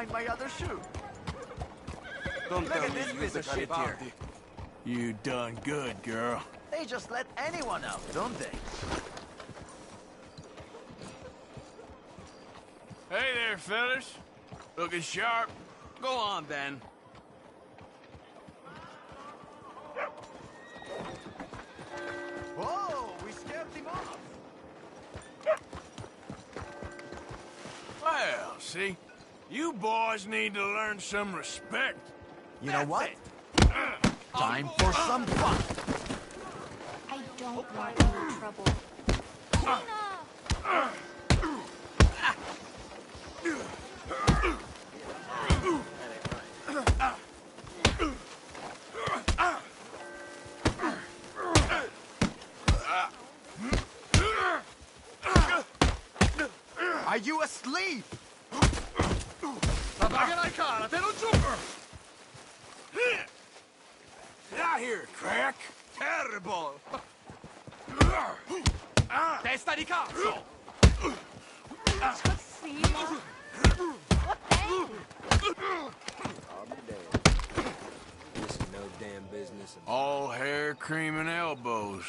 find my other shoe. Don't Look at this piece of shit here. You done good, girl. They just let anyone out, don't they? Hey there, fellas. Looking sharp. Go on, then. Whoa, we scared him off. Well, see, you boys need to learn some respect. You know what? Time for some fun. I don't want any trouble. Are you asleep? Get out here, crack. Terrible! Testa di cazzo! This is no damn business. All hair, cream, and elbows.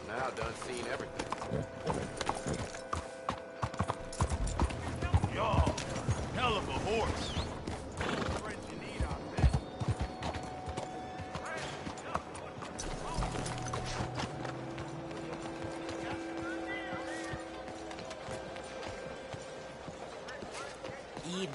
Now done seen everything. Y'all, hell of a horse. Eid.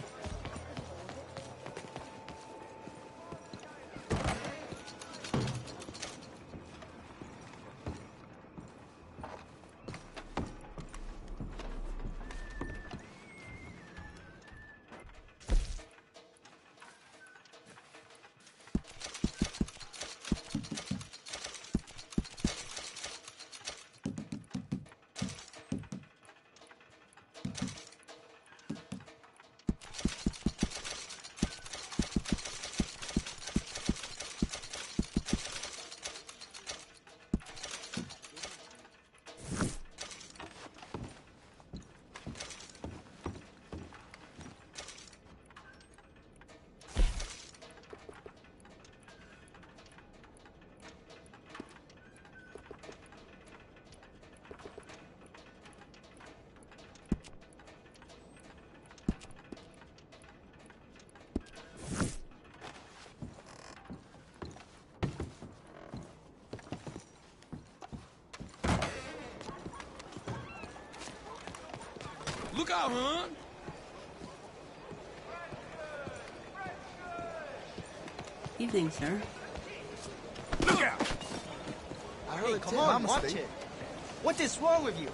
Look out, hon! Evening, sir. Look out! I heard come on, watch it. What is wrong with you?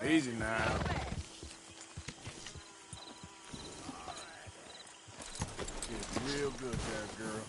Easy now. Get real good there, girl.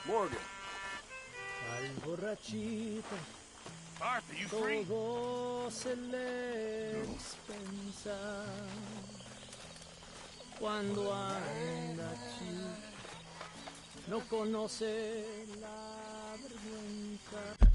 Morgan. Al borrachito. Arthur, you free? Todo se le dispensa cuando anda chico, no conoce la vergüenza.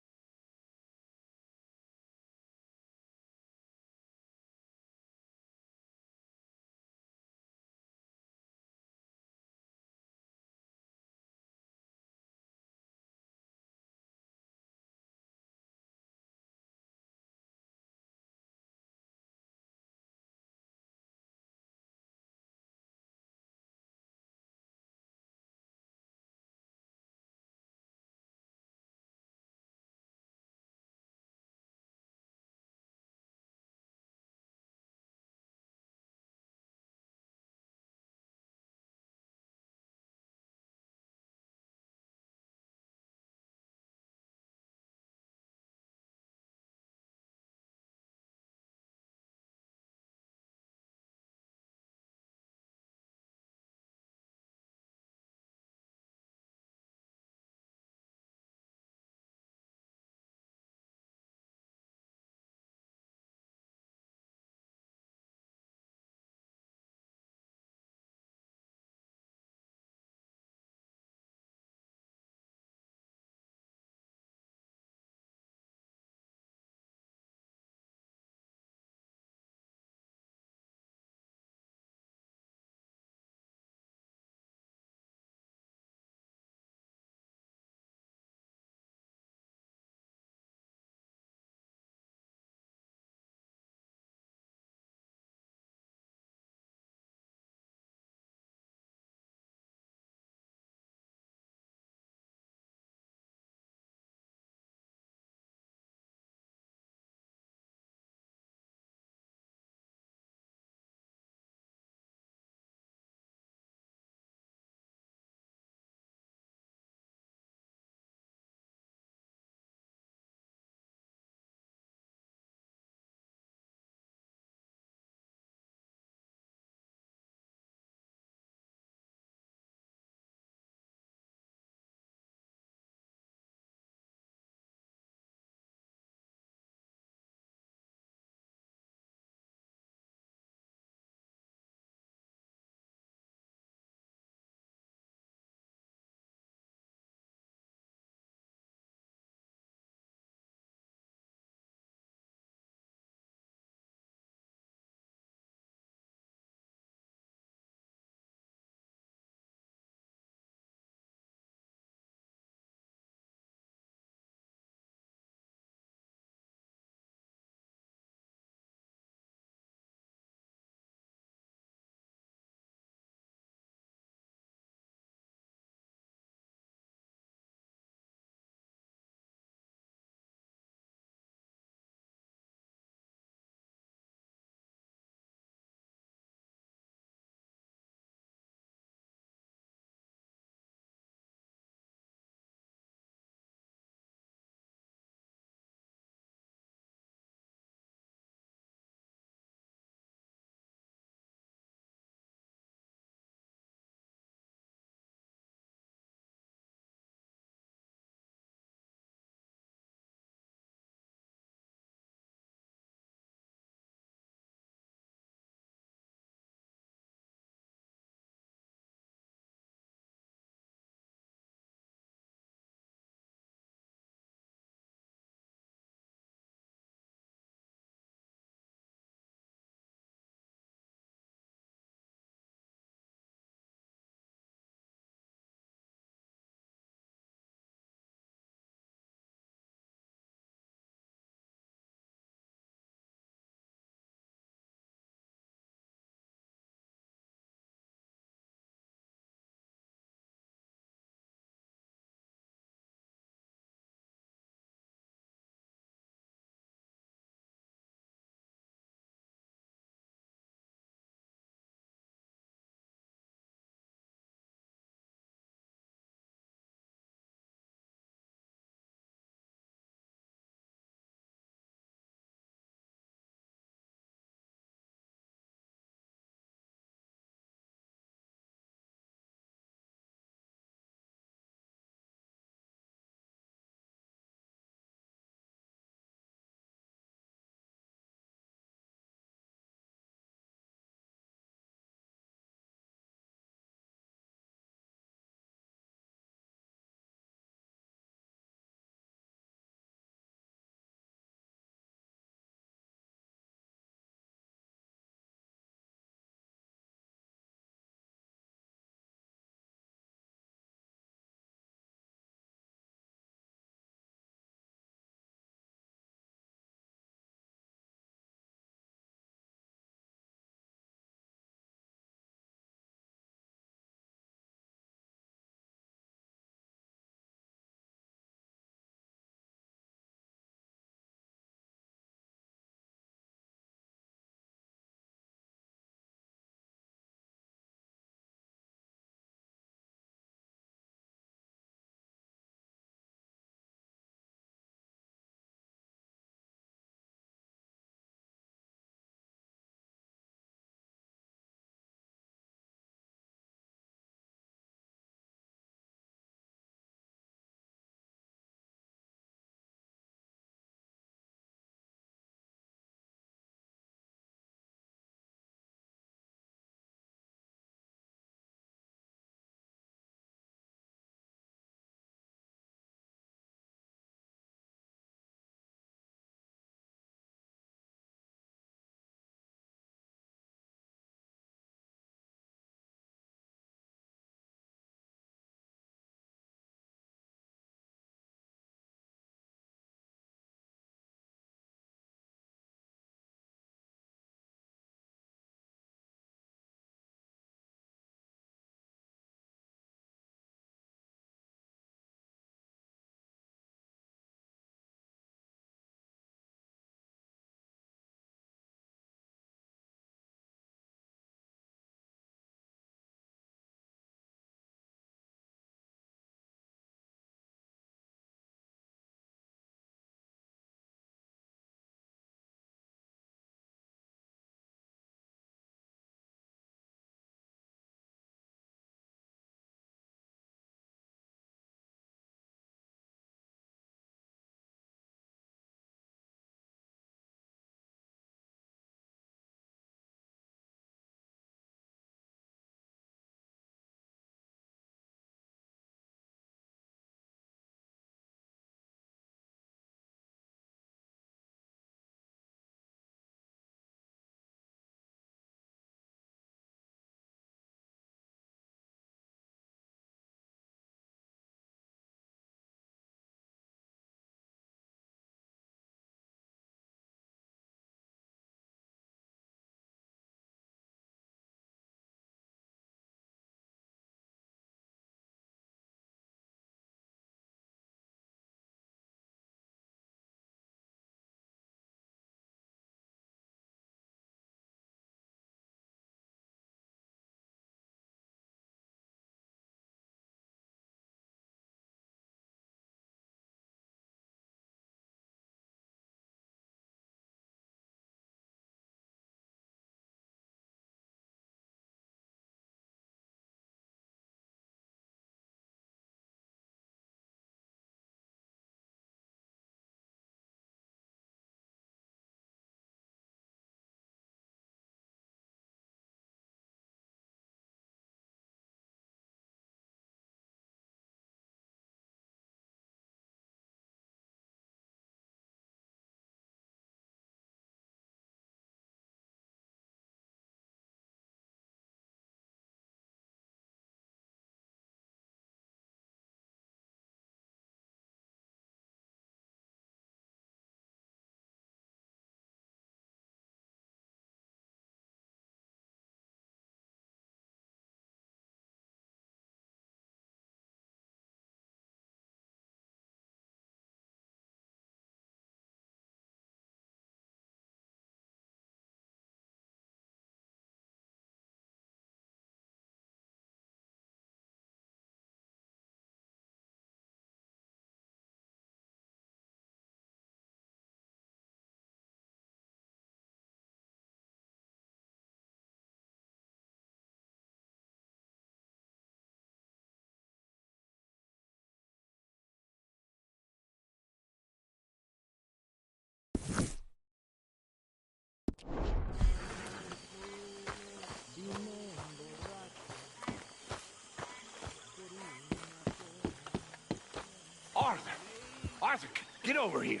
Arthur, get over here.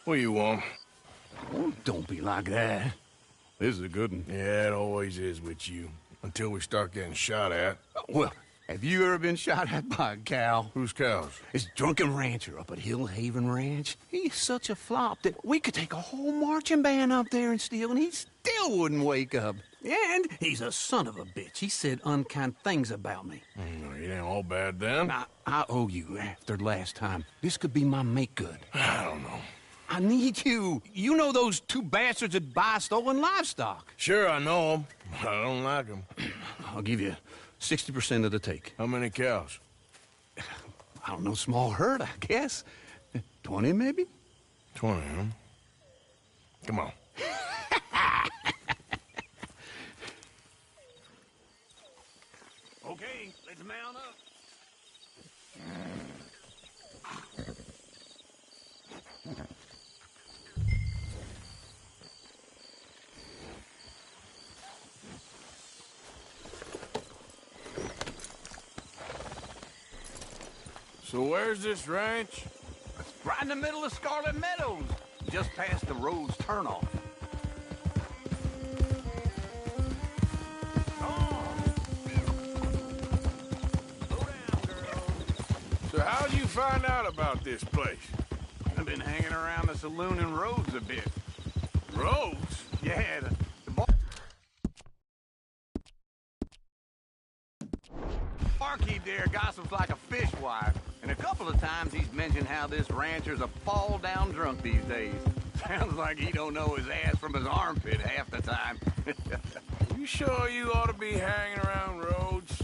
What do you want? Oh, don't be like that. This is a good one. Yeah, it always is with you. Until we start getting shot at. Well, have you ever been shot at by a cow? Whose cows? This drunken rancher up at Hill Haven Ranch. He's such a flop that we could take a whole marching band up there and steal, and he still wouldn't wake up. And he's a son of a bitch. He said unkind things about me. It ain't all bad then. I owe you after last time. This could be my make-good. I don't know. I need you. You know those two bastards that buy stolen livestock. Sure, I know them. I don't like them. I'll give you 60% of the take. How many cows? I don't know, small herd, I guess. 20, maybe? 20, huh? Come on. Okay, let's mount up. So where's this ranch? It's right in the middle of Scarlet Meadows, just past the road's turnoff. So how'd you find out about this place? I've been hanging around the saloon and roads a bit. Roads? Yeah, the barkeep there gossips like a fishwife, and a couple of times he's mentioned how this rancher's a fall-down drunk these days. Sounds like he don't know his ass from his armpit half the time. You sure you ought to be hanging around roads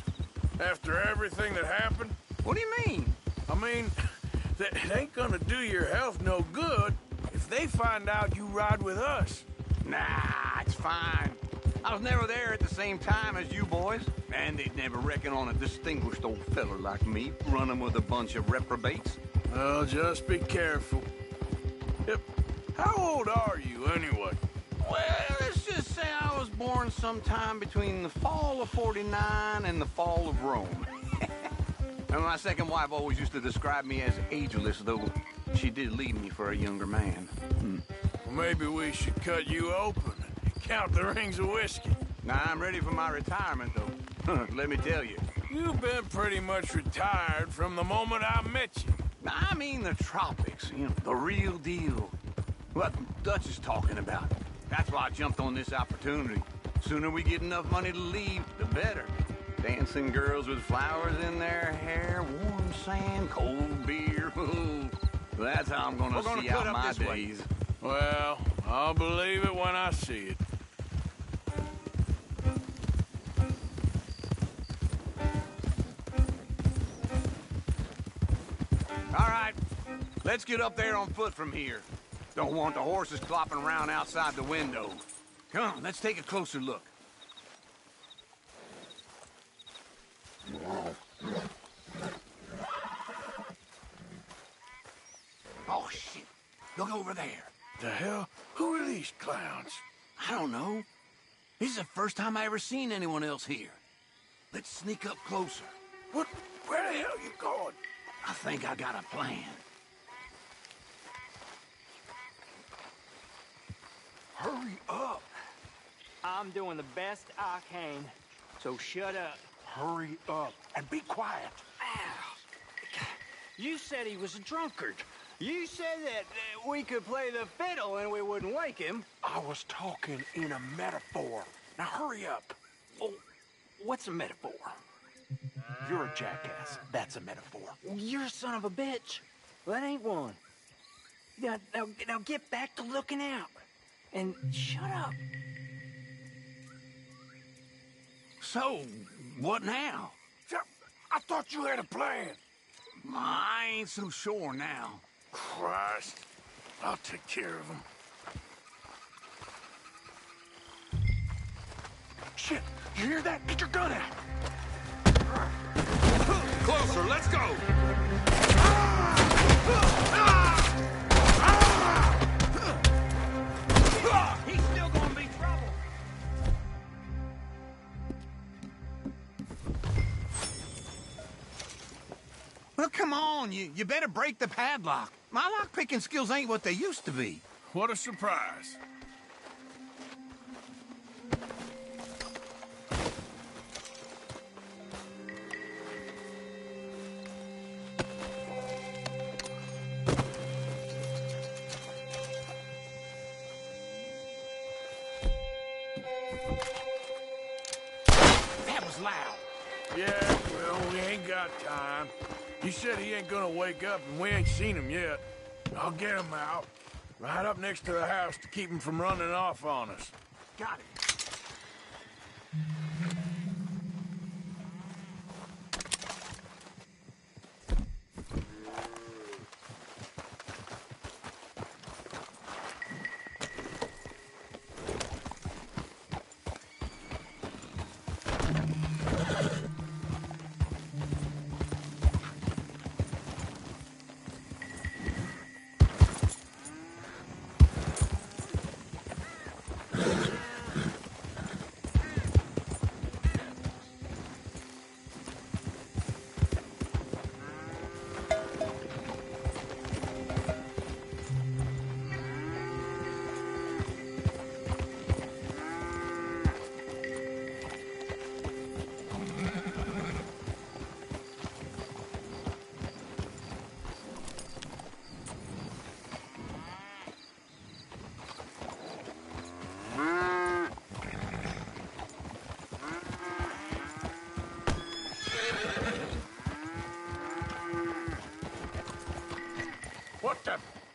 after everything that happened? What do you mean? I mean, that it ain't gonna do your health no good if they find out you ride with us. Nah, it's fine. I was never there at the same time as you boys, and they'd never reckon on a distinguished old feller like me running with a bunch of reprobates. Well, just be careful. Yep. How old are you, anyway? Well, let's just say I was born sometime between the fall of '49 and the fall of Rome. And my second wife always used to describe me as ageless, though she did leave me for a younger man. Well, maybe we should cut you open and count the rings of whiskey. Now, I'm ready for my retirement, though. Let me tell you. You've been pretty much retired from the moment I met you. I mean the tropics, you know, the real deal. What Dutch is talking about. That's why I jumped on this opportunity. Sooner we get enough money to leave, the better. Dancing girls with flowers in their hair, warm sand, cold beer. Ooh, that's how I'm gonna see out my days. Well, I'll believe it when I see it. All right, let's get up there on foot from here. Don't want the horses clopping around outside the window. Come on, let's take a closer look. Oh, shit. Look over there. The hell? Who are these clowns? I don't know. This is the first time I ever seen anyone else here. Let's sneak up closer. What? Where the hell are you going? I think I got a plan. Hurry up. I'm doing the best I can, so shut up. Hurry up and be quiet. You said he was a drunkard. You said that we could play the fiddle and we wouldn't wake him. I was talking in a metaphor. Now hurry up. Oh, what's a metaphor? You're a jackass. That's a metaphor. You're a son of a bitch. Well, that ain't one. Now get back to looking out. And shut up. So, what now? I thought you had a plan. I ain't so sure now. Christ. I'll take care of him. Shit, you hear that? Get your gun out. Closer, let's go! He's still gonna be trouble. you better break the padlock. My lock-picking skills ain't what they used to be. What a surprise. That was loud. Yeah, well, we ain't got time. He said he ain't gonna wake up, and we ain't seen him yet. I'll get him out. Right up next to the house to keep him from running off on us. Got it.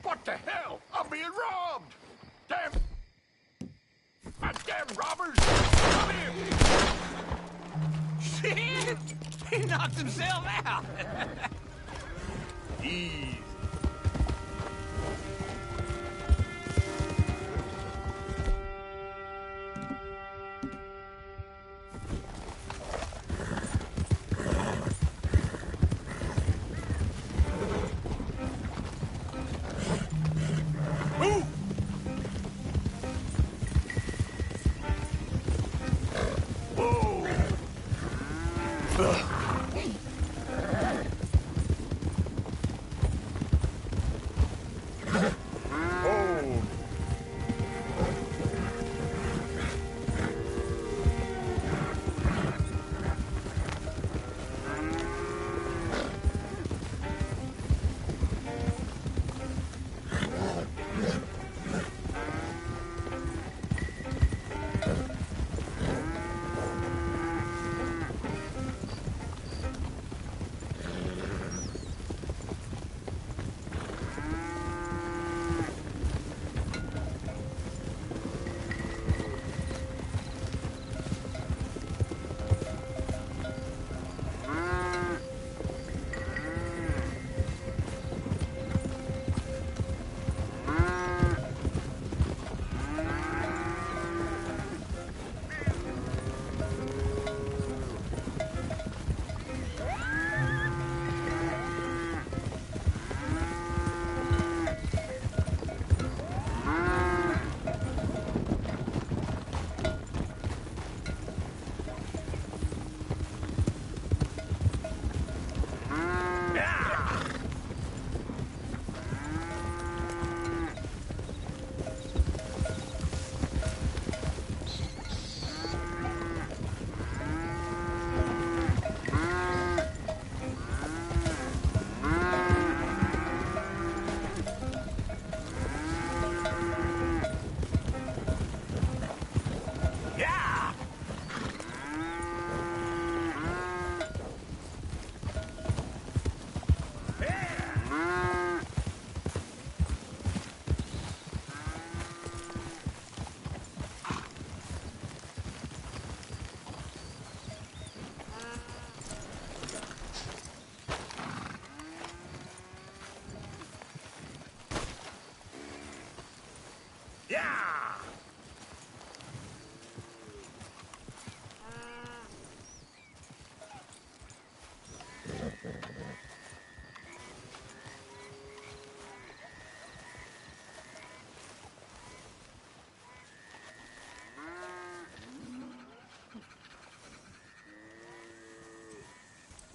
What the hell? I'm being robbed! Damn! Damn robbers! Come here! Shit! He knocked himself out! Easy.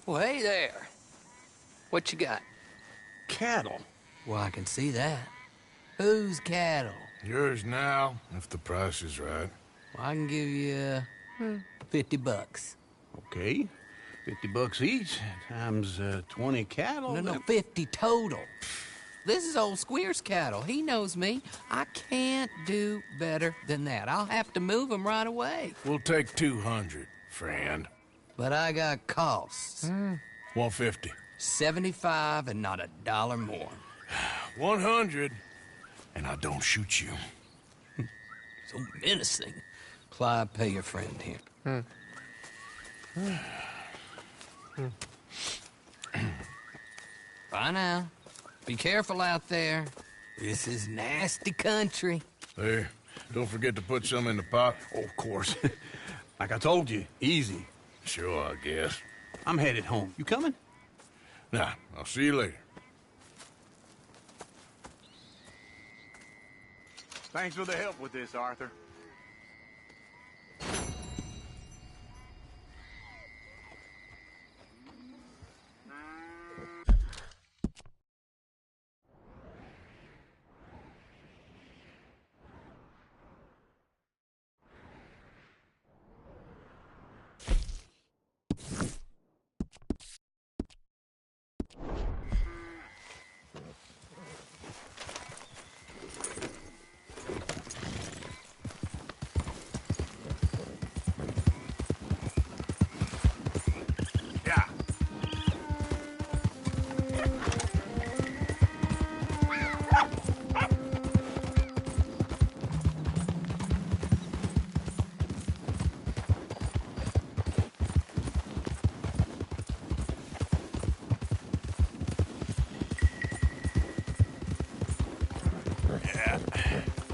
Well, hey there. What you got? cattle. Well, I can see that. Whose cattle? Yours now, if the price is right. Well, I can give you $50. Okay. $50 each, times 20 cattle. No, 50 total. This is old Squeer's cattle. He knows me. I can't do better than that. I'll have to move him right away. We'll take 200, friend. But I got costs. 150. 75 and not a dollar more. 100, and I don't shoot you. So menacing. Clyde, pay your friend here. Bye now. Be careful out there. This is nasty country. There, don't forget to put some in the pot. Oh, of course. Like I told you, easy. Sure, I guess. I'm headed home. You coming? Nah, I'll see you later. Thanks for the help with this, Arthur.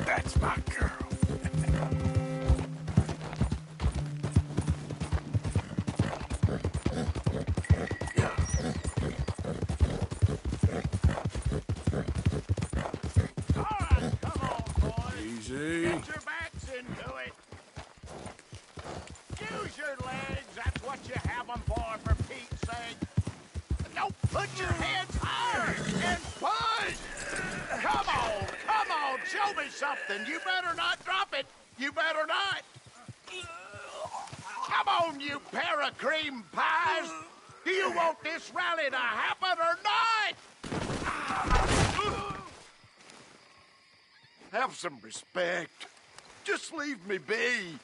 That's my girl. Easy. Get your backs into it. Use your legs. That's what you have them for Pete's sake. Don't put your hands higher and push. Come on, show me something. You better not drop it. You better not. Come on, you pair of cream pies. Do you want this rally to happen or not? Have some respect. Just leave me be.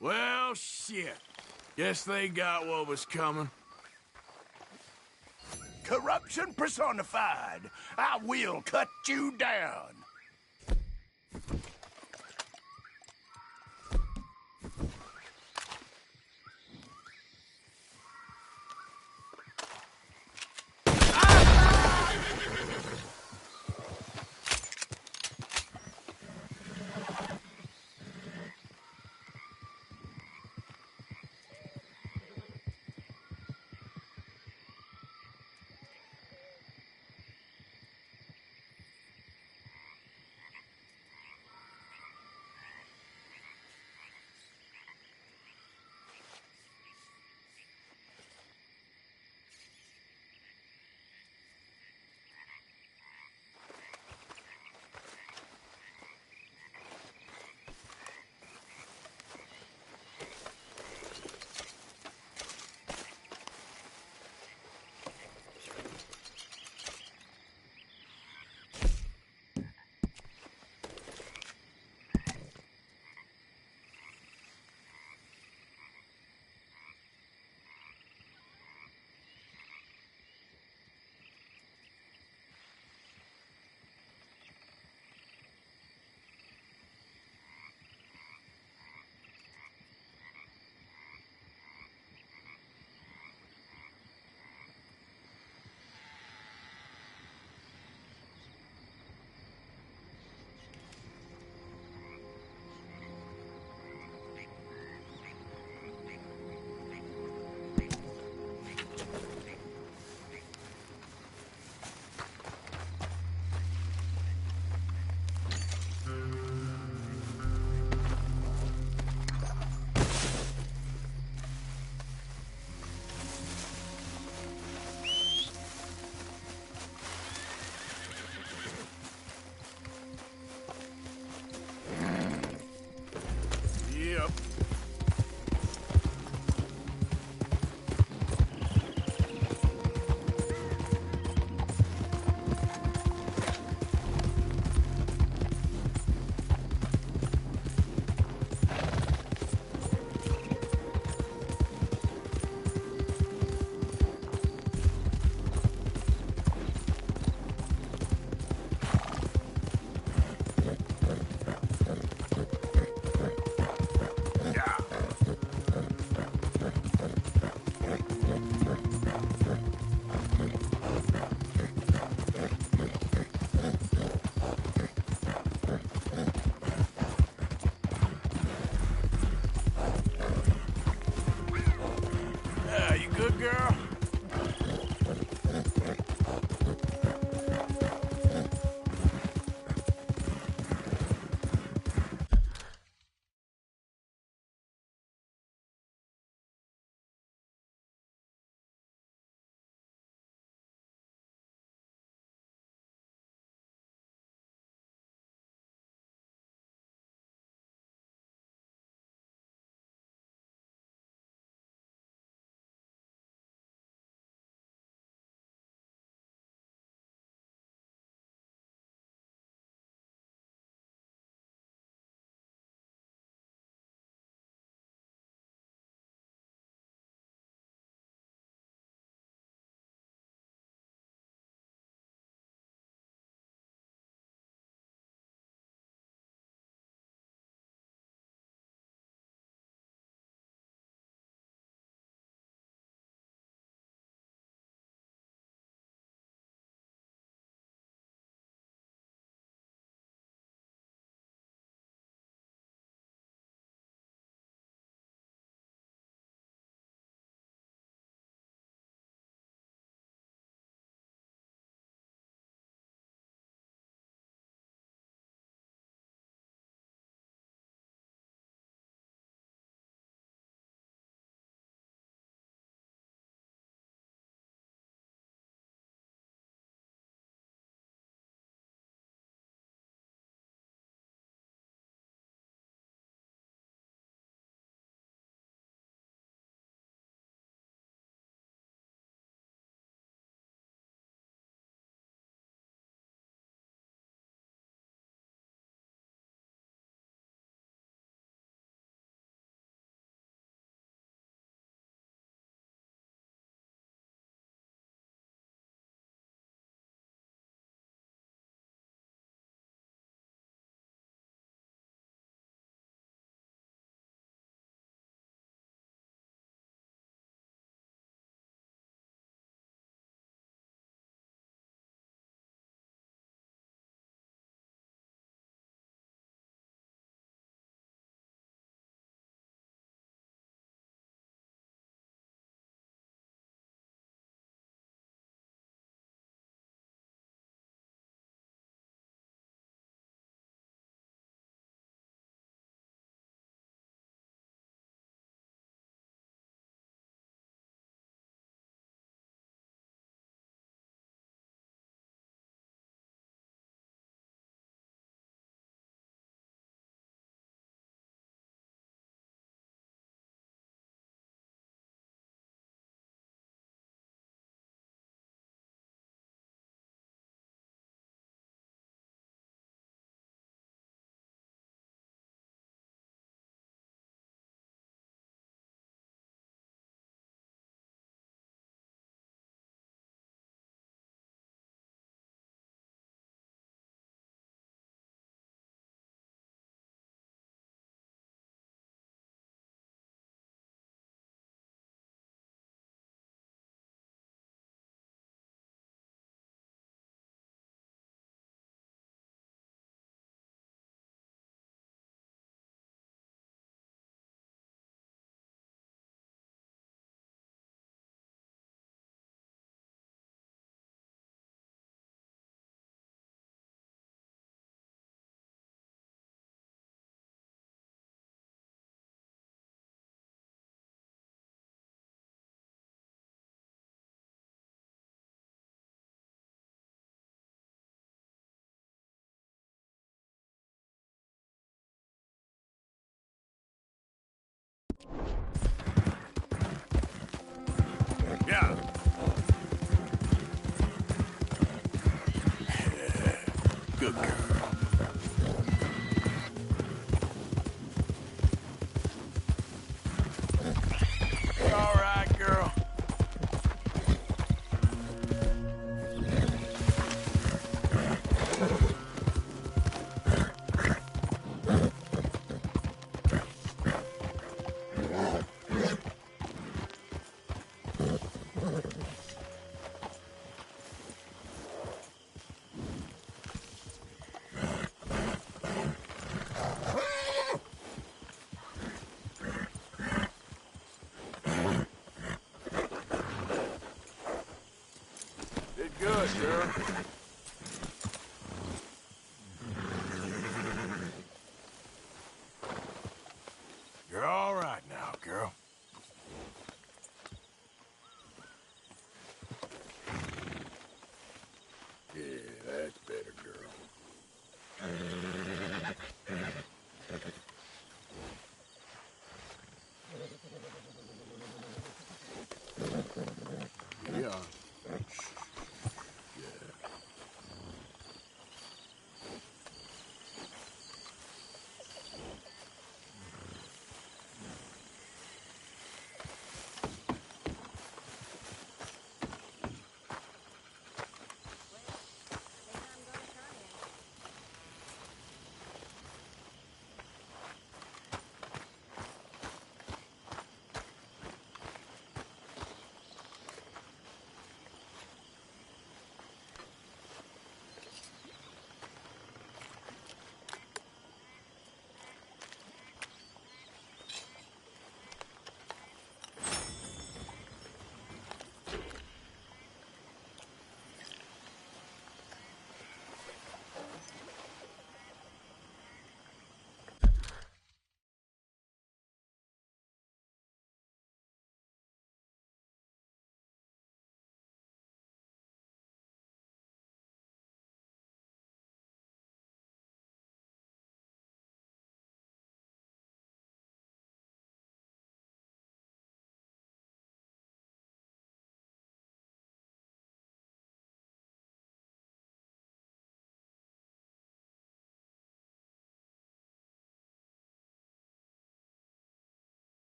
Well, shit. Guess they got what was coming. Corruption personified. I will cut you down. Yeah. Good girl. All right, girl. Did good, girl. You're all right now, girl. Yeah, that's better, girl. Yeah.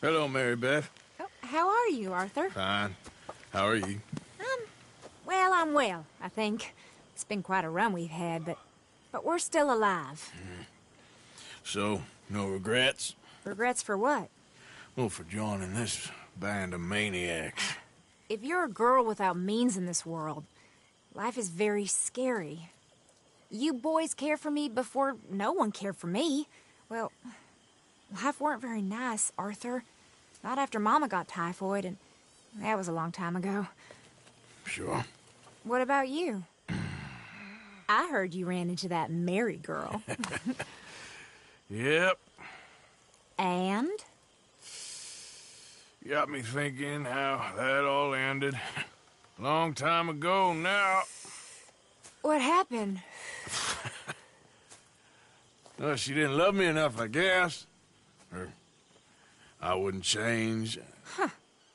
Hello, Mary Beth. Oh, how are you, Arthur? Fine. How are you? Well, I'm well, I think. It's been quite a run we've had, but we're still alive. So, no regrets? Regrets for what? Well, for joining this band of maniacs. If you're a girl without means in this world, life is very scary. You boys cared for me before no one cared for me. Well, life weren't very nice, Arthur. Not after Mama got typhoid, and that was a long time ago. Sure. What about you? I heard you ran into that Mary girl. Yep. And? Got me thinking how that all ended. Long time ago now. What happened? Well, she didn't love me enough, I guess. Or I wouldn't change. Huh.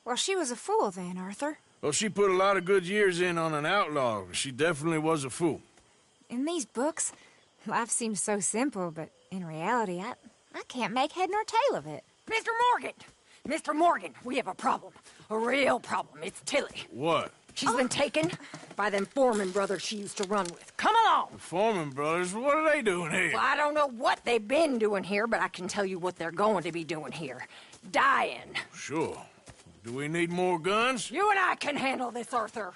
Well, she was a fool then, Arthur. Well, she put a lot of good years in on an outlaw. She definitely was a fool. In these books, life seems so simple, but in reality, I can't make head nor tail of it. Mr. Morgan! Mr. Morgan, we have a problem. A real problem. It's Tilly. What? She's been taken by them Foreman brothers she used to run with. Come along! The Foreman brothers? What are they doing here? Well, I don't know what they've been doing here, but I can tell you what they're going to be doing here. Dying. Sure. Do we need more guns? You and I can handle this, Arthur.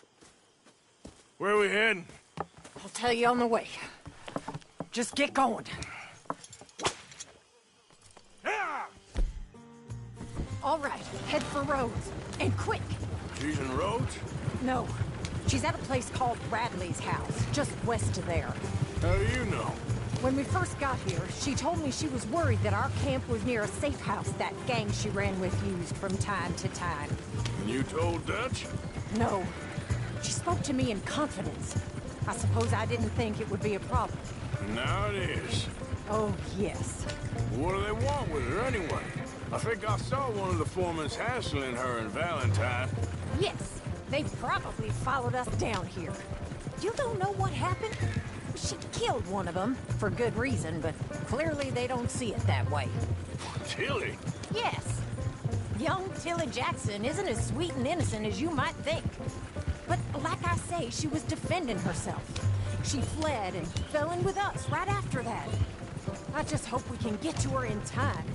Where are we heading? I'll tell you on the way. Just get going. All right, head for Rhodes. And quick. She's in Rhodes? No. She's at a place called Radley's house, just west of there. How do you know? When we first got here, she told me she was worried that our camp was near a safe house that gang she ran with used from time to time. And you told Dutch? No. She spoke to me in confidence. I suppose I didn't think it would be a problem. Now it is. Oh, yes. What do they want with her anyway? I think I saw one of the foremans hassling her and Valentine. Yes. They probably followed us down here. You don't know what happened? She killed one of them, for good reason, but clearly they don't see it that way. Tilly? Yes. Young Tilly Jackson isn't as sweet and innocent as you might think. But like I say, she was defending herself. She fled and fell in with us right after that. I just hope we can get to her in time.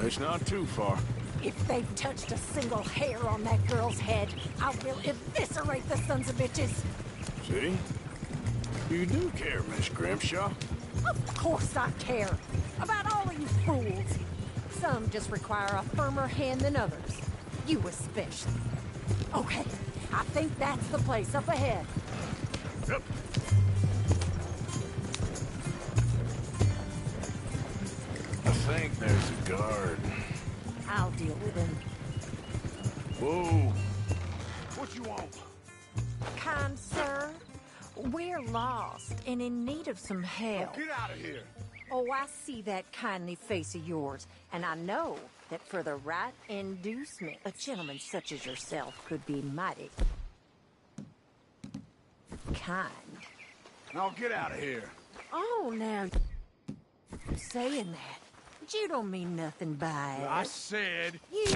It's not too far. If they've touched a single hair on that girl's head, I will eviscerate the sons of bitches. See? You do care, Miss Grimshaw. Of course I care. About all of you fools. Some just require a firmer hand than others. You especially. Okay, I think that's the place up ahead. Yep. I think there's a guard. I'll deal with him. Whoa. What you want? Kind sir, we're lost and in need of some help. Get out of here. Oh, I see that kindly face of yours, and I know that for the right inducement, a gentleman such as yourself could be mighty kind. Now get out of here. Oh, now you're saying that. But you don't mean nothing by it. I said... You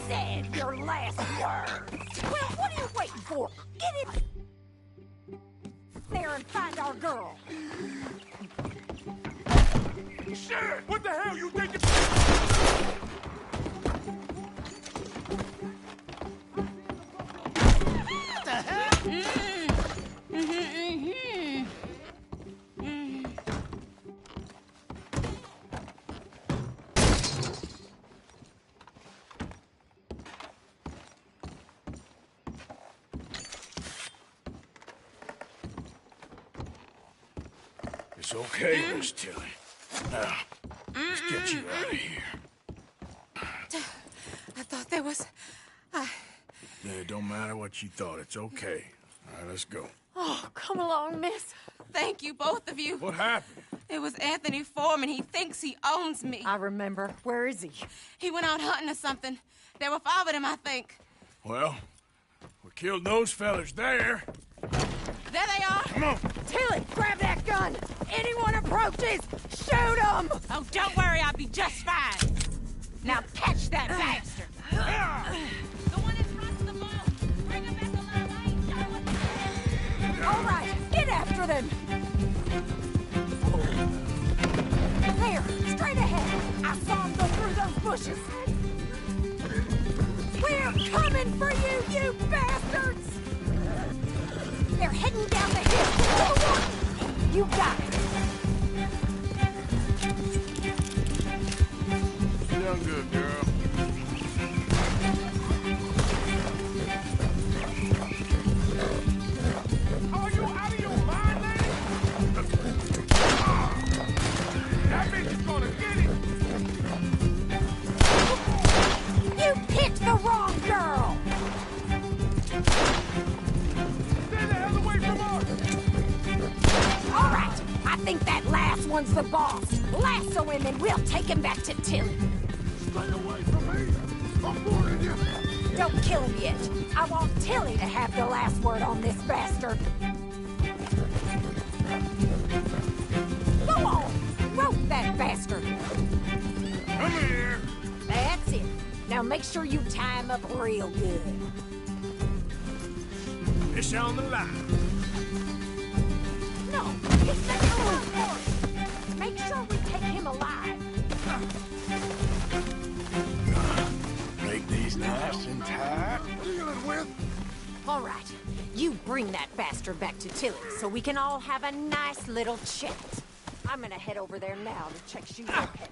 said your last words. Well, what are you waiting for? Get in there and find our girl. Shit! What the hell you think? What the hell? It's okay, Miss Tilly. Now, let's get you out of here. I thought there was... Yeah, it don't matter what you thought. It's okay. All right, let's go. Oh, come along, miss. Thank you, both of you. What happened? It was Anthony Foreman. He thinks he owns me. I remember. Where is he? He went out hunting or something. There were 5 of them, I think. Well, we killed those fellas there. There they are. Come on. Tilly, grab that gun. Anyone approaches, shoot them. Oh, don't worry. I'll be just fine. Now catch that bastard! The one in front of the boat! Bring him back alive! I ain't done with him! All right, get after them! There, straight ahead! I saw him go through those bushes! We're coming for you, you bastards! They're heading down the hill to the water! You got it! You done good, girl. Are you out of your mind, lady? That bitch is gonna get it! You picked the wrong girl! Stay the hell away from us! All right, I think that last one's the boss. Lasso him and we'll take him back to Tilly. Stay away from me! I'm warning you! Don't kill him yet. I want Tilly to have the last word on this bastard. Go on! Rope that bastard! Come here! That's it. Now make sure you tie him up real good. Fish on the line. No, it's the killer for. Make sure we take him alive. Make these nice and tight. Dealing with? All right, you bring that bastard back to Tilly so we can all have a nice little chat. I'm gonna head over there now to check she's okay.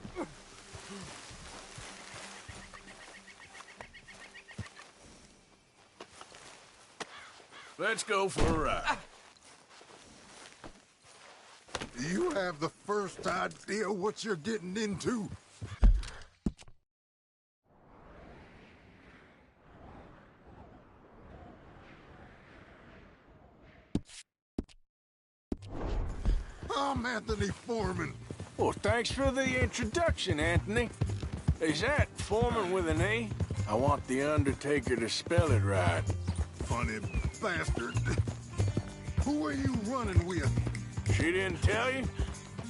Let's go for a ride. Do you have the first idea what you're getting into? I'm Anthony Foreman. Well, thanks for the introduction, Anthony. Is that Foreman with an A? I want the Undertaker to spell it right. Funny bastard. Who are you running with? She didn't tell you?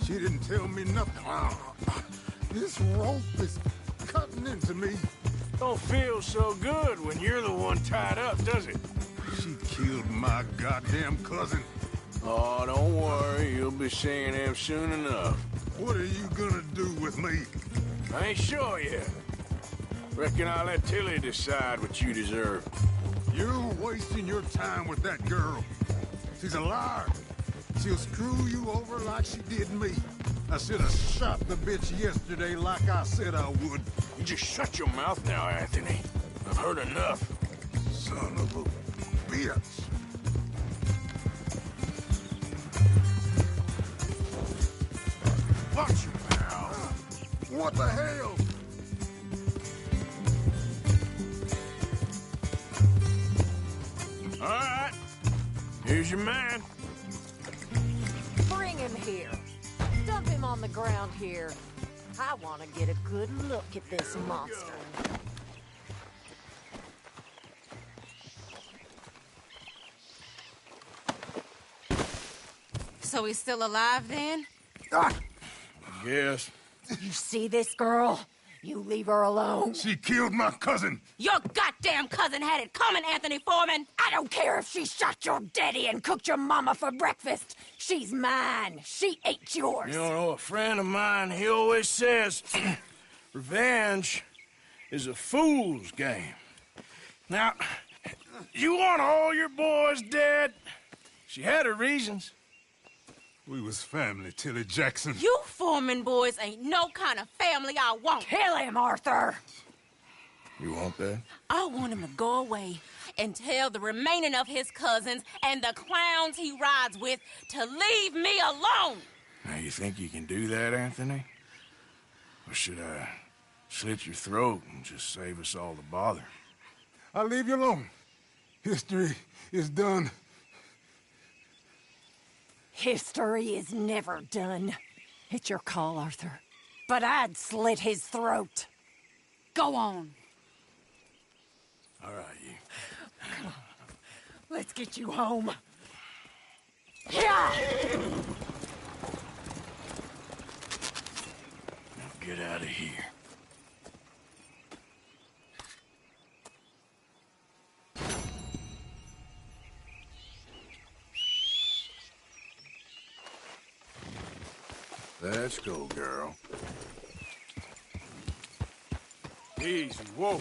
She didn't tell me nothing. This rope is cutting into me. Don't feel so good when you're the one tied up, does it? She killed my goddamn cousin. Oh, don't worry. You'll be seeing him soon enough. What are you gonna do with me? I ain't sure yet. Reckon I'll let Tilly decide what you deserve. You're wasting your time with that girl. She's a liar. She'll screw you over like she did me. I should have shot the bitch yesterday like I said I would. You just shut your mouth now, Anthony. I've heard enough. Son of a bitch. Watch your pal. What the hell? All right. Here's your man. Bring him here. Dump him on the ground here. I want to get a good look at this monster. So he's still alive then? Yes. You see this girl? You leave her alone. She killed my cousin. Your goddamn cousin had it coming, Anthony Foreman! I don't care if she shot your daddy and cooked your mama for breakfast. She's mine. She ate yours. You know, a friend of mine, he always says, revenge is a fool's game. Now, you want all your boys dead? She had her reasons. We was family, Tilly Jackson. You Foreman boys ain't no kind of family I want. Kill him, Arthur. You want that? I want him to go away and tell the remaining of his cousins and the clowns he rides with to leave me alone. Now, you think you can do that, Anthony? Or should I slit your throat and just save us all the bother? I'll leave you alone. History is done. History is never done. It's your call, Arthur. But I'd slit his throat. Go on. All right, you. Come on. Let's get you home. Yeah! Now get out of here. Let's go, girl. Easy, whoa.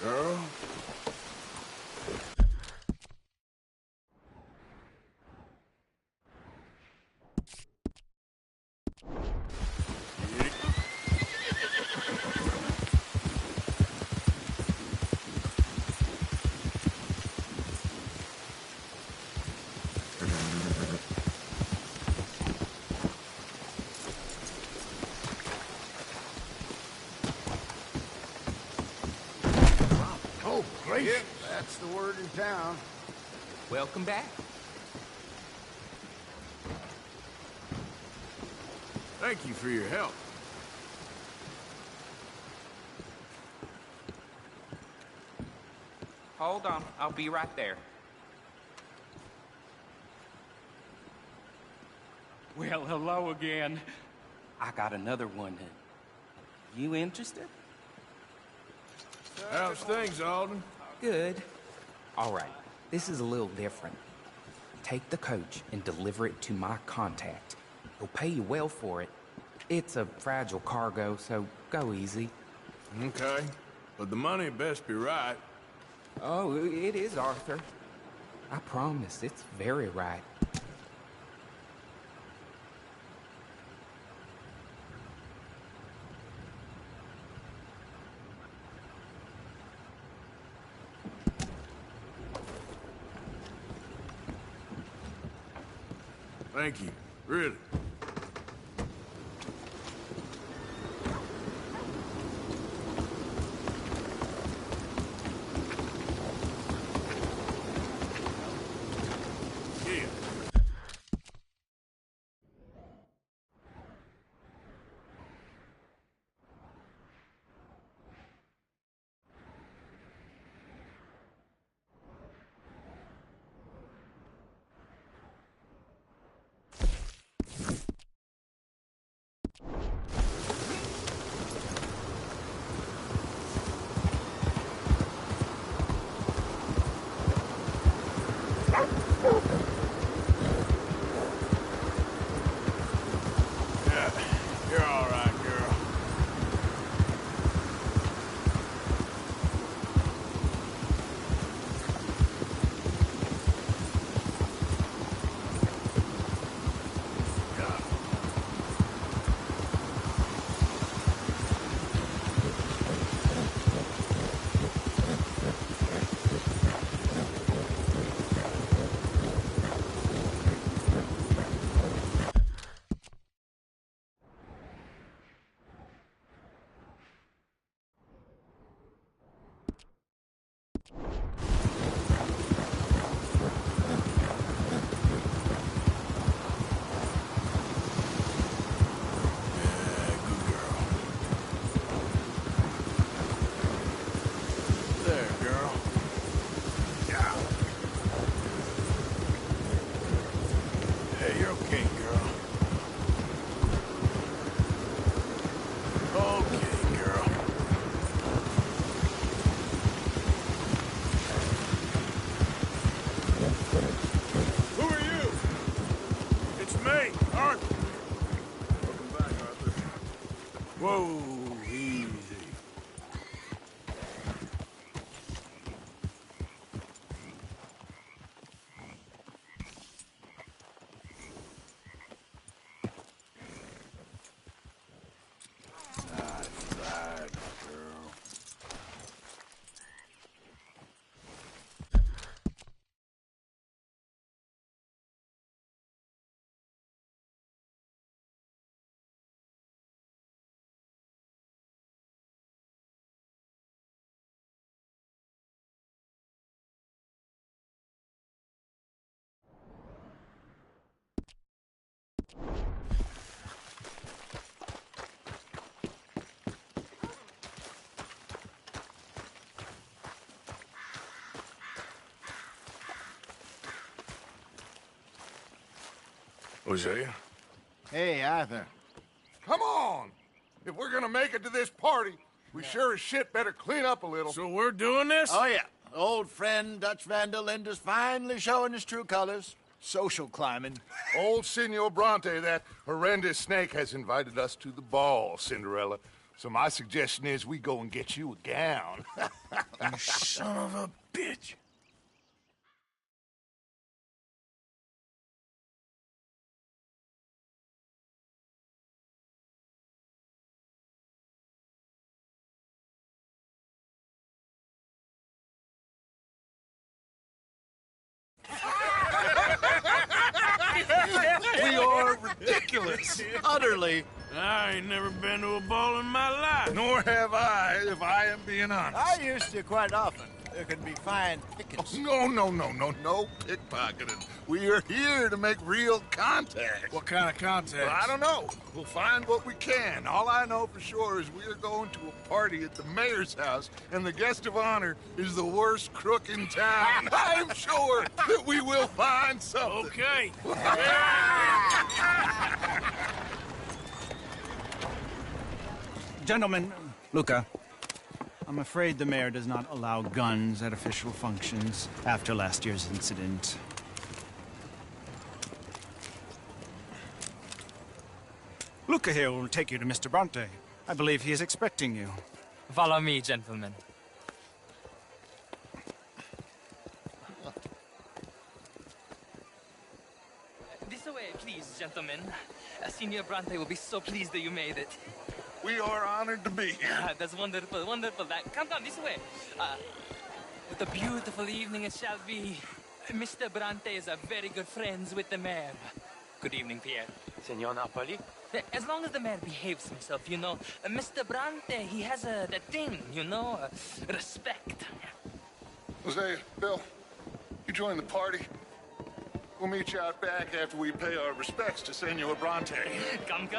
Girl? Oh, great. Yep, that's the word in town. Welcome back. Thank you for your help. Hold on, I'll be right there. Well, hello again. I got another one. You interested? How's things, Alden? Good. All right, this is a little different. Take the coach and deliver it to my contact. He'll pay you well for it. It's a fragile cargo, so go easy. Okay, but the money best be right. Oh, it is, Arthur. I promise, it's very right. Thank you, really. Yeah. Yeah, you're all right, girl. There, girl. Yeah. Hey, you're okay, girl. Okay, girl. Who are you? It's me, Arthur. Welcome back, Arthur. Whoa, easy. That's right, girl. Hosea? Hey, Arthur. Come on! If we're gonna make it to this party, we sure as shit better clean up a little. So we're doing this? Oh, yeah. Old friend Dutch Van der Linde's finally showing his true colors. Social climbing. Old Senor Bronte, that horrendous snake, has invited us to the ball, Cinderella. So my suggestion is we go and get you a gown. You son of a bitch. We are ridiculous. Utterly. I ain't never been to a ball in my life. Nor have I, if I am being honest. I used to quite often. There can be fine pickings. No pickpocketing. We are here to make real contact. What kind of contact? Well, I don't know. We'll find what we can. All I know for sure is we are going to a party at the mayor's house, and the guest of honor is the worst crook in town. I'm sure that we will find something. Okay. Gentlemen, Luca, I'm afraid the mayor does not allow guns at official functions after last year's incident. Luca here will take you to Mr. Bronte. I believe he is expecting you. Follow me, gentlemen. This way, please, gentlemen. Senior Bronte will be so pleased that you made it. We are honored to be here. That's wonderful, wonderful. Come, this way. What a beautiful evening it shall be. Mr. Bronte is very good friends with the mayor. Good evening, Pierre. Senor Napoli? As long as the mayor behaves himself, you know. Mr. Bronte, he has that thing, you know, respect. Hosea, Bill, you join the party. We'll meet you out back after we pay our respects to Senor Bronte. Come.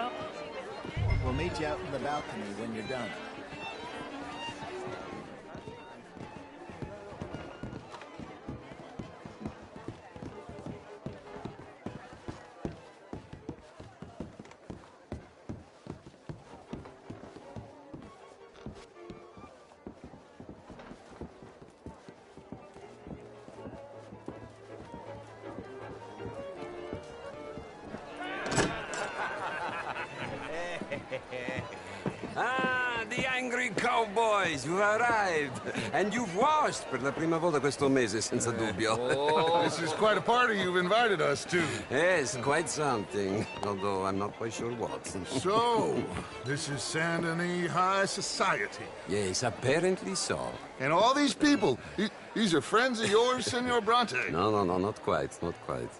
We'll meet you out in the balcony when you're done. the angry cowboys, you've arrived. And you've washed per la prima volta questo mese, senza dubbio. This is quite a party you've invited us to. Yes, quite something. Although I'm not quite sure what. So, this is Saint Denis High Society. Yes, apparently so. And all these people, these are friends of yours, Senor Bronte? No, not quite, not quite.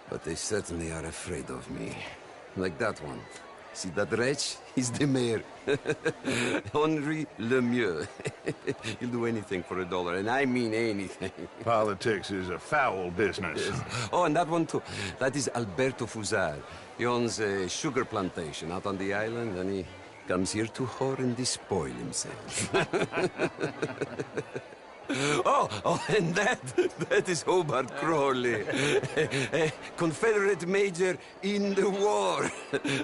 But they certainly are afraid of me. Like that one. See that wretch? He's the mayor. Henri Lemieux. He'll do anything for $1, and I mean anything. Politics is a foul business. Yes. Oh, and that one too. That is Alberto Fusar. He owns a sugar plantation out on the island, and he comes here to whore and despoil himself. Oh, and that is Hobart Crawley, a Confederate major in the war.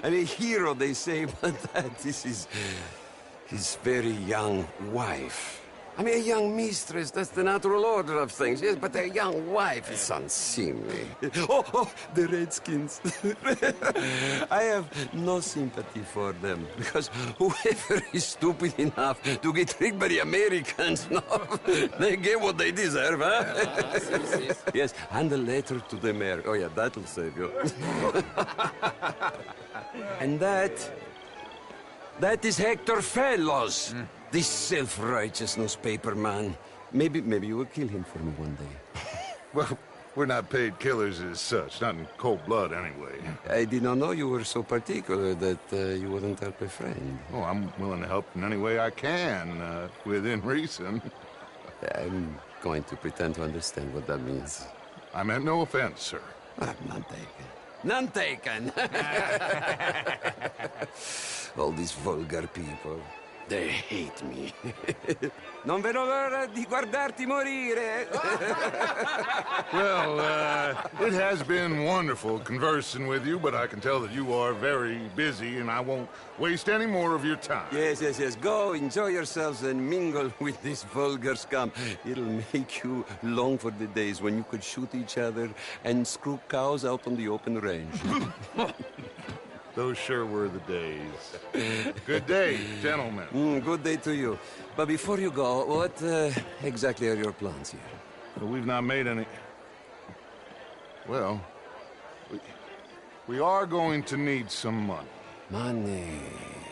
I mean, a hero, they say, but that is his very young wife. I mean, a young mistress, that's the natural order of things, yes, but a young wife is unseemly. Oh, the Redskins. I have no sympathy for them, because whoever is stupid enough to get tricked by the Americans, no, they get what they deserve, huh? Yes, and a letter to the mayor. Oh, yeah, that'll save you. And that is Hector Fellows. This self-righteous newspaper man. Maybe you will kill him for me one day. Well, we're not paid killers as such, not in cold blood anyway. I did not know you were so particular that you wouldn't help a friend. Oh, I'm willing to help in any way I can, within reason. I'm going to pretend to understand what that means. I meant no offense, sir. None taken. None taken! All these vulgar people. They hate me. Non vedo l'ora di guardarti morire. Well, it has been wonderful conversing with you, but I can tell that you are very busy, and I won't waste any more of your time. Yes. Go, enjoy yourselves, and mingle with this vulgar scum. It'll make you long for the days when you could shoot each other and screw cows out on the open range. Those sure were the days. Good day, gentlemen. Good day to you. But before you go, what exactly are your plans here? Well, we've not made any... Well, we are going to need some money. Money,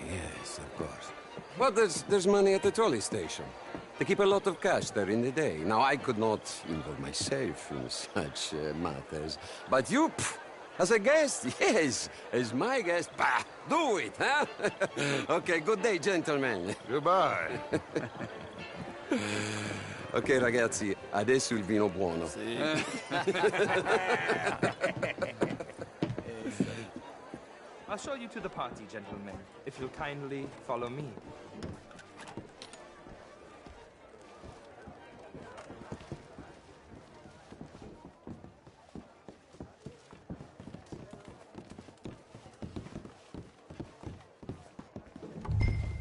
yes, of course. Well, there's money at the trolley station. They keep a lot of cash there in the day. Now, I could not involve myself in such matters. But you... As a guest? Yes. As my guest? Bah, do it, huh? Okay, good day, gentlemen. Goodbye. Ok, ragazzi, adesso il vino buono. I'll show you to the party, gentlemen, if you'll kindly follow me.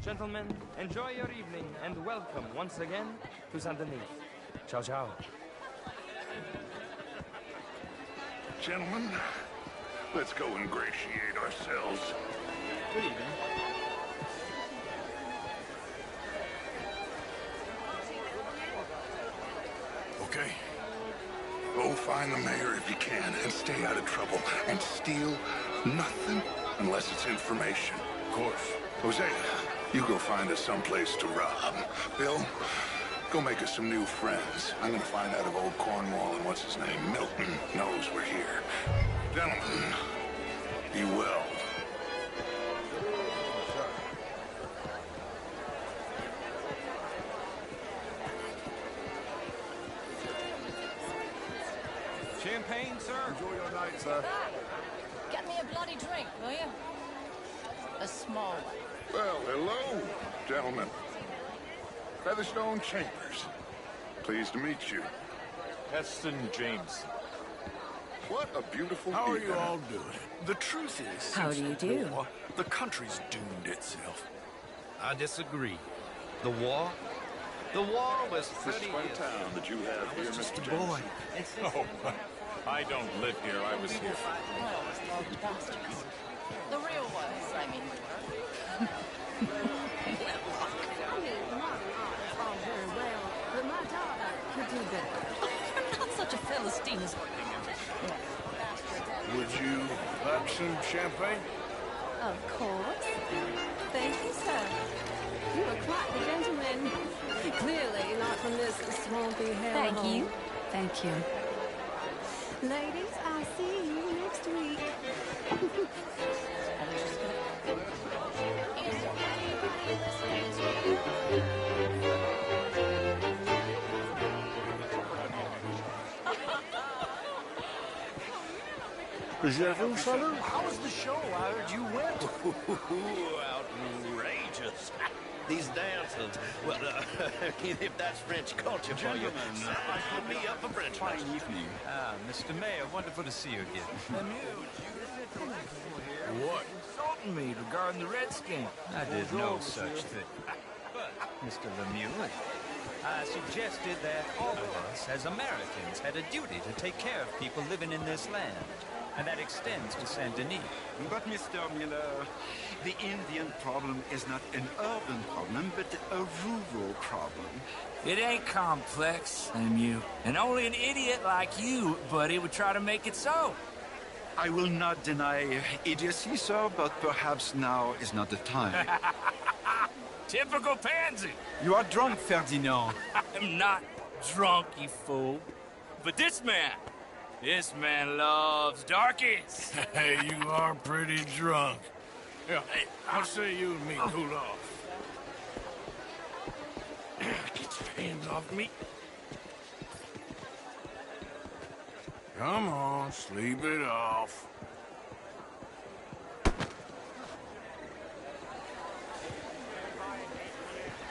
Gentlemen, enjoy your evening and welcome once again to Saint Denis. Ciao, ciao. Gentlemen, let's go ingratiate ourselves. Good evening. Okay. Go find the mayor if you can and stay out of trouble. And steal nothing unless it's information. Of course. Hosea, you go find us someplace to rob. Bill, go make us some new friends. I'm gonna find out if old Cornwall and what's his name, Milton, knows we're here. Gentlemen, be well. Champagne, sir? Enjoy your night, sir. Get me a bloody drink, will you? A small one. Well, hello, gentlemen. Featherstone Chambers. Pleased to meet you. Heston James. What a beautiful How are evening. you all doing? The truth is, How since do you the do? war, the country's doomed itself. I disagree. The war was 30 This fine years. town that you have I here, was just Mr. a boy. Jameson. Oh, I don't live here. I was here. The real ones, I mean. some champagne? Of course. Thank you, sir. You are quite the gentleman. Clearly not from this swampy hellhole. Thank you. Thank you. Ladies, I'll see you next week. Is that who, fella? How was the show? I heard you went. Outrageous. These dancers. Well, if that's French culture for you. Put me up for French. Fine evening. Ah, Mr. Mayor, wonderful to see you again. What? Insulting me regarding the Redskins. I did no such thing. But, Mr. Lemieux, I suggested that all of us, as Americans, had a duty to take care of people living in this land. And that extends to Saint Denis. But, Mr. Miller, the Indian problem is not an urban problem, but a rural problem. It ain't complex, Lemieux. And only an idiot like you, buddy, would try to make it so. I will not deny idiocy, sir, but perhaps now is not the time. Typical pansy. You are drunk, Ferdinand. I'm not drunk, you fool. But this man loves darkies. Hey, you are pretty drunk. Yeah, hey, I'll say you and me cool off. Get your hands off me. Come on, sleep it off.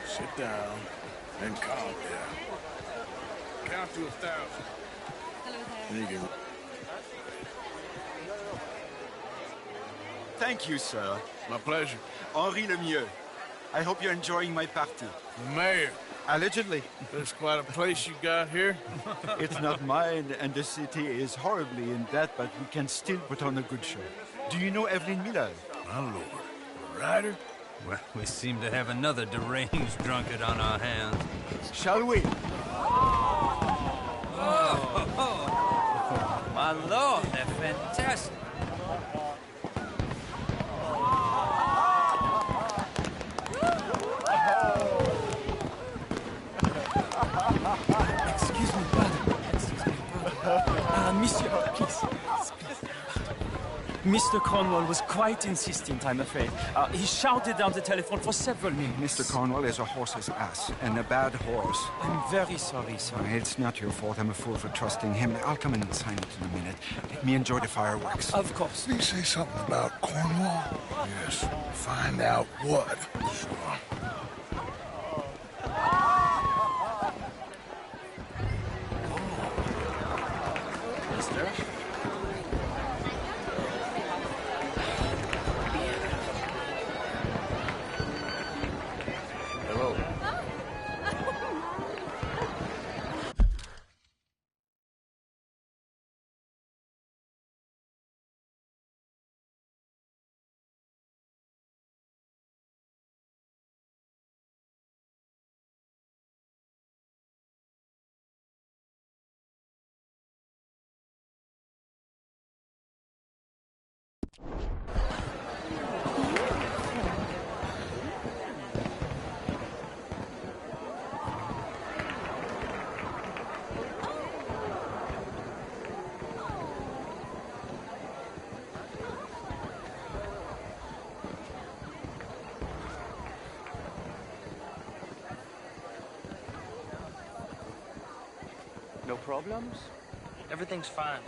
Sit down and calm down. Count to 1,000. Hello there. Thank you, sir. My pleasure. Henri Lemieux. I hope you're enjoying my party. The mayor. Allegedly. That's quite a place you got here. It's not mine, and the city is horribly in debt, but we can still put on a good show. Do you know Evelyn Miller? My lord. A writer? Well, we seem to have another deranged drunkard on our hands. Shall we? My lord, they're fantastic. Excuse me, brother. Excuse me, brother. Monsieur, please. Mr. Cornwall was quite insistent, I'm afraid. He shouted down the telephone for several minutes. Mr. Cornwall is a horse's ass, and a bad horse. I'm very sorry, sir. It's not your fault. I'm a fool for trusting him. I'll come in and sign it in a minute. Let me enjoy the fireworks. Of course. Did he say something about Cornwall? Yes. Find out what. Sure. Mister? Hello. No problems? Everything's fine.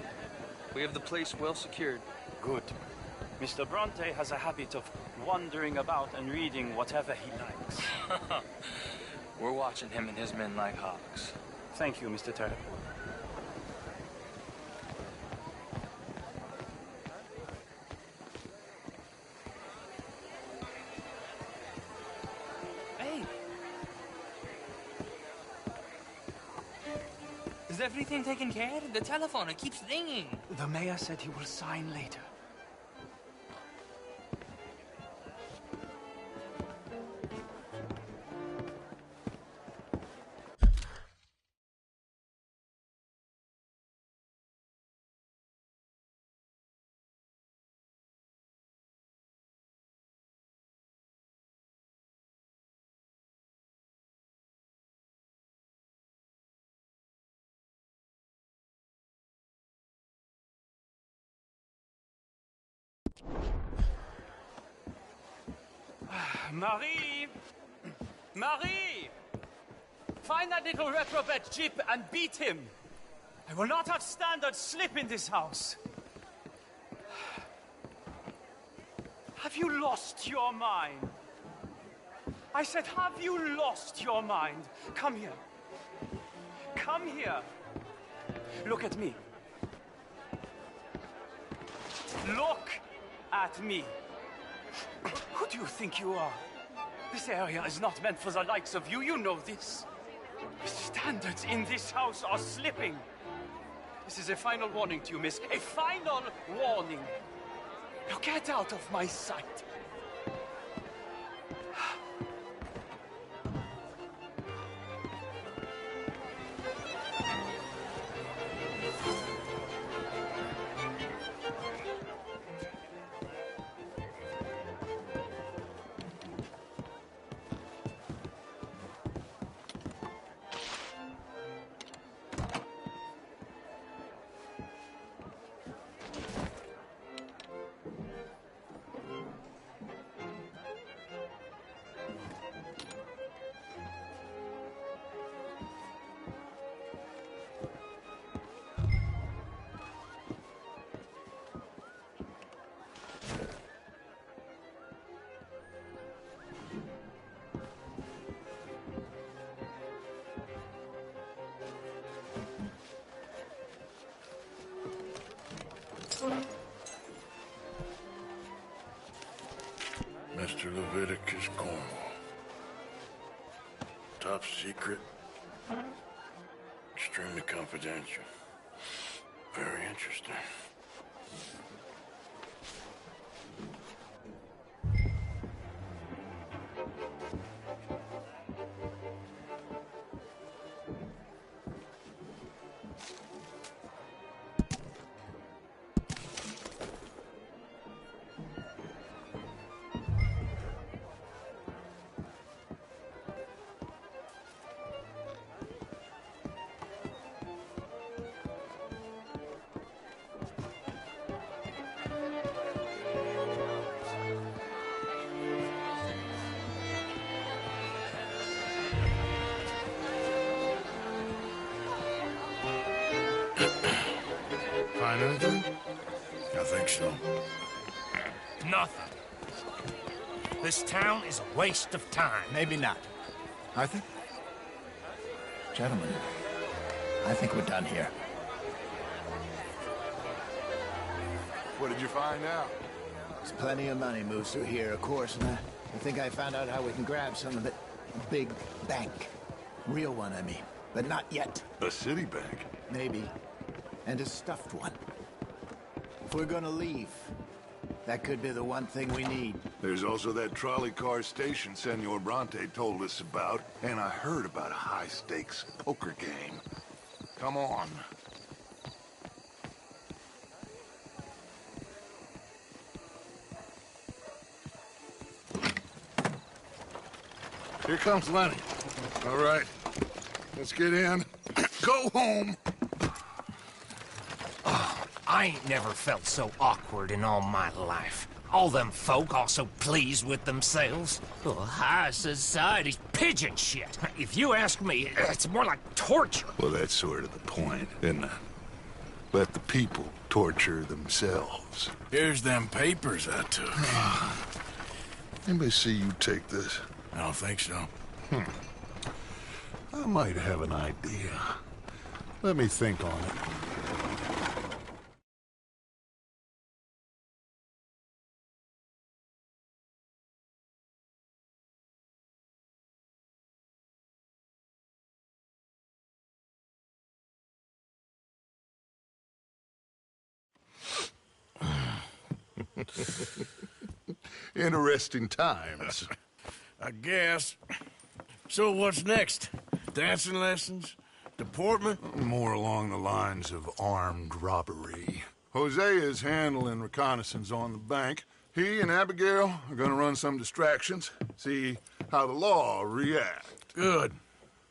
We have the place well secured. Good. Mr. Bronte has a habit of wandering about and reading whatever he likes. We're watching him and his men like hawks. Thank you, Mr. Turner. Hey! Is everything taken care of? The telephone, it keeps ringing. The mayor said he will sign later. Marie! Marie! Find that little reprobate Jip and beat him. I will not have standard slip in this house. Have you lost your mind? I said, have you lost your mind? Come here. Come here. Look at me. Look at me. Who do you think you are? This area is not meant for the likes of you. You know this. The standards in this house are slipping. This is a final warning to you, miss. A final warning. Now get out of my sight. Mr. Leviticus Cornwall. Top secret. Extremely confidential. Very interesting. Find anything? I think so. Nothing. This town is a waste of time. Maybe not. Arthur? Gentlemen, I think we're done here. What did you find out? There's plenty of money moves through here, of course, and I think I found out how we can grab some of it. A big bank. Real one, I mean. But not yet. A city bank? Maybe. And a stuffed one. If we're gonna leave, that could be the one thing we need. There's also that trolley car station Senor Bronte told us about, and I heard about a high-stakes poker game. Come on. Here comes Lenny. All right, let's get in. Go home. I ain't never felt so awkward in all my life. All them folk all so pleased with themselves. Oh, high society's pigeon shit. If you ask me, it's more like torture. Well, that's sort of the point, isn't it? Let the people torture themselves. Here's them papers I took. Anybody see you take this? I don't think so. I might have an idea. Let me think on it. Interesting times. I guess. So what's next? Dancing lessons? Deportment? More along the lines of armed robbery. Hosea is handling reconnaissance on the bank. He and Abigail are gonna run some distractions, see how the law reacts. Good.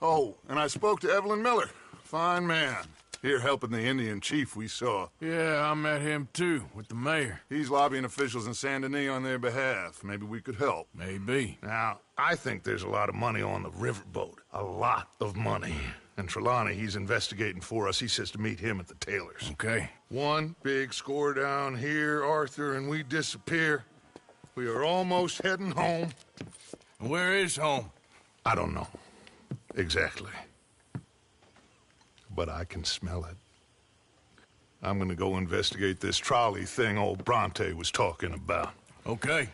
Oh, and I spoke to Evelyn Miller. Fine man. Here helping the Indian chief we saw. Yeah, I met him too, with the mayor. He's lobbying officials in Saint Denis on their behalf. Maybe we could help. Maybe. Now, I think there's a lot of money on the riverboat. A lot of money. And Trelawney, he's investigating for us. He says to meet him at the Taylor's. Okay. One big score down here, Arthur, and we disappear. We are almost heading home. Where is home? I don't know. Exactly. But I can smell it. I'm gonna go investigate this trolley thing old Bronte was talking about. Okay.